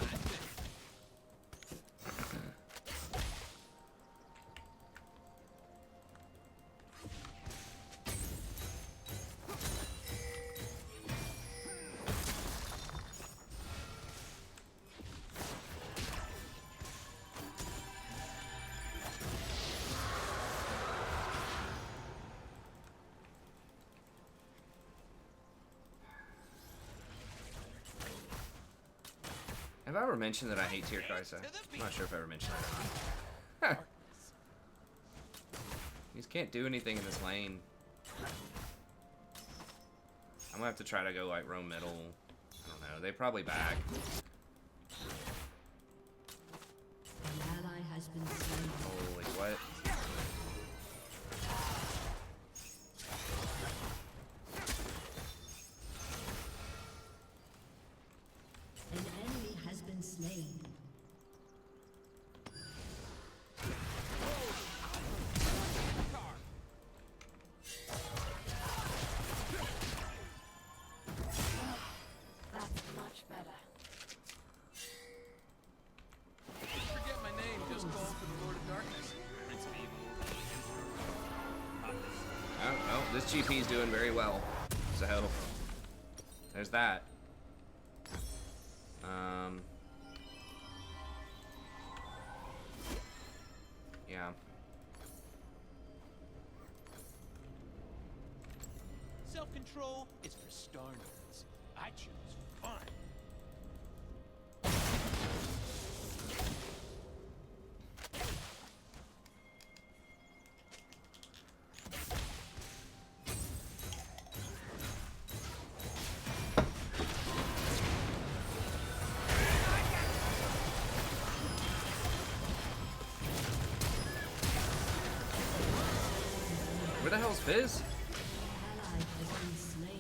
Have I ever mentioned that I hate tier Kaisa? I'm not sure if I ever mentioned that or not. You just can't do anything in this lane. I'm gonna have to try to go like roam middle. I don't know. They probably back. An ally has been slain. Holy what? An enemy has been slain. That's much better. Forget my name, just call for the Lord of Darkness. Prince of Evil. I don't know. This GP's doing very well. So there's that. Yeah. Self-control is for star nerds. I choose fun. Where the hell's Fizz? Ally has been slain.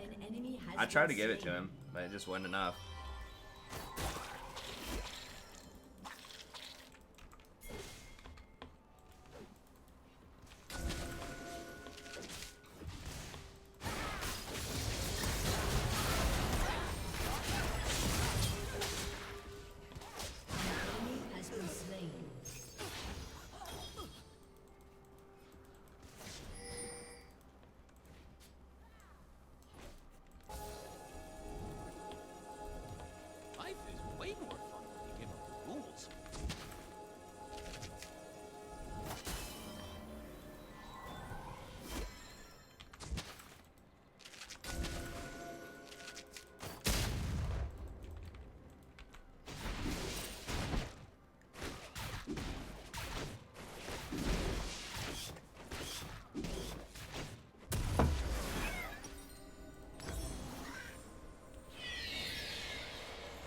An enemy has I tried to been give it to slain. him, but it just wasn't enough. An enemy has been slain. Life is way more fun when you give up the rules.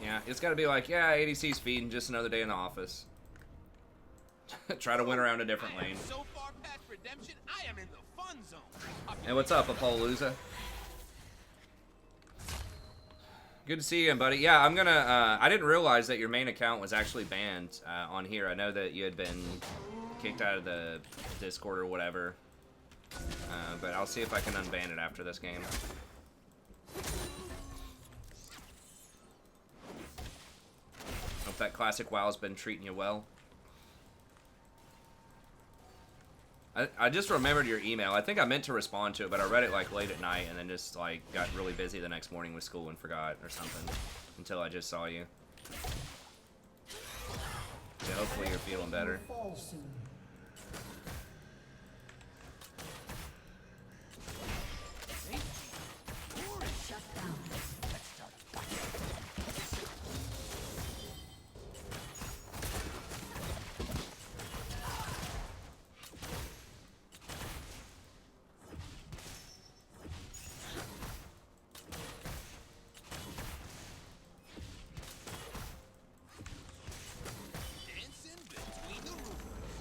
Yeah, it's got to be like, yeah, ADC's feeding, just another day in the office. Try to win around a different lane. So far past redemption, I am in the fun zone. Hey, what's up, Apollousa? Good to see you, buddy. Yeah, I'm gonna, I didn't realize that your main account was actually banned on here. I know that you had been kicked out of the Discord or whatever. But I'll see if I can unban it after this game. Hope that classic WoW's been treating you well. I just remembered your email. I think I meant to respond to it, but I read it like late at night and then just like got really busy the next morning with school and forgot or something until I just saw you. Yeah, hopefully you're feeling better. Fall soon. Shut down. Dancing between the rooms.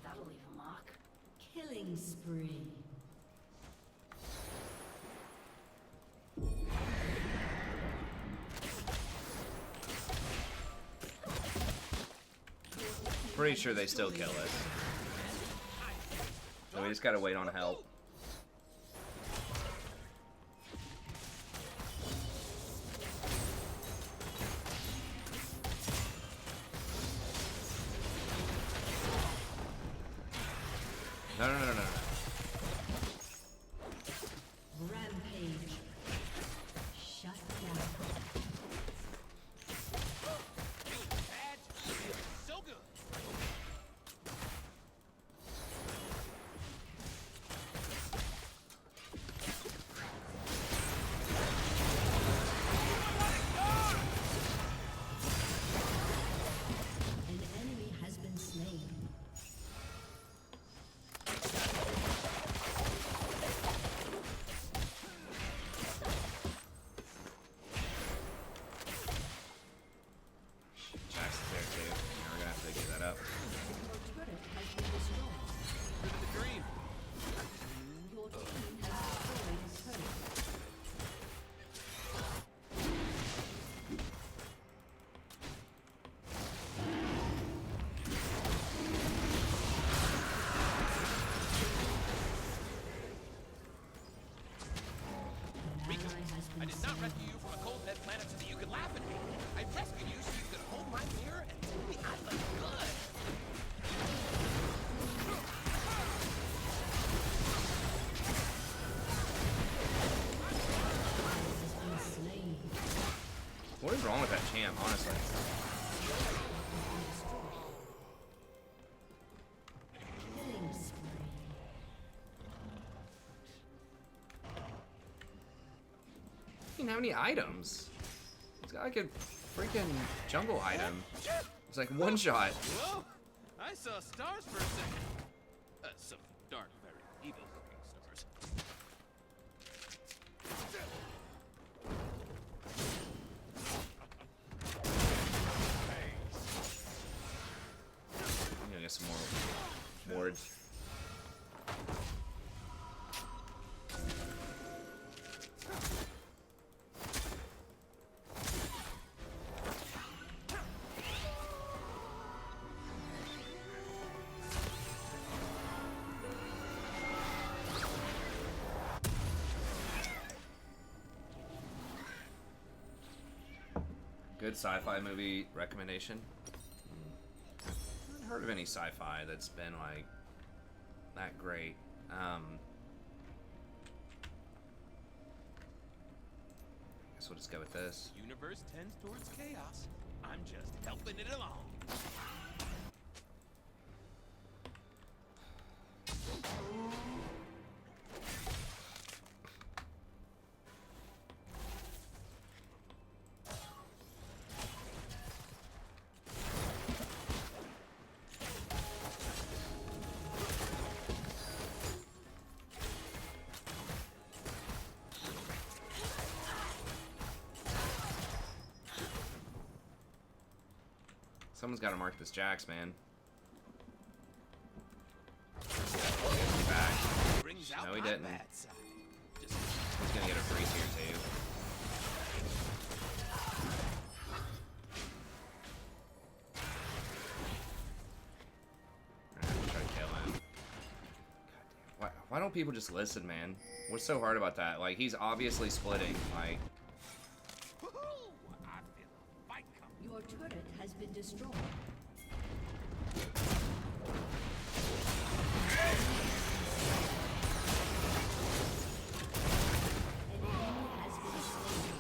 That'll leave a mark. Killing spree. Pretty sure they still kill us. So we just gotta wait on help. No, no, no, no, no, no. Rampage. Shut down. Bad, so good. An enemy has been slain. Jax is there too. Now we're gonna have to get that up. Your turret has been destroyed. Living the dream. Your team has destroyed a turret. An Rico, ally has I been did not slain. rescue you from a cold dead planet so that you could laugh at me. I rescued you so you could hold my mirror and tell me I look good. Has been slain. What is wrong with that champ, honestly? Killing spree. He didn't have any items. He's got like a freaking jungle item. It's like one shot. Whoa! I saw stars for a second. Some dark, very evil-looking stars. I'm gonna get some more wards. Good sci-fi movie recommendation. I haven't heard of any sci-fi that's been like that great. Guess we'll just go with this. Universe tends towards chaos. I'm just helping it along. Someone's got to mark this Jax, man. He's back. Brings out No, he my didn't. bad side. Just He's gonna get a freeze here too. Alright, try to kill him. Why don't people just listen, man? What's so hard about that? Like, he's obviously splitting. Like, Woohoo! I feel a fight coming. Your turret has been destroyed. An enemy has been slain.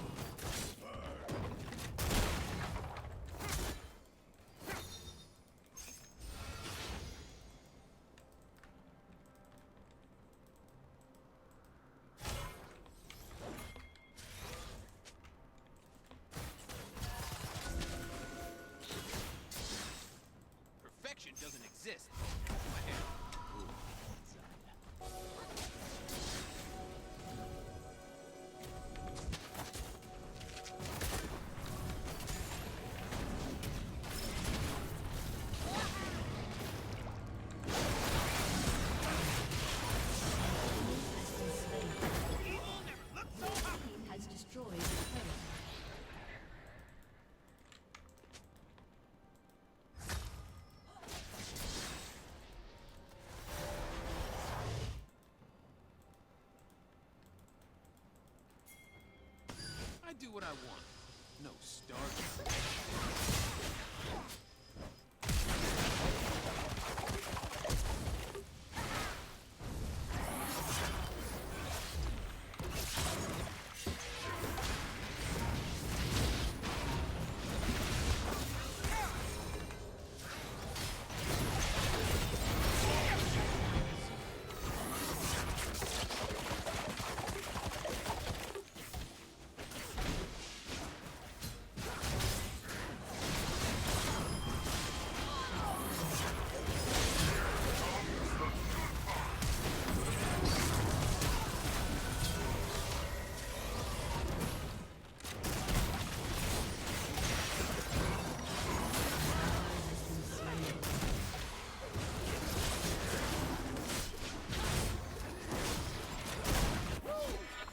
Perfection doesn't exist. My hair. Ooh, inside. Team has destroyed the turret. I do what I want. No starving.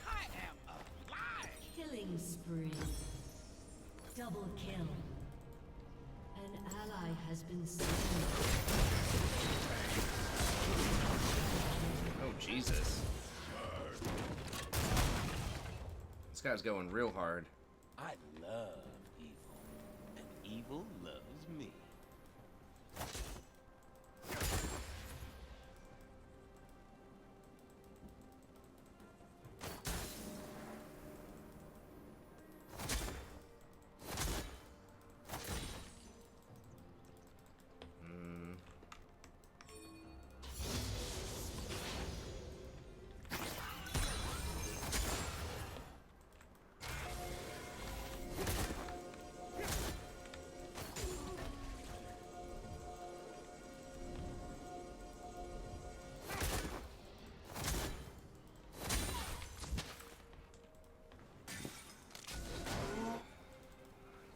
I am alive! Killing spree. Double kill. An ally has been slain. oh Jesus. This guy's going real hard. I love evil, and evil loves me.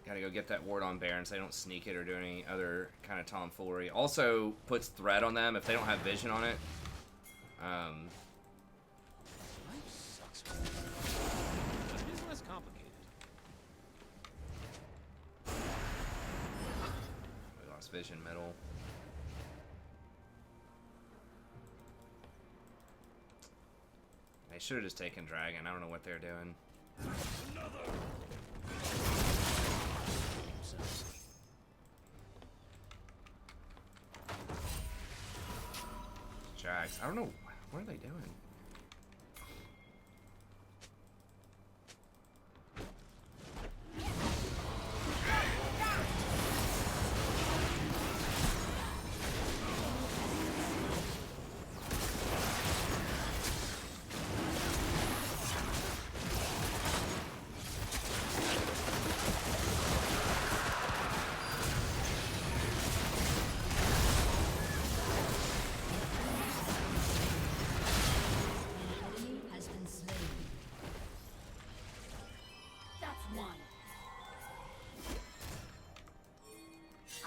Gotta go get that ward on Baron so they don't sneak it or do any other kind of tomfoolery. Also puts threat on them if they don't have vision on it. Life sucks. But it is less complicated. We lost vision middle. They should have just taken Dragon. I don't know what they're doing. Jags. I don't know. What are they doing?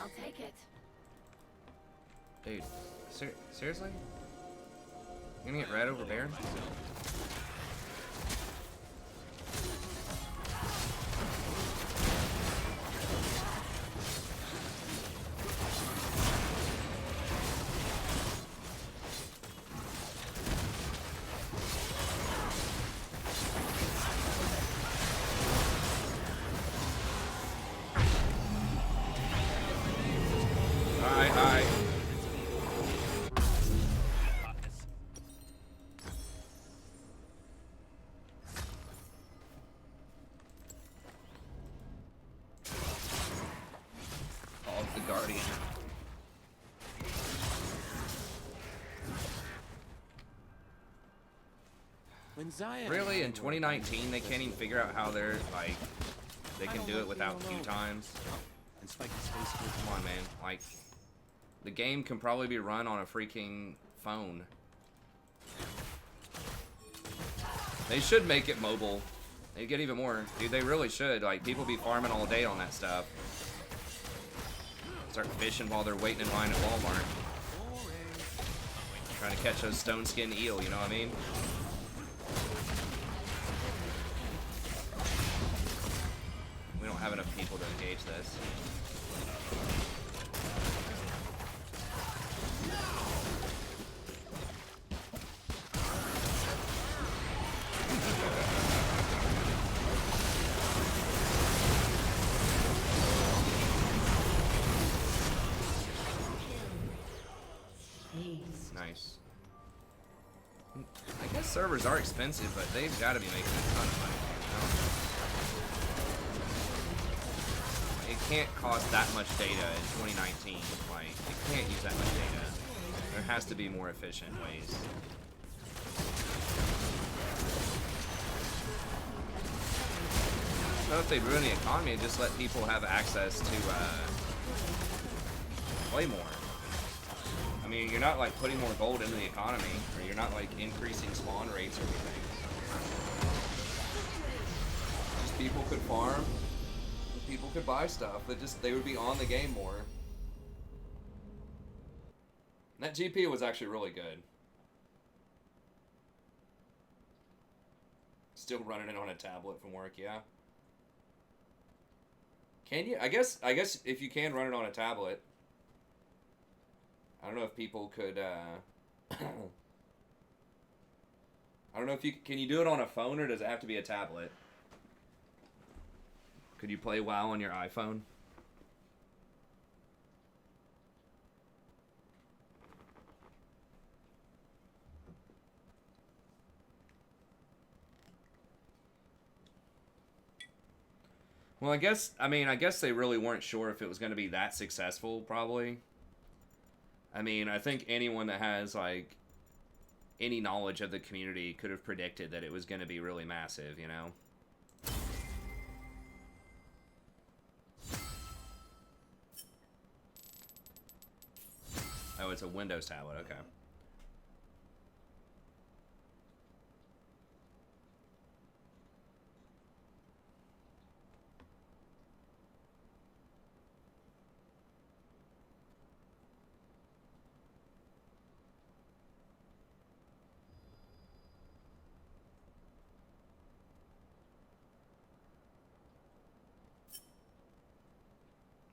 I'll take it. Dude, seriously? You gonna get red over Baron? When Zaya Really, in and I were 2019, they can't even figure out how they're, like, they I can don't do like it without being queue alone. times. and Spike is basically Come on, man. Like, the game can probably be run on a freaking phone. They should make it mobile. They get even more. Dude, they really should. Like, people be farming all day on that stuff. Start fishing while they're waiting in line at Walmart. Trying to catch those stone skin eel, you know what I mean? We don't have enough people to engage this. Nice. I guess servers are expensive, but they've got to be making a ton of money. You know? It can't cost that much data in 2019. Like, it can't use that much data. There has to be more efficient ways. So if they ruin the economy, just let people have access to play more. I mean, you're not like putting more gold into the economy, or you're not like increasing spawn rates or anything. Just people could farm, people could buy stuff. They would be on the game more. That GP was actually really good. Still running it on a tablet from work, yeah. Can you? I guess if you can run it on a tablet. I don't know if people could, I don't know if can you do it on a phone, or does it have to be a tablet? Could you play WoW on your iPhone? Well, I guess they really weren't sure if it was going to be that successful, probably. I mean, I think anyone that has, like, any knowledge of the community could have predicted that it was going to be really massive, you know? Oh, it's a Windows tablet, okay.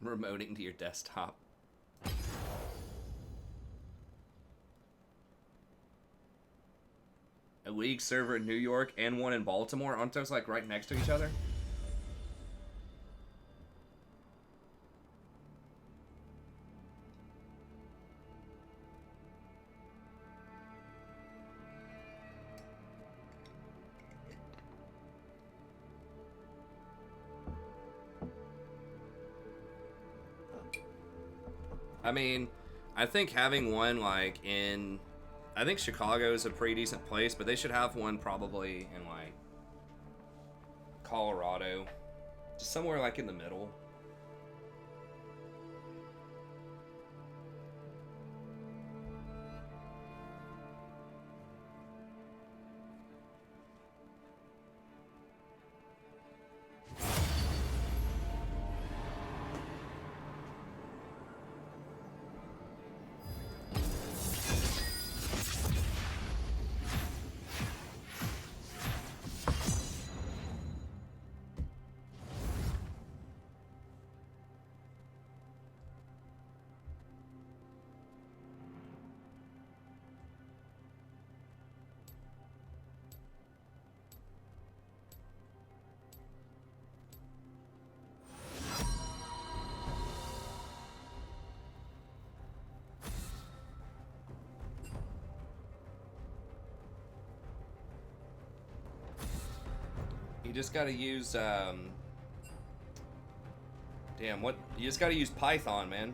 Remoting to your desktop. A league server in New York and one in Baltimore? Aren't those like right next to each other? I mean, I think having one like in, I think Chicago is a pretty decent place, but they should have one probably in like Colorado, just somewhere like in the middle. You just gotta use, damn, what? You just gotta use Python, man.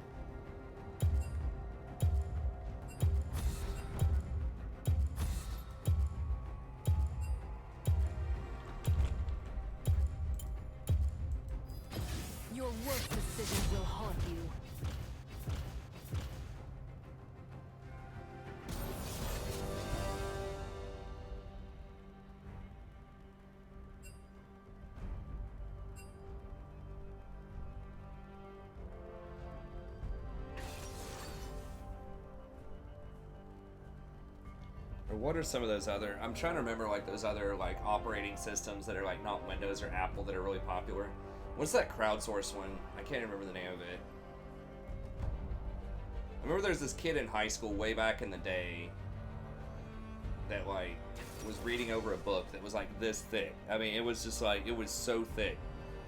Or what are some of those other? I'm trying to remember like those other like operating systems that are like not Windows or Apple that are really popular. What's that crowdsourced one? I can't remember the name of it. I remember there's this kid in high school way back in the day that like was reading over a book that was like this thick. I mean, it was just like, it was so thick.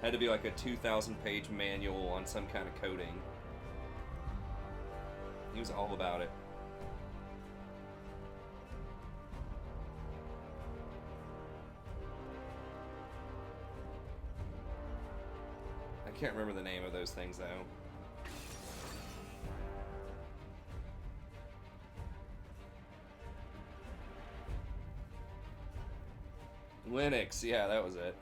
Had to be like a 2,000-page manual on some kind of coding. He was all about it. I can't remember the name of those things though. Linux, yeah, that was it.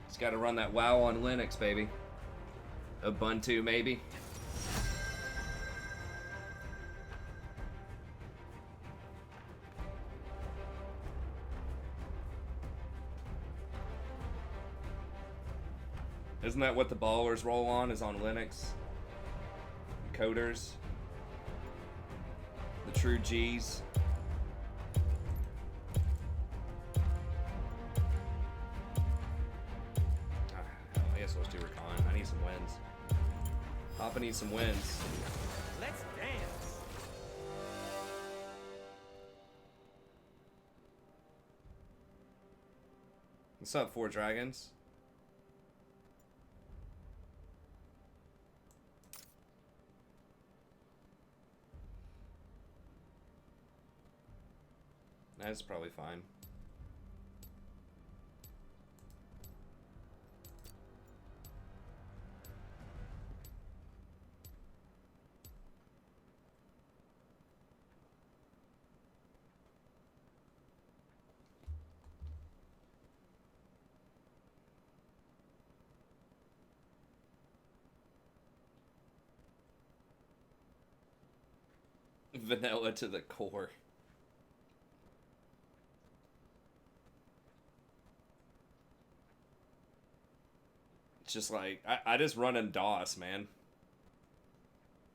Just gotta run that WoW on Linux, baby. Ubuntu, maybe. Isn't that what the ballers roll on, is on Linux? Coders. The true G's. I guess let's do recon. I need some wins. Papa needs some wins. Let's dance. What's up, Four Dragons? That's probably fine. Vanilla to the core. It's just like, I just run in DOS, man.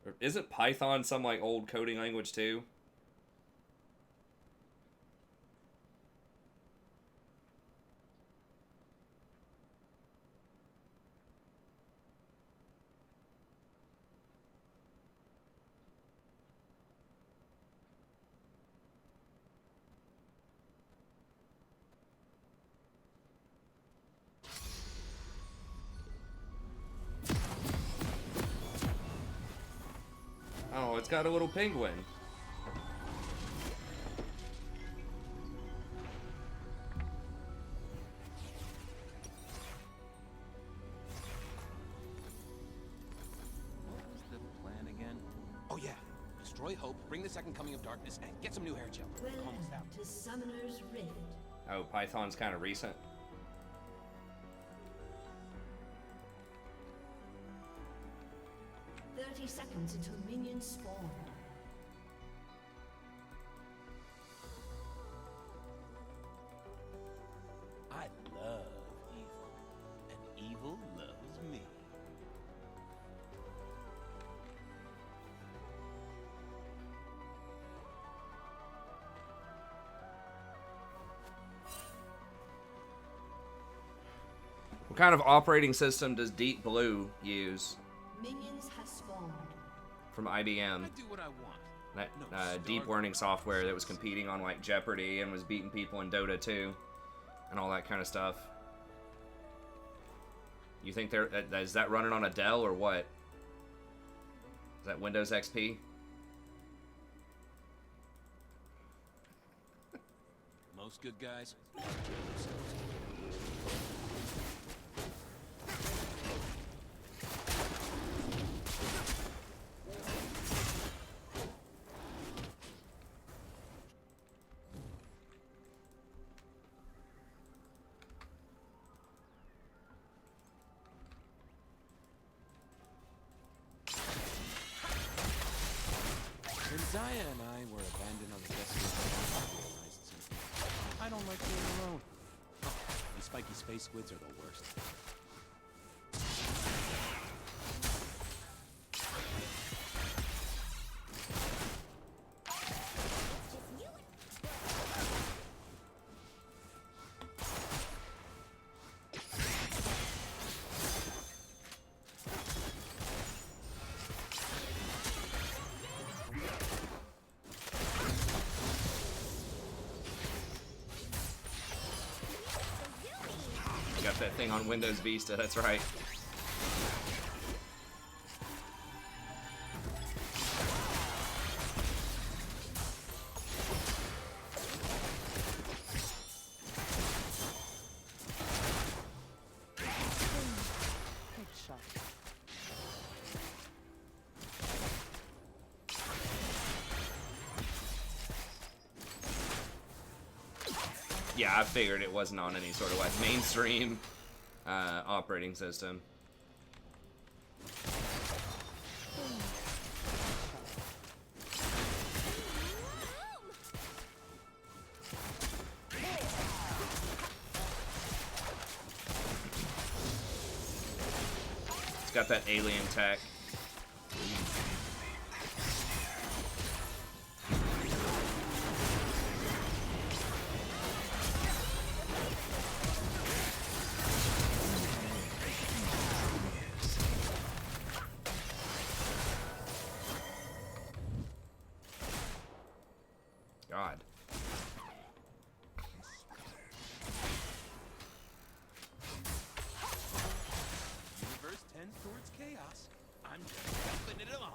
Or isn't Python some like old coding language too? Oh, it's got a little penguin. What was the plan again? Oh yeah. Destroy Hope, bring the second coming of darkness, and get some new hair gel. Welcome Almost out. to Summoner's Rift. Oh, Python's kind of recent. Seconds until minions spawn. I love evil, and evil loves me. What kind of operating system does Deep Blue use? Minions have spawned. From IBM. I do what I want. That No deep learning software that was competing on like Jeopardy and was beating people in Dota 2 and all that kind of stuff. You think is that running on a Dell or what? Is that Windows XP? Most good guys. When Zaya and I were abandoned on the desolate island, I realized something. I don't like being alone. Oh, you These spiky space squids are the worst. Got that thing on Windows Vista, that's right. Yeah, I figured it wasn't on any sort of like mainstream operating system. It's got that alien tech. God. Universe tends towards chaos. I'm just helping it along.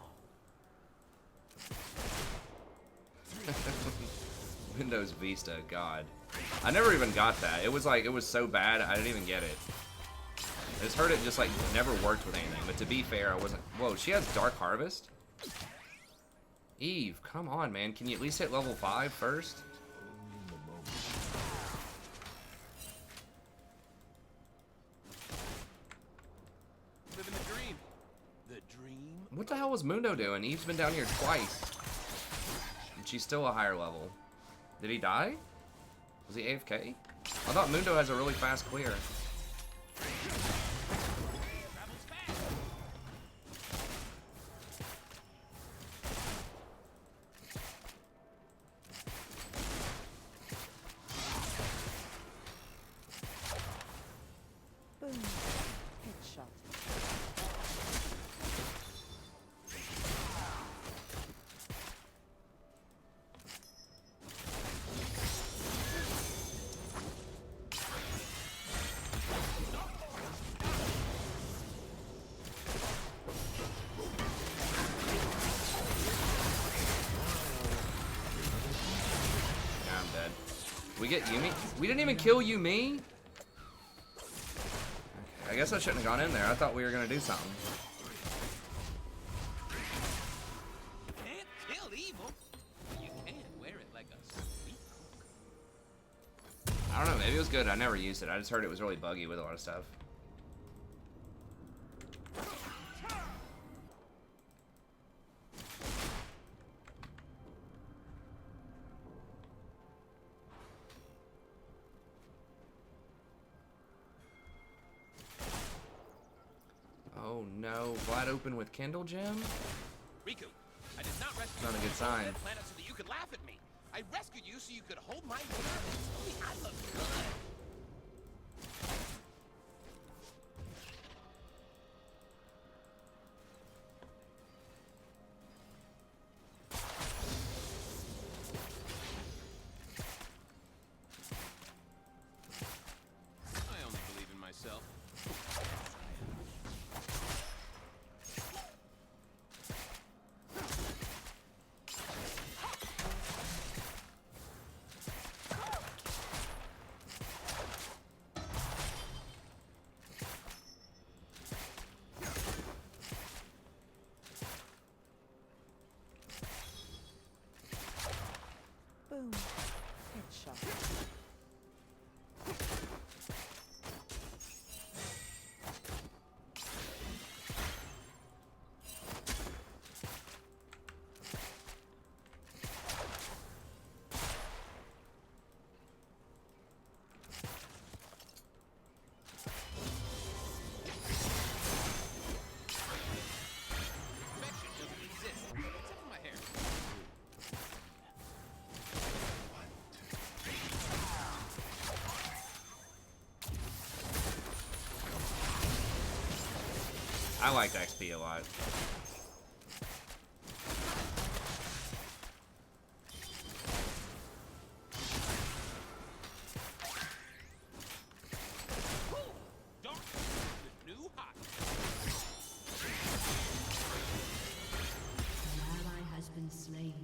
Windows Vista, God. I never even got that. It was like, it was so bad, I didn't even get it. I just heard it just like never worked with anything, but to be fair, I wasn't. Whoa, she has Dark Harvest? Eve, come on, man. Can you at least hit level 5 first? Living the dream. The dream. What the hell was Mundo doing? Eve's been down here twice. And she's still a higher level. Did he die? Was he AFK? I thought Mundo has a really fast clear. Travels fast. Boom. Headshot. Yeah, I'm dead. Did we get Yumi? We didn't even kill Yumi? I guess I shouldn't have gone in there. I thought we were gonna do something. Can't kill evil. But you can wear it like a sweet cloak. I don't know, maybe it was good. I never used it. I just heard it was really buggy with a lot of stuff. Oh no, Vlad open with Kindle Gem? Riku, I did not rescue Not a you good from the sign. dead planet so that you could laugh at me. I rescued you so you could hold my mirror and tell me I look good. I only believe in myself. I liked XP a lot. The new hot. An ally has been slain.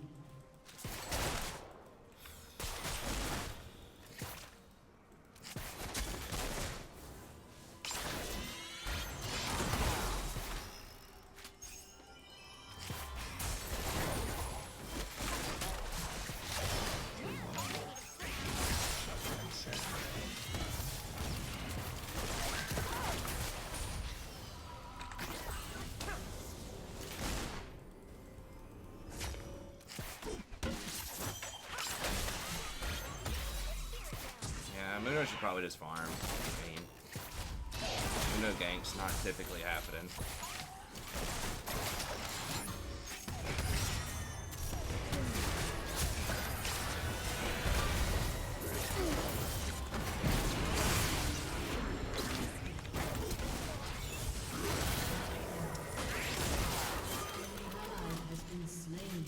Muno should probably just farm. I mean, Muno ganks not typically happening. Ally has been slain.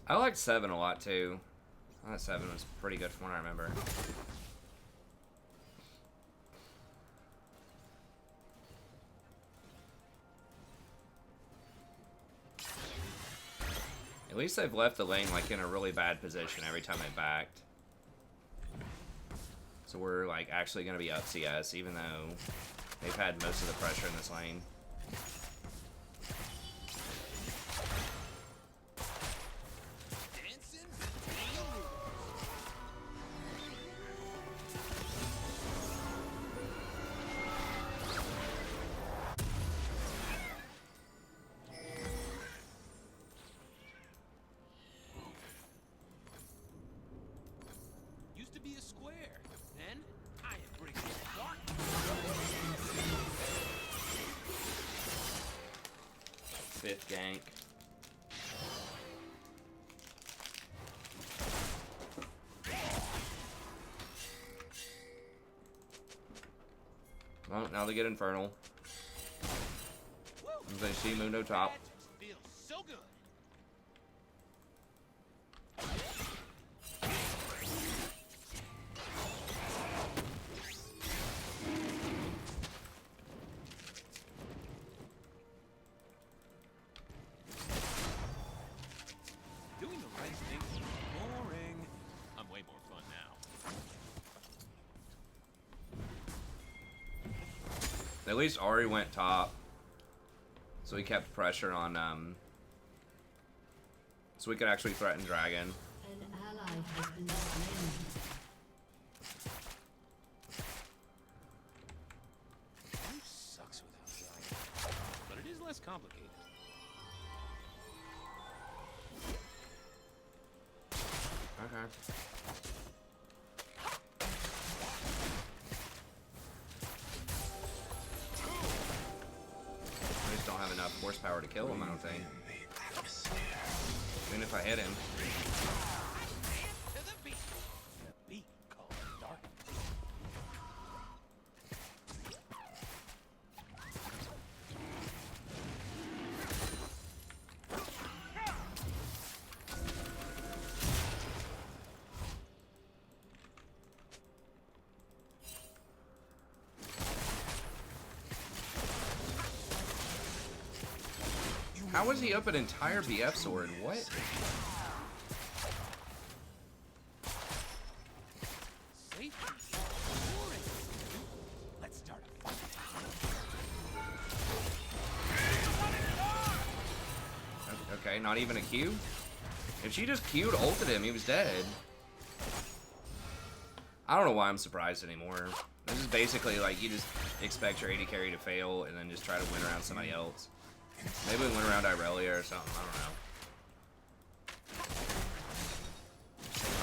I liked 7 a lot too. I thought 7 was pretty good from what I remember. At least they've left the lane like in a really bad position every time they backed. So we're like actually going to be up CS even though they've had most of the pressure in this lane. Used to be a square. Then I am bringing dark. Fifth gank. Well, now they get Infernal. As they see Mundo top. Feels so good. Doing the right thing is boring. I'm way more fun now. At least Ari went top. So he kept pressure on, so we could actually threaten Dragon. An ally has been slain. Life sucks without Dragon, but it is less complicated. Okay. I just don't have enough horsepower to kill him, I don't think. Even if I hit him. To the beat. The beat called dark. How was he up an entire BF sword? What? Safety. Boring. Let's start a fight. Okay, not even a Q? If she just Q'd ulted him, he was dead. I don't know why I'm surprised anymore. This is basically like you just expect your AD carry to fail and then just try to win around somebody else. Maybe we went around Irelia or something, I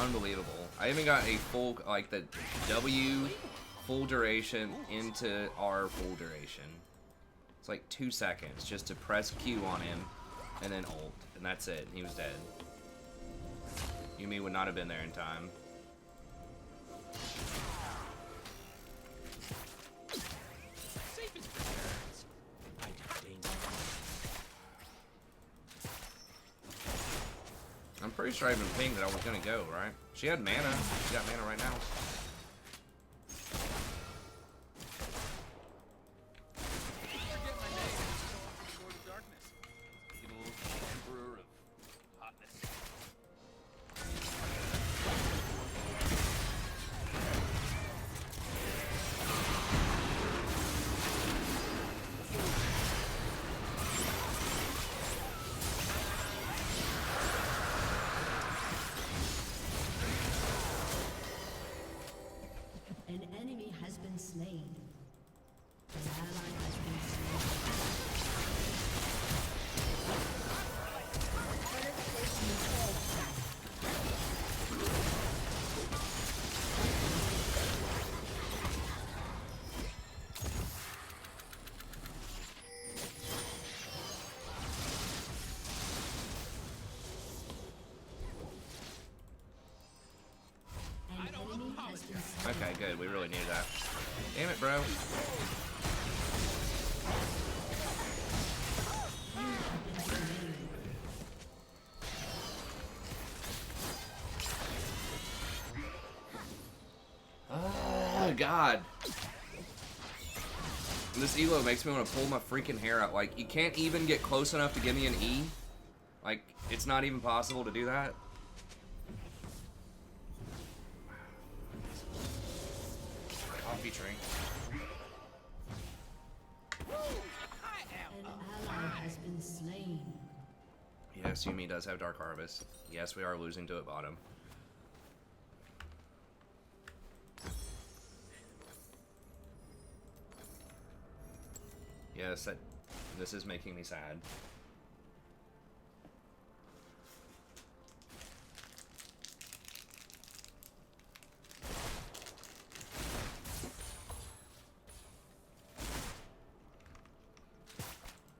don't know. unbelievable. I even got a full, like the W full duration into R full duration. It's like 2 seconds just to press Q on him and then ult, and that's it. He was dead. Yumi would not have been there in time. I'm pretty sure I even pinged that I was gonna go, right? She had mana. She got mana right now. An enemy has been slain. An ally has been slain. An enemy has been slain. Okay, good. We really needed that. Damn it, bro. Oh, God. This elo makes me want to pull my freaking hair out. Like, you can't even get close enough to give me an E. Like, it's not even possible to do that. Coffee drink. An ally has been slain. Yes, Yumi does have Dark Harvest. Yes, we are losing to it bottom. Yes, this is making me sad.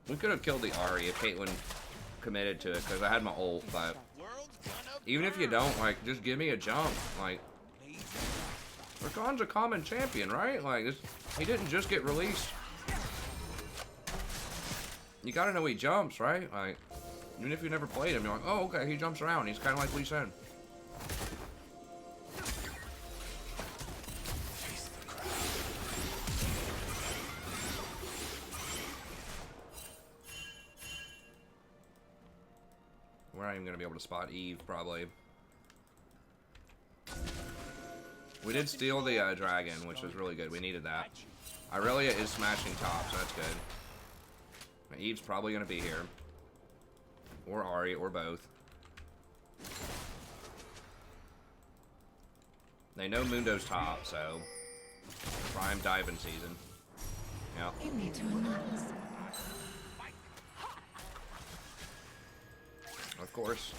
We could have killed the Ahri if Caitlyn committed to it, because I had my ult, but even if you don't, like, just give me a jump. Like, Rakan's a common champion, right? Like, he didn't just get released. You gotta know he jumps, right? Like, even if you never played him, you're like, oh, okay, he jumps around. He's kind of like Lee Sin. We're not even gonna be able to spot Eve, probably. We did steal the dragon, which was really good. We needed that. Irelia is smashing top, so that's good. Eve's probably gonna be here. Or Ahri, or both. They know Mundo's top, so prime diving season. Yep. You need to relax. Of course.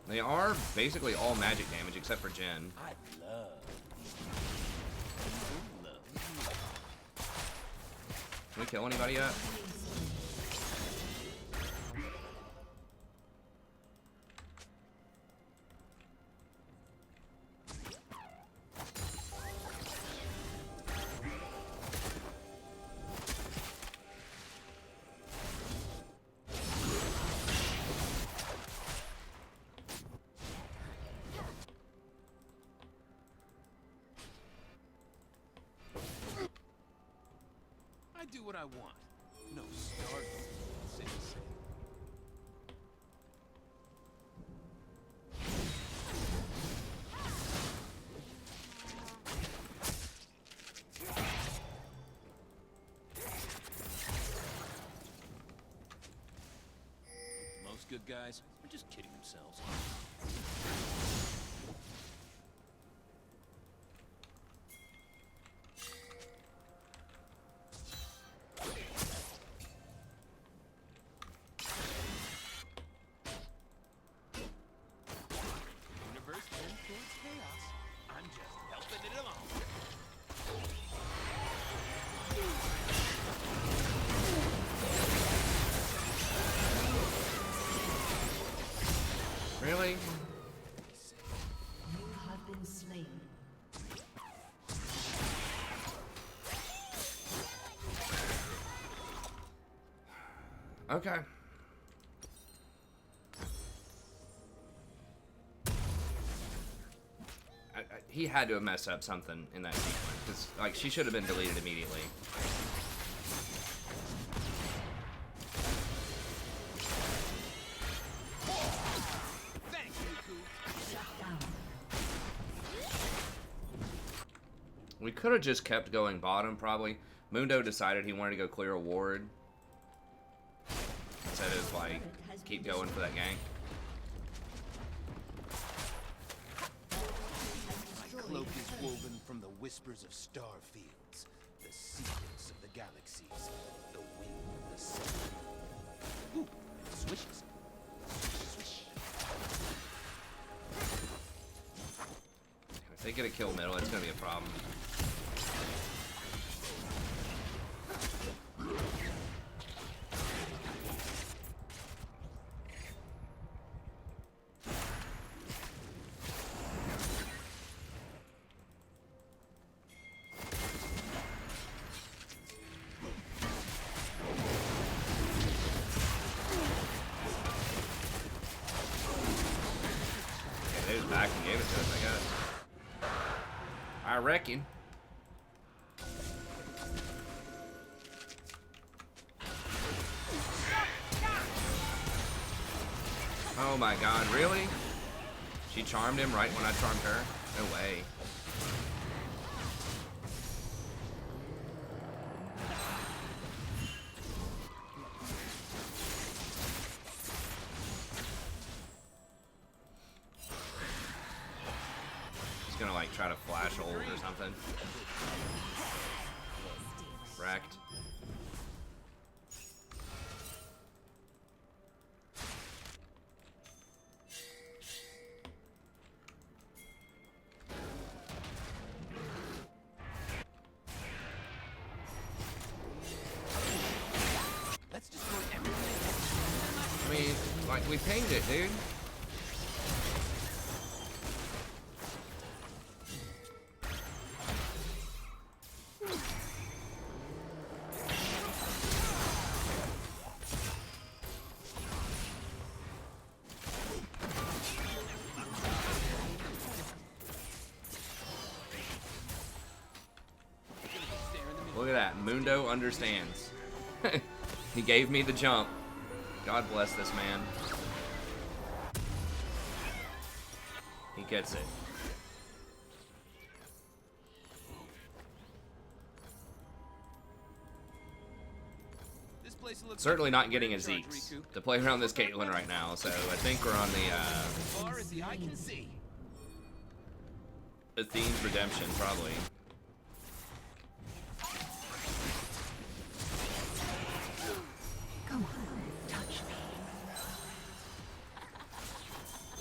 They are basically all magic damage except for Jhin. I love Can we kill anybody yet? I do what I want. No start. Six. Most good guys are just kidding themselves. Okay. He had to have messed up something in that sequence, because like she should have been deleted immediately. We could have just kept going bottom, probably. Mundo decided he wanted to go clear a ward instead of like keep going for that gank. Cloak is woven from the whispers of star fields, the secrets of the galaxies, the wind, the sun. Ooh, swishes. Swish. If they get a kill middle, it's gonna be a problem. Back and gave it to us, I guess. I reckon. Oh my god, really? She charmed him right when I charmed her? No way. Gonna like try to flash ult or something. Wrecked. Let's destroy everything. I mean, like we pinged it, dude. Look at that. Mundo understands. He gave me the jump. God bless this man. He gets it. This place looks Certainly like not getting a charge, Zeke's Riku. to play around this Caitlyn right now, so I think we're on As far as the eye can see. the Athene's redemption, probably. Come on, touch me.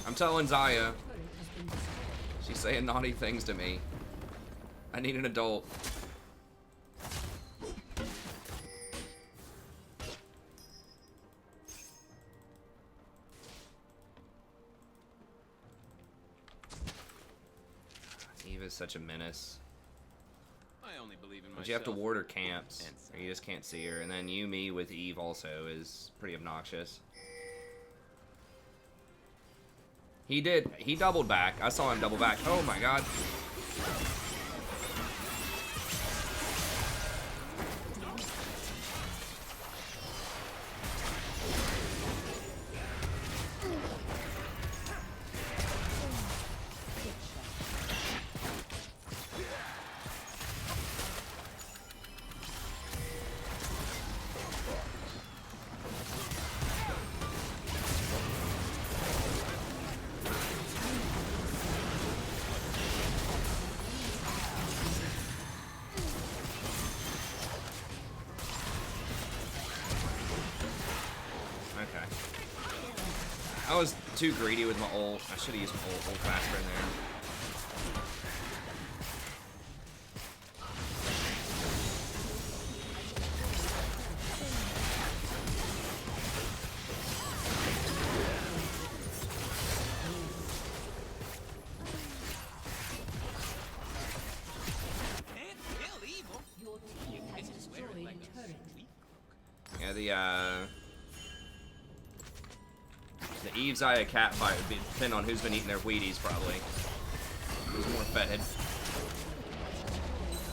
I'm telling Zaya, Turret has been destroyed. she's saying naughty things to me. I need an adult. Eva's such a menace. I only believe in But myself. you have to ward her camps, And or you just can't see her. And then Yumi with Eve also is pretty obnoxious. He doubled back. I saw him double back. Oh my god. Okay. I was too greedy with my ult. I should have used my ult faster in there. Can't kill evil. Your team has destroyed a turret. Yeah, The Eve Zaya cat fight would depend on who's been eating their Wheaties, probably. Who's more fed.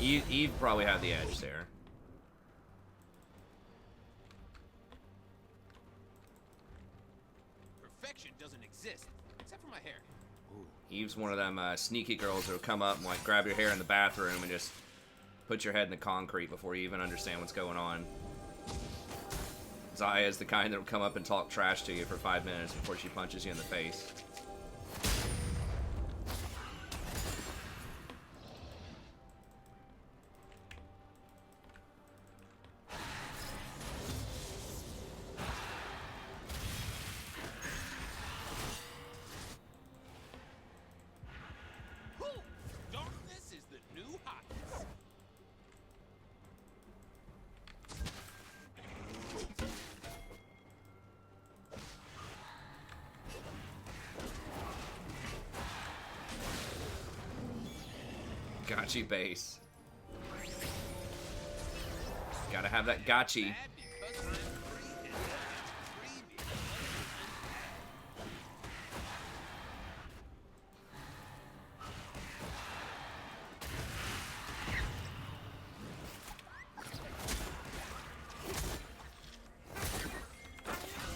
Eve probably had the edge there. Perfection doesn't exist, except for my hair. Eve's one of them sneaky girls that'll come up and like grab your hair in the bathroom and just put your head in the concrete before you even understand what's going on. Zaya is the kind that'll come up and talk trash to you for 5 minutes before she punches you in the face. Darkness is the new hotness. Gotchi base. Gotta have that gotchi. Bad because I'm free and creamy.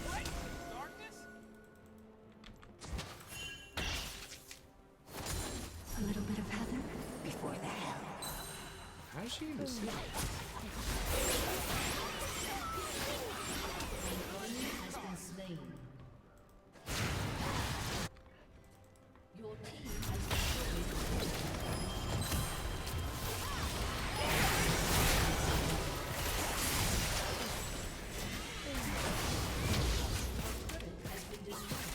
What? Darkness? A little bit of heather before the hell. How does she even see? Has been slain. Your team has destroyed. Has been destroyed.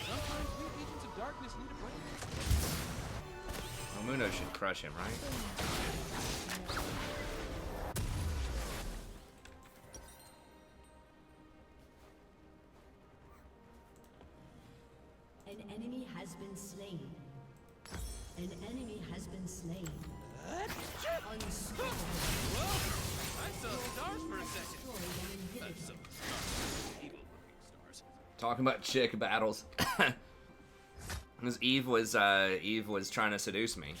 Sometimes we agents of darkness need a break. Well, Muno should crush him, right? An enemy has been slain. An enemy has been slain. Unstoppable. Whoa! I saw stars for a second. Destroyed an inhibitor. Some stars. Evil-looking stars. Talking about chick battles. Because Eve was trying to seduce me.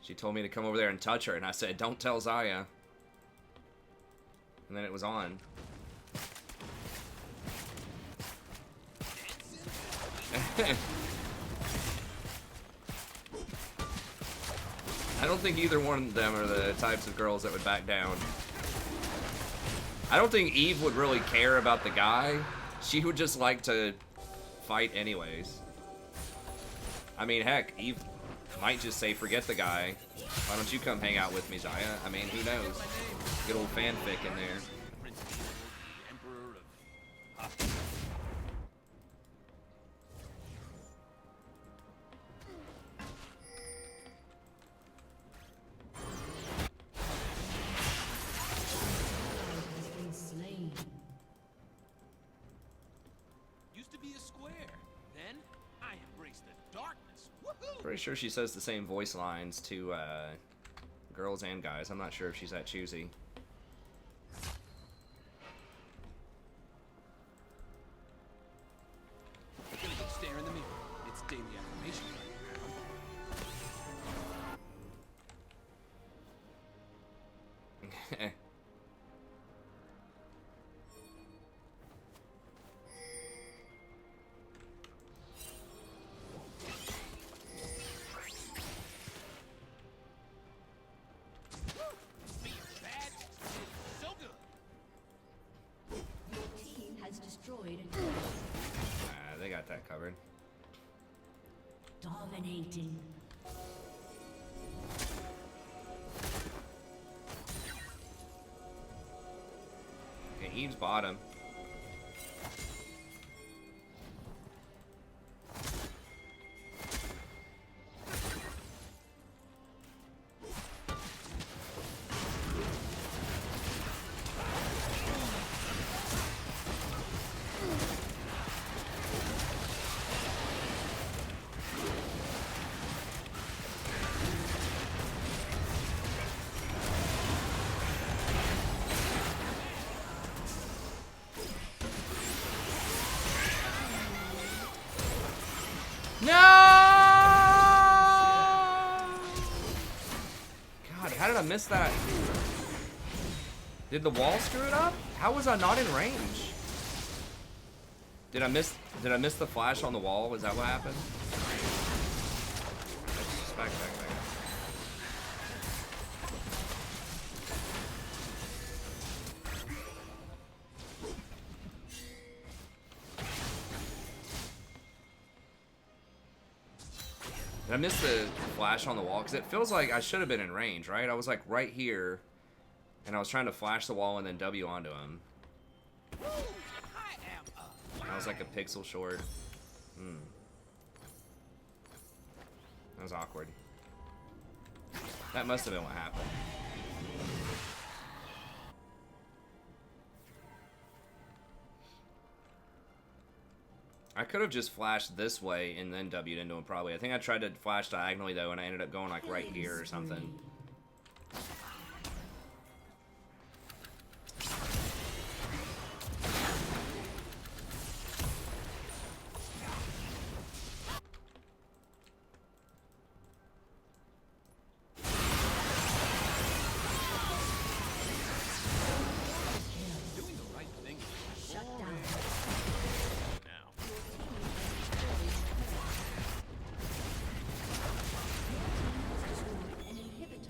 She told me to come over there and touch her, and I said, "Don't tell Zaya." And then it was on. I don't think either one of them are the types of girls that would back down. I don't think Eve would really care about the guy. She would just like to fight anyways. I mean, heck, Eve might just say, "Forget the guy. Why don't you come hang out with me, Zaya?" I mean, who knows? Good old fanfic in there. Prince of Evil, the Emperor of... Has been slain. Used to be a square. Then, I embraced the darkness. Woohoo! Pretty sure she says the same voice lines to girls and guys. I'm not sure if she's that choosy. Gonna go stare in the mirror. It's daily affirmation time. Being bad is so good. Your team has destroyed a turret. They got that covered. Dominating. Okay, Eve's bottom. How did I miss that? Did the wall screw it up? How was I not in range? Did I miss the flash on the wall? Is that what happened? Just back. Did I miss the flash on the wall? Because it feels like I should have been in range, right? I was like right here, and I was trying to flash the wall and then W onto him. I was like a pixel short. That was awkward. That must have been what happened. I could have just flashed this way and then W'd into him probably. I think I tried to flash diagonally though and I ended up going like right here or something.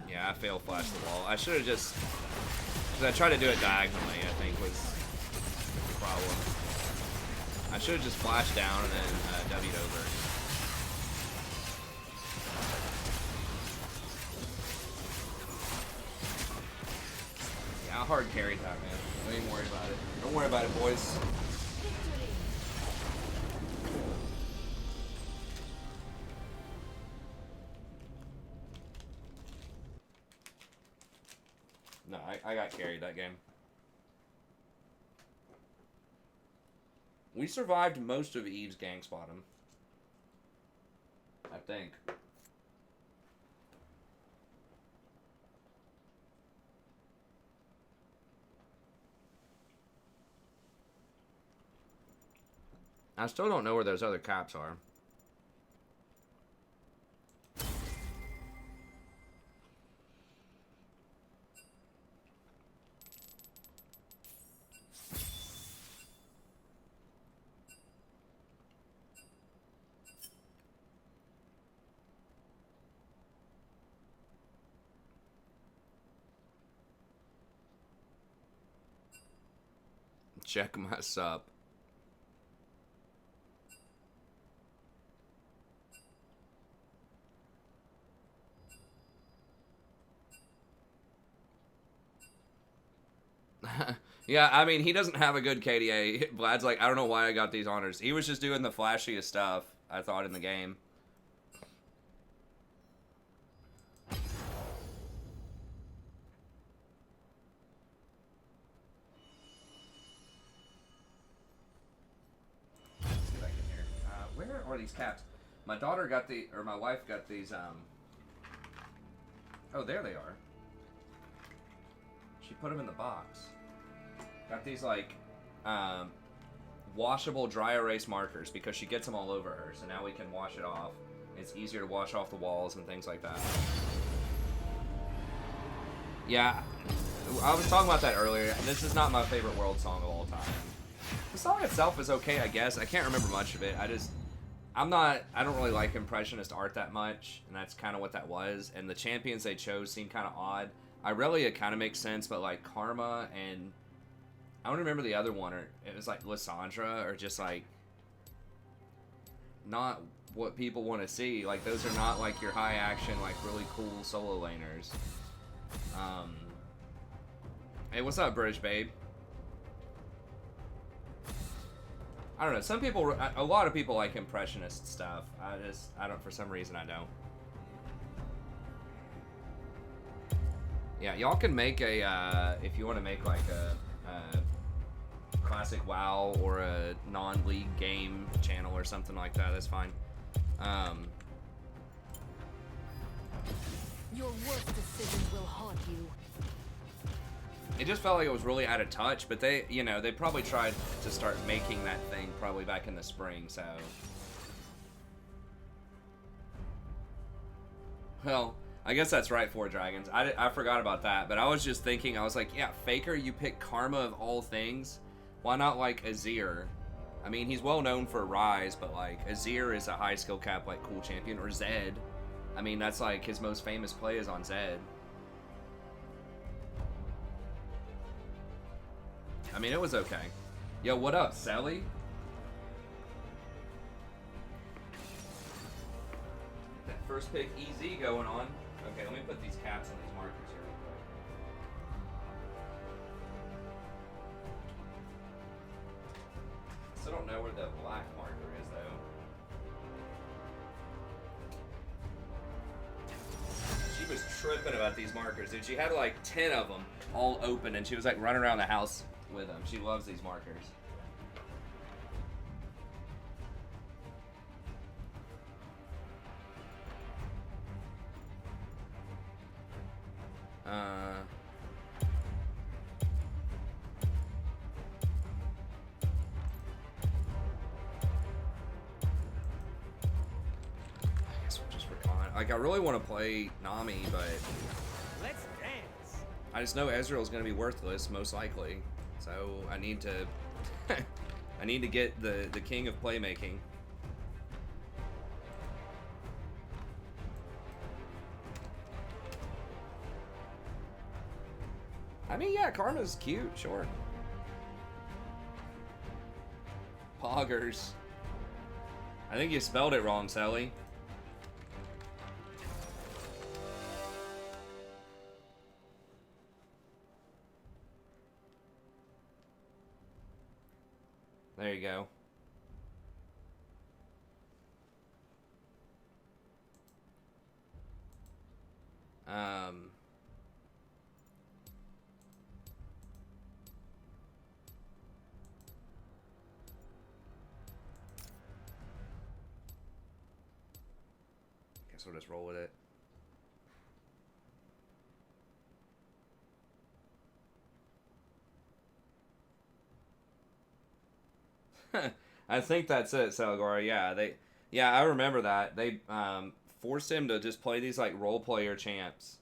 Yeah, I fail flash the wall. I should have just... Because I tried to do it diagonally, I think, was the problem. I should have just flashed down and then W'd over. Yeah, I hard carried that, man. Don't even worry about it. Don't worry about it, boys. No, I got carried that game. We survived most of Eve's gang spotting. I think. I still don't know where those other caps are. Check my sup. Yeah, I mean, he doesn't have a good KDA. Vlad's like, I don't know why I got these honors. He was just doing the flashiest stuff, I thought, in the game. Where are these caps? My daughter got my wife got these, oh, there they are. She put them in the box. Got these, like, washable dry erase markers because she gets them all over her, so now we can wash it off. It's easier to wash off the walls and things like that. Yeah, I was talking about that earlier, and this is not my favorite world song of all time. The song itself is okay, I guess. I can't remember much of it. I don't really like Impressionist art that much, and that's kind of what that was. And the champions they chose seemed kind of odd. Irelia kind of makes sense, but like Karma and I don't remember the other one, or it was like Lysandra, or just like not what people want to see. Like those are not like your high action, like really cool solo laners. Hey, what's up, British babe? I don't know. Some people, a lot of people like Impressionist stuff. I don't, for some reason I don't. Yeah, y'all can make a, if you want to make like a classic WoW or a non-league game channel or something like that, that's fine. Your worst decision will haunt you. It just felt like it was really out of touch, but they, you know, they probably tried to start making that thing probably back in the spring, so. Well, I guess that's right, 4 dragons. I forgot about that, but I was just thinking, I was like, yeah, Faker, you pick Karma of all things. Why not, like, Azir? I mean, he's well known for Rise, but, like, Azir is a high skill cap, like, cool champion. Or Zed. I mean, that's, like, his most famous play is on Zed. I mean, it was okay. Yo, what up, Sally? That first pick EZ going on. Okay, let me put these caps on these markers here real quick. Still don't know where the black marker is, though. She was tripping about these markers, dude. She had like 10 of them all open, and she was like running around the house with them. She loves these markers. I guess we'll just recon. Like, I really want to play Nami, but Let's dance. I just know Ezreal's going to be worthless, most likely. So I need to I need to get the king of playmaking. I mean, yeah, Karma's cute, sure. Poggers. I think you spelled it wrong, Sally. There you go. Guess we'll just roll with it. I think that's it, Salgora. Yeah, I remember that. They forced him to just play these like role player champs.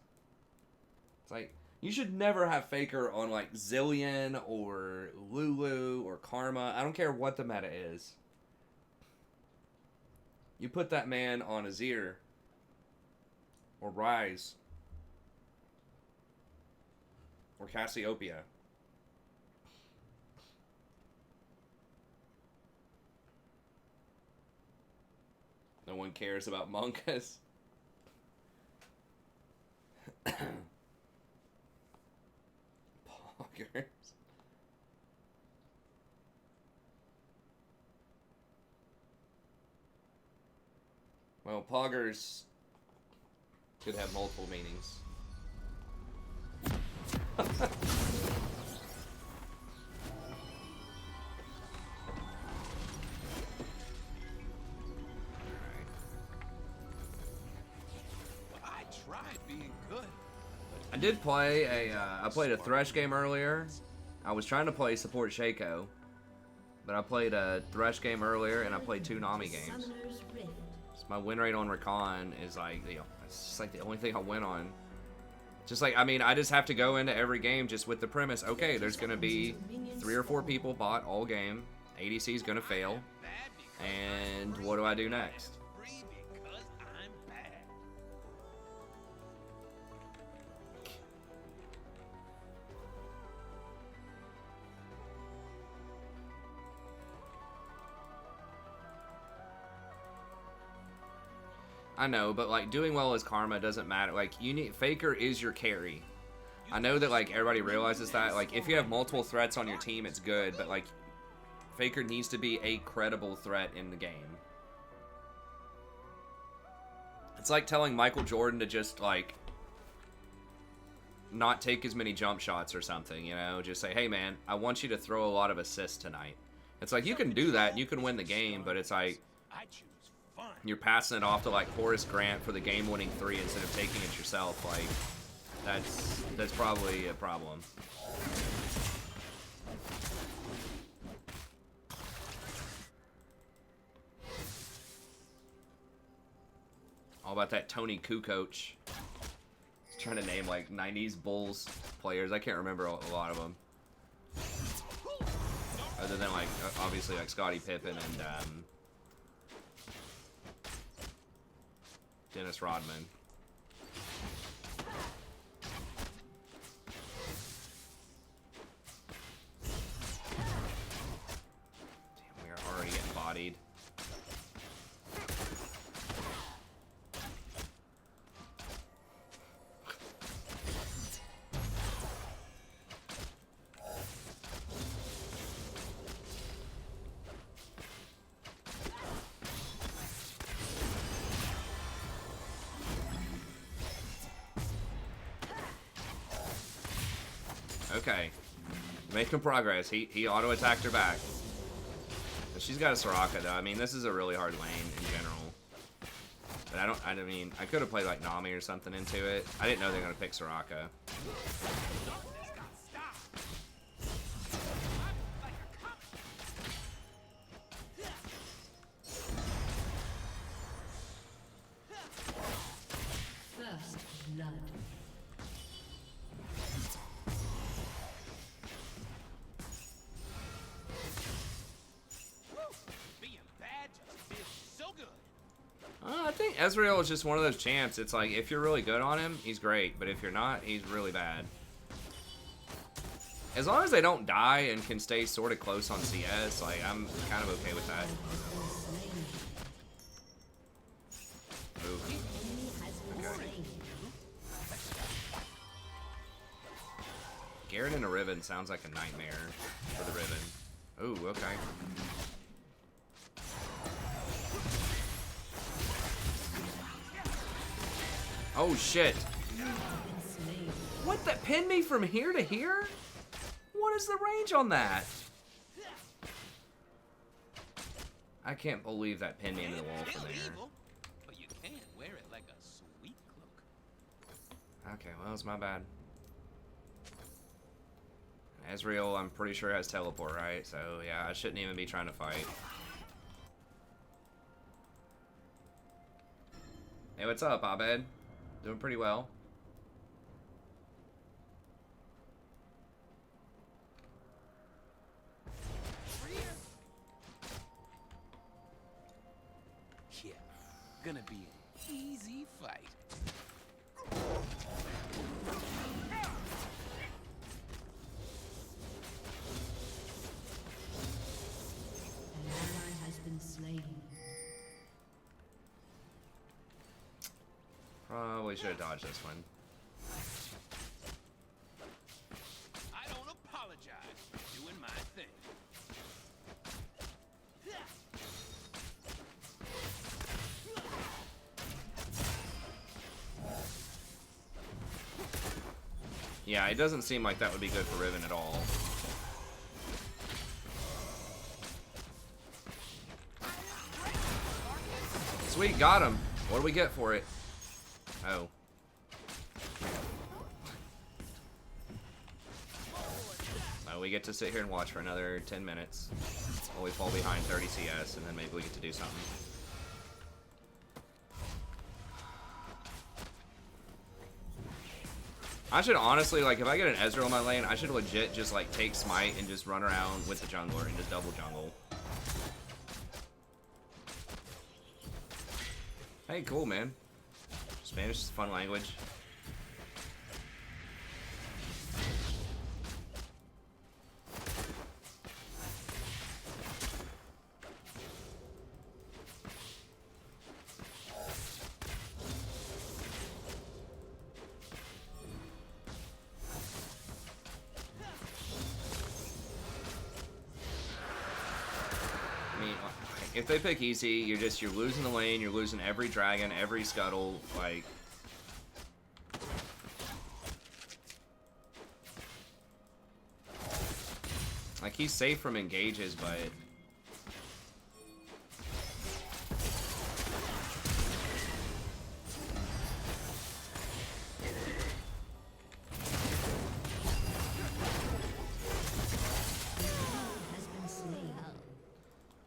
It's like, you should never have Faker on like Zillion or Lulu or Karma. I don't care what the meta is. You put that man on Azir or Rise or Cassiopeia. No one cares about Monkas. Poggers. Well, Poggers could have multiple meanings. I did play I played a Thresh game earlier. I was trying to play support Shaco, but I played a Thresh game earlier and I played 2 Nami games. So my win rate on Recon is like, you know, it's just like the only thing I win on. Just like, I mean, I just have to go into every game just with the premise, okay, there's gonna be 3 or 4 people bot all game, ADC's gonna fail, and what do I do next? I know, but like doing well as Karma doesn't matter. Like, you need Faker is your carry. I know that like everybody realizes that. Like, if you have multiple threats on your team, it's good, but like Faker needs to be a credible threat in the game. It's like telling Michael Jordan to just like not take as many jump shots or something, you know? Just say, hey man, I want you to throw a lot of assists tonight. It's like, you can do that, you can win the game, but it's like you're passing it off to like Horace Grant for the game-winning 3 instead of taking it yourself. Like, that's probably a problem. All about that Tony Kukoc. Trying to name like 90s Bulls players. I can't remember a lot of them. Other than like obviously like Scottie Pippen and Dennis Rodman. Damn, we are already getting bodied. Okay, making progress. He auto attacked her back. But she's got a Soraka though. I mean, this is a really hard lane in general. But I mean, I could have played like Nami or something into it. I didn't know they were gonna pick Soraka. First blood. I think Ezreal is just one of those champs. It's like, if you're really good on him, he's great. But if you're not, he's really bad. As long as they don't die and can stay sort of close on CS, like, I'm kind of okay with that. Ooh. Okay. Garen and a Riven sounds like a nightmare for the Riven. Ooh, okay. Oh shit. What, that pinned me from here to here? What is the range on that? I can't believe that pinned me into the wall from there. But you can wear it like a sweet cloak. Okay, well, it's my bad. Ezreal, I'm pretty sure has teleport, right? So yeah, I shouldn't even be trying to fight. Hey, what's up, Abed? Doing pretty well. Yeah, gonna be an easy fight. An ally has been slain. Probably should have dodged this one. I don't apologize for doing my thing. Yeah, it doesn't seem like that would be good for Riven at all. Sweet, got him. What do we get for it? Oh. Oh, we get to sit here and watch for another 10 minutes while we fall behind 30 CS, and then maybe we get to do something. I should honestly, like, if I get an Ezreal in my lane, I should legit just, like, take Smite and just run around with the jungler and just double jungle. Hey, cool, man. Spanish is a fun language. If they pick easy, you're losing the lane, you're losing every dragon, every scuttle, like he's safe from engages, but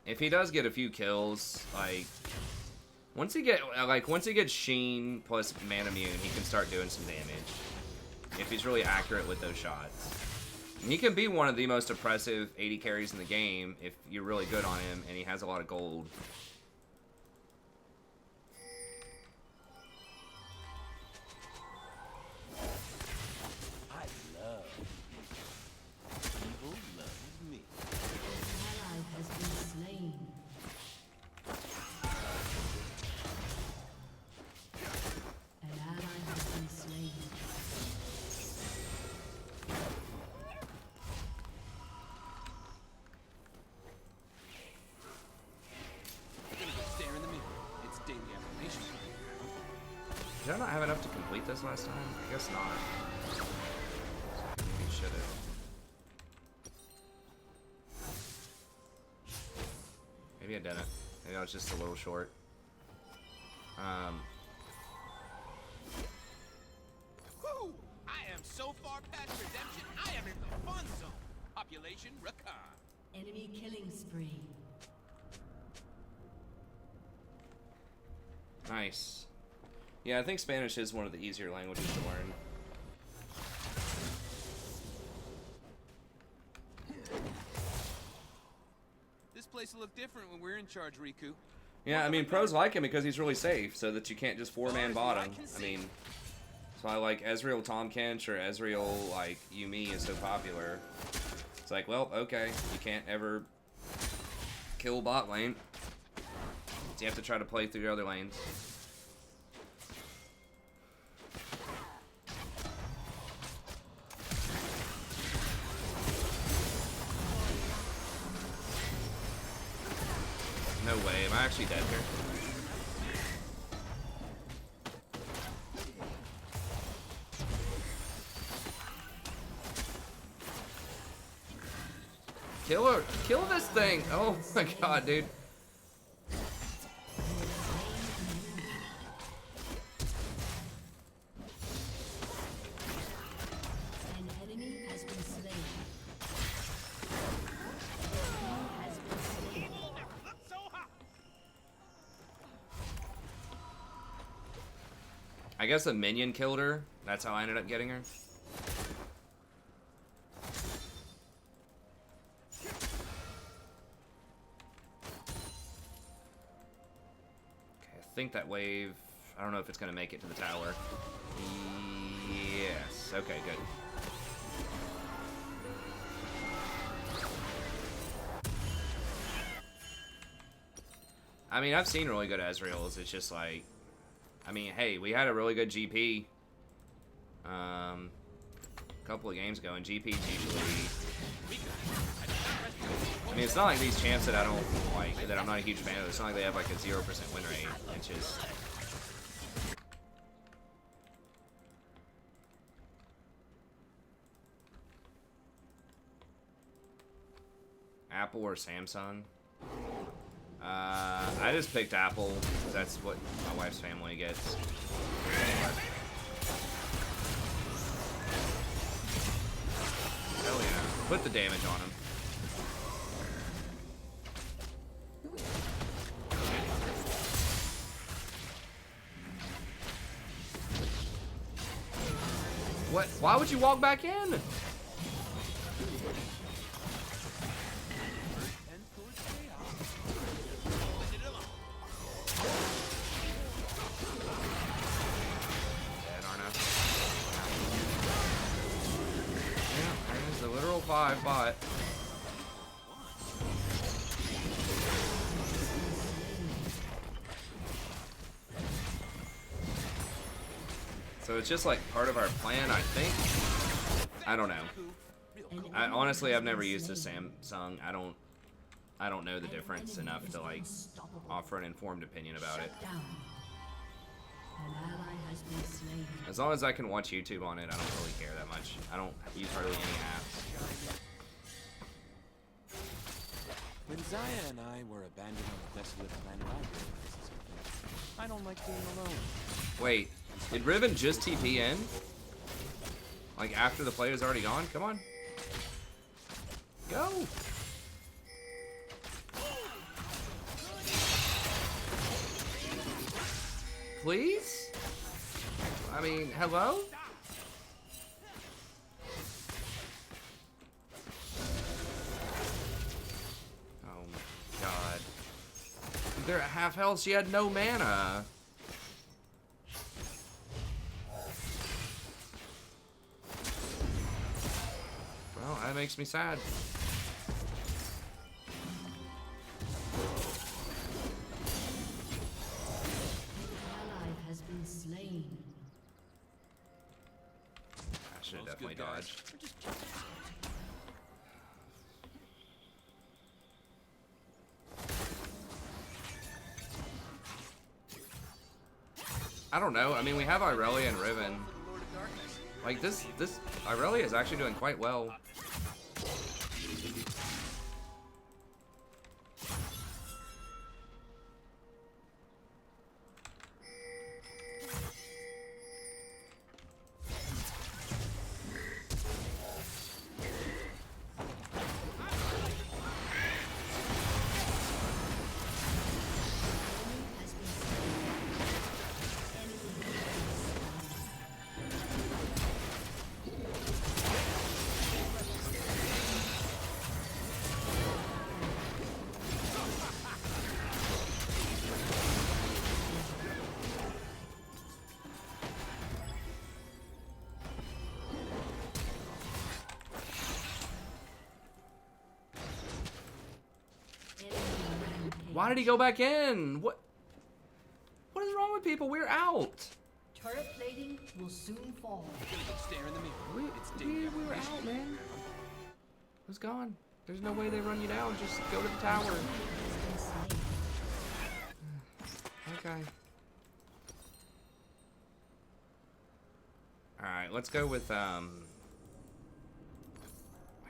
if he does get a few kills, like, Once he gets Sheen plus Man Immune, he can start doing some damage. If he's really accurate with those shots. And he can be one of the most oppressive AD carries in the game if you're really good on him and he has a lot of gold. I love evil loves me. Ally has been slain. An ally has been slain. You're gonna go stare in the mirror. It's daily affirmation. Did I not have enough to complete this last time? I guess not. Maybe should have. Maybe I didn't. Maybe I was just a little short. Woo! I am so far past redemption, I am in the fun zone. Population Rakan. Enemy killing spree. Nice. Yeah, I think Spanish is one of the easier languages to learn. This place will look different when we're in charge, Riku. Yeah, I mean, pros like him because he's really safe, so that you can't just four-man bottom. I mean, that's why like Ezreal Tahm Kench or Ezreal like Yumi is so popular. It's like, well, okay, you can't ever kill bot lane. So you have to try to play through your other lanes. No way, am I actually dead here? Kill her! Kill this thing! Oh my god, dude. An enemy has been slain. He has been slain. I guess a minion killed her. That's how I ended up getting her. Okay, I think that wave... I don't know if it's going to make it to the tower. Yes. Okay, good. I mean, I've seen really good Ezreals. It's just like... I mean, hey, we had a really good GP a couple of games ago, and GP's usually... I mean, it's not like these champs that I don't like, that I'm not a huge fan of. It's not like they have like a 0% win rate. It's just... Apple or Samsung? I just picked Apple, because that's what my wife's family gets. Hell yeah. Put the damage on him. What? Why would you walk back in? Five bot. So it's just like part of our plan, I think. I don't know. Honestly, I've never used a Samsung. I don't know the difference enough to like offer an informed opinion about it. An ally has been slain. As long as I can watch YouTube on it, I don't really care that much. I don't use hardly any apps. When Zaya and I were abandoned on a desolate planet, I realized something. I don't like being alone. Wait, did Riven just TP in? Like after the player's already gone? Come on. Go! please? I mean, hello? Oh my god. They're at half health, she had no mana. Well, that makes me sad. I should have definitely dodged. I don't know. I mean, we have Irelia and Riven. Like this Irelia is actually doing quite well. Why did he go back in? What is wrong with people? We're out. Turret plating will soon fall. Stare in the mirror. We were out, man. Who's gone? There's no way they run you down. Just go to the tower. Okay. Alright, let's go with, I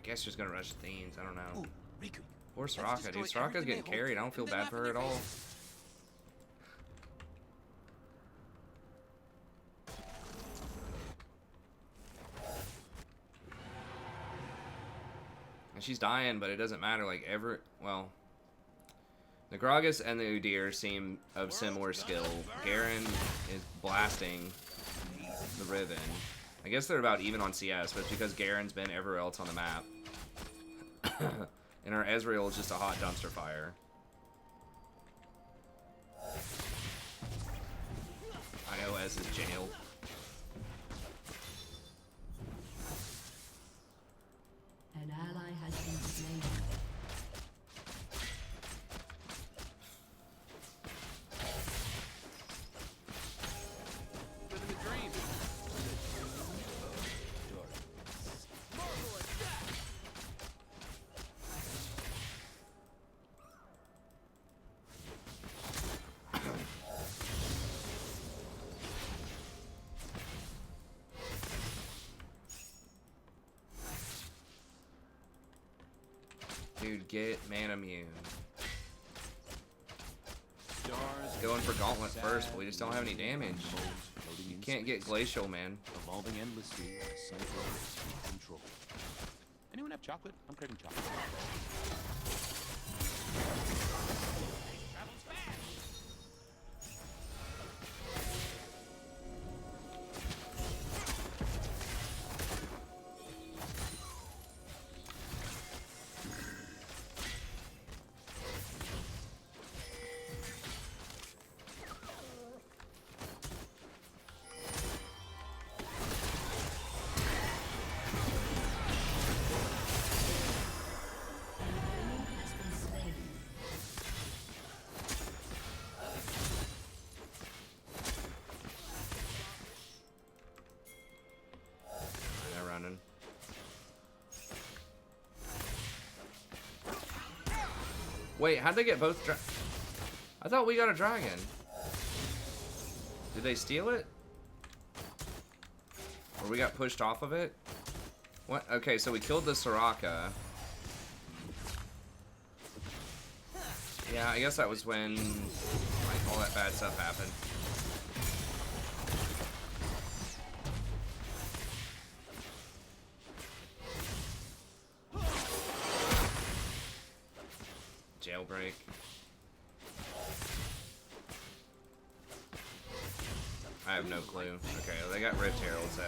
guess just gonna rush Theans. I don't know. Ooh, Riku. Poor Soraka, dude. Soraka's getting carried. I don't feel bad for her at all. And she's dying, but it doesn't matter. Like, well, the Gragas and the Udyr seem of similar skill. Garen is blasting the Riven. I guess they're about even on CS, but it's because Garen's been everywhere else on the map. And our Ezreal is just a hot dumpster fire. iOS is jail. An ally has been slain. Living the dream. Dude, get man immune. Stars. Going for Gauntlet first, but we just don't have any damage. You can't get Glacial, man. Evolving endlessly, cycle control. Anyone have chocolate? I'm craving chocolate. Wait, how'd they get both I thought we got a dragon. Did they steal it? Or we got pushed off of it? What? Okay, so we killed the Soraka. Yeah, I guess that was when like all that bad stuff happened. Jailbreak. have no clue. Okay, well, they got Rift Herald, so.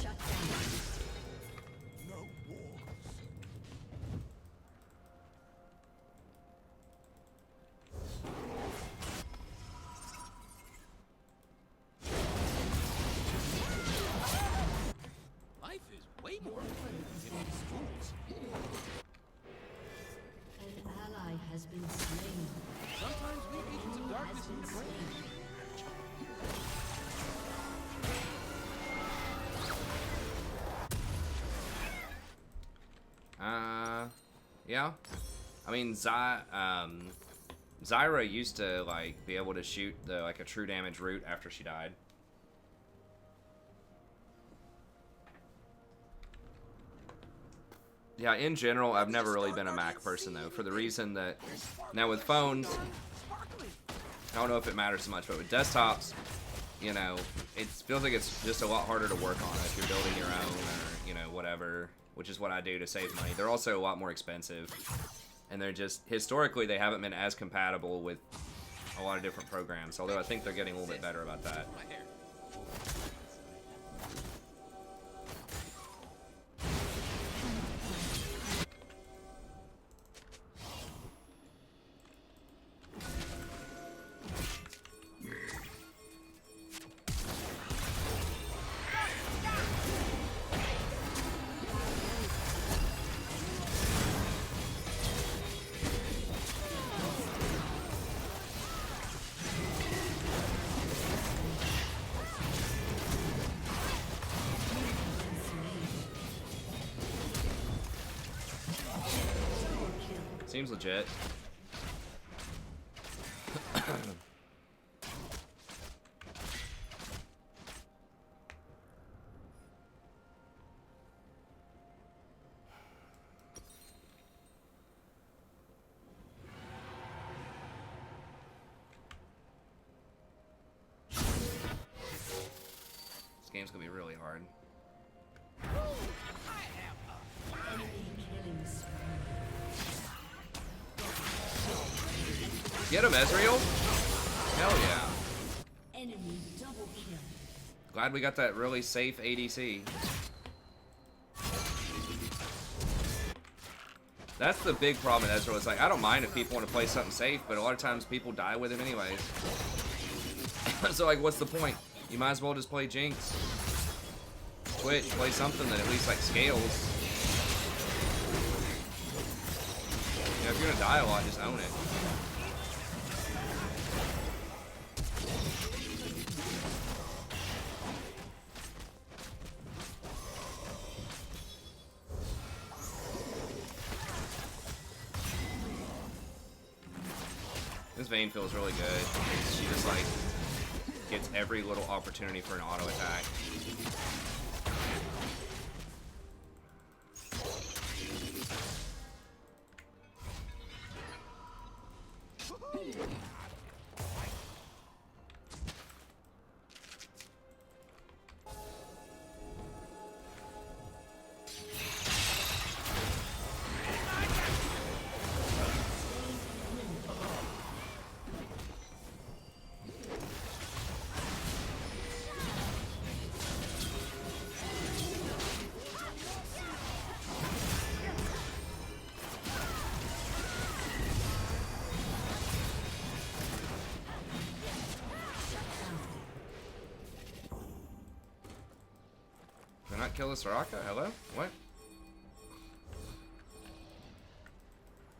Shut down. Life is way more fun than these fools. An ally has been slain. Sometimes we agents of darkness need a break. Yeah. I mean, Zyra used to, like, be able to shoot a true damage root after she died. Yeah, in general, I've never really been a Mac person, though, for the reason that, now with phones, I don't know if it matters so much, but with desktops, you know, it feels like it's just a lot harder to work on if you're building your own or, you know, whatever, which is what I do to save money. They're also a lot more expensive, and they're just, historically, they haven't been as compatible with a lot of different programs, although I think they're getting a little bit better about that. Seems legit. This game's gonna be really hard. Enemy killing spree. Get him, Ezreal! Hell yeah. Enemy double kill. Glad we got that really safe ADC. That's the big problem with Ezreal. It's like, I don't mind if people want to play something safe, but a lot of times people die with him anyways. So, like, what's the point? You might as well just play Jinx. Switch, play something that at least, like, scales. You know, if you're gonna die a lot, just own it. This Vayne feels really good. She just, like, gets every little opportunity for an auto attack. Did I not kill the Soraka? Hello? What?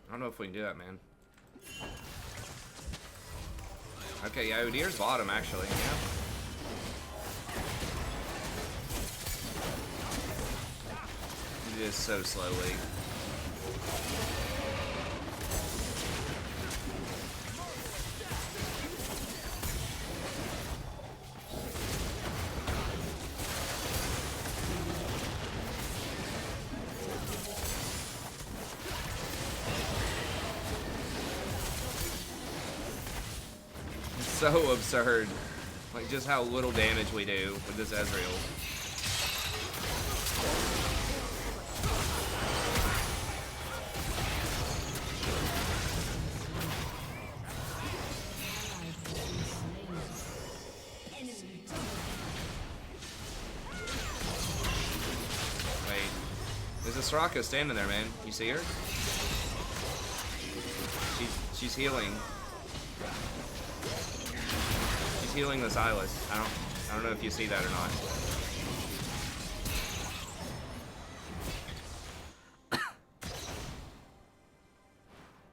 I don't know if we can do that, man. Okay, yeah, Udyr's bottom, actually, yeah. He did this so slowly. so absurd. Like, just how little damage we do with this Ezreal. Wait. There's a Soraka standing there, man. You see her? She's healing. She's healing the Silas. I don't know if you see that or not.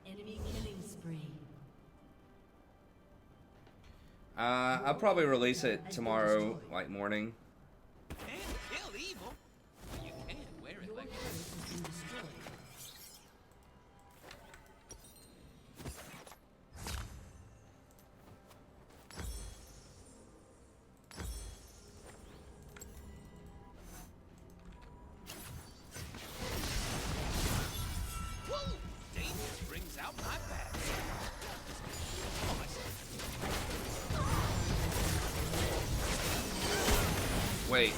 Enemy killing spree. I'll probably release it tomorrow, like morning. Can't kill evil. You can wear it Your like turret has been destroyed. whoa! Danger brings out my bad side. Oh, my son. Wait.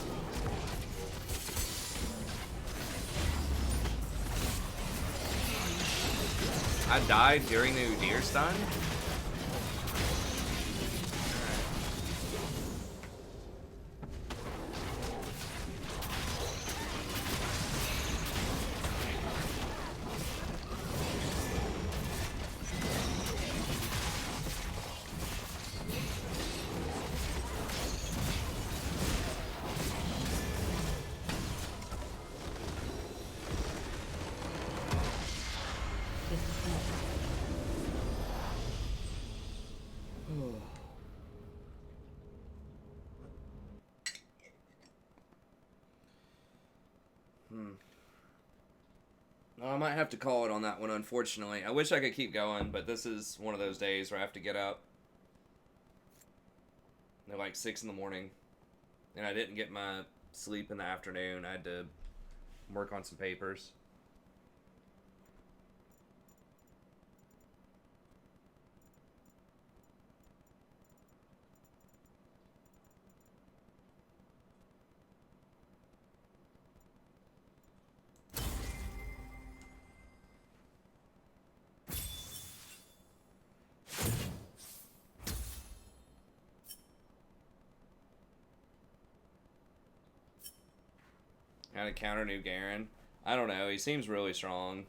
I died during the Udyr stun? I might have to call it on that one, unfortunately. I wish I could keep going, but this is one of those days where I have to get up. They're like 6 in the morning, and I didn't get my sleep in the afternoon. I had to work on some papers. How to counter new Garen? I don't know. He seems really strong.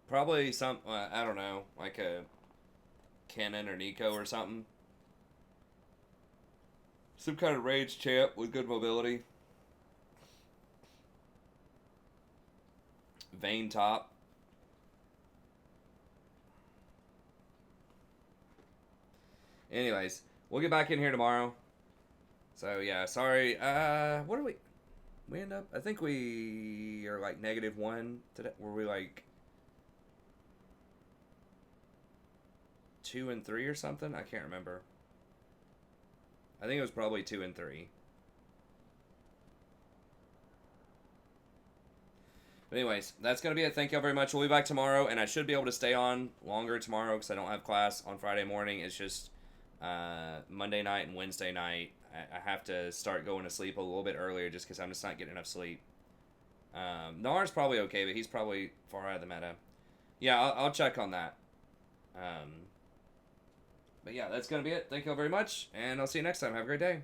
Probably some, I don't know, like a Kennen or Nico or something. Some kind of rage champ with good mobility. Vayne top. Anyways, we'll get back in here tomorrow. So yeah, sorry. What are we? We end up. I think we are like -1 today. Were we like 2 and 3 or something? I can't remember. I think it was probably 2 and 3. But anyways, that's gonna be it. Thank you all very much. We'll be back tomorrow, and I should be able to stay on longer tomorrow because I don't have class on Friday morning. It's just Monday night and Wednesday night. I have to start going to sleep a little bit earlier just because I'm just not getting enough sleep. Nar's probably okay, but he's probably far out of the meta. Yeah, I'll check on that. But yeah, that's going to be it. Thank you all very much, and I'll see you next time. Have a great day.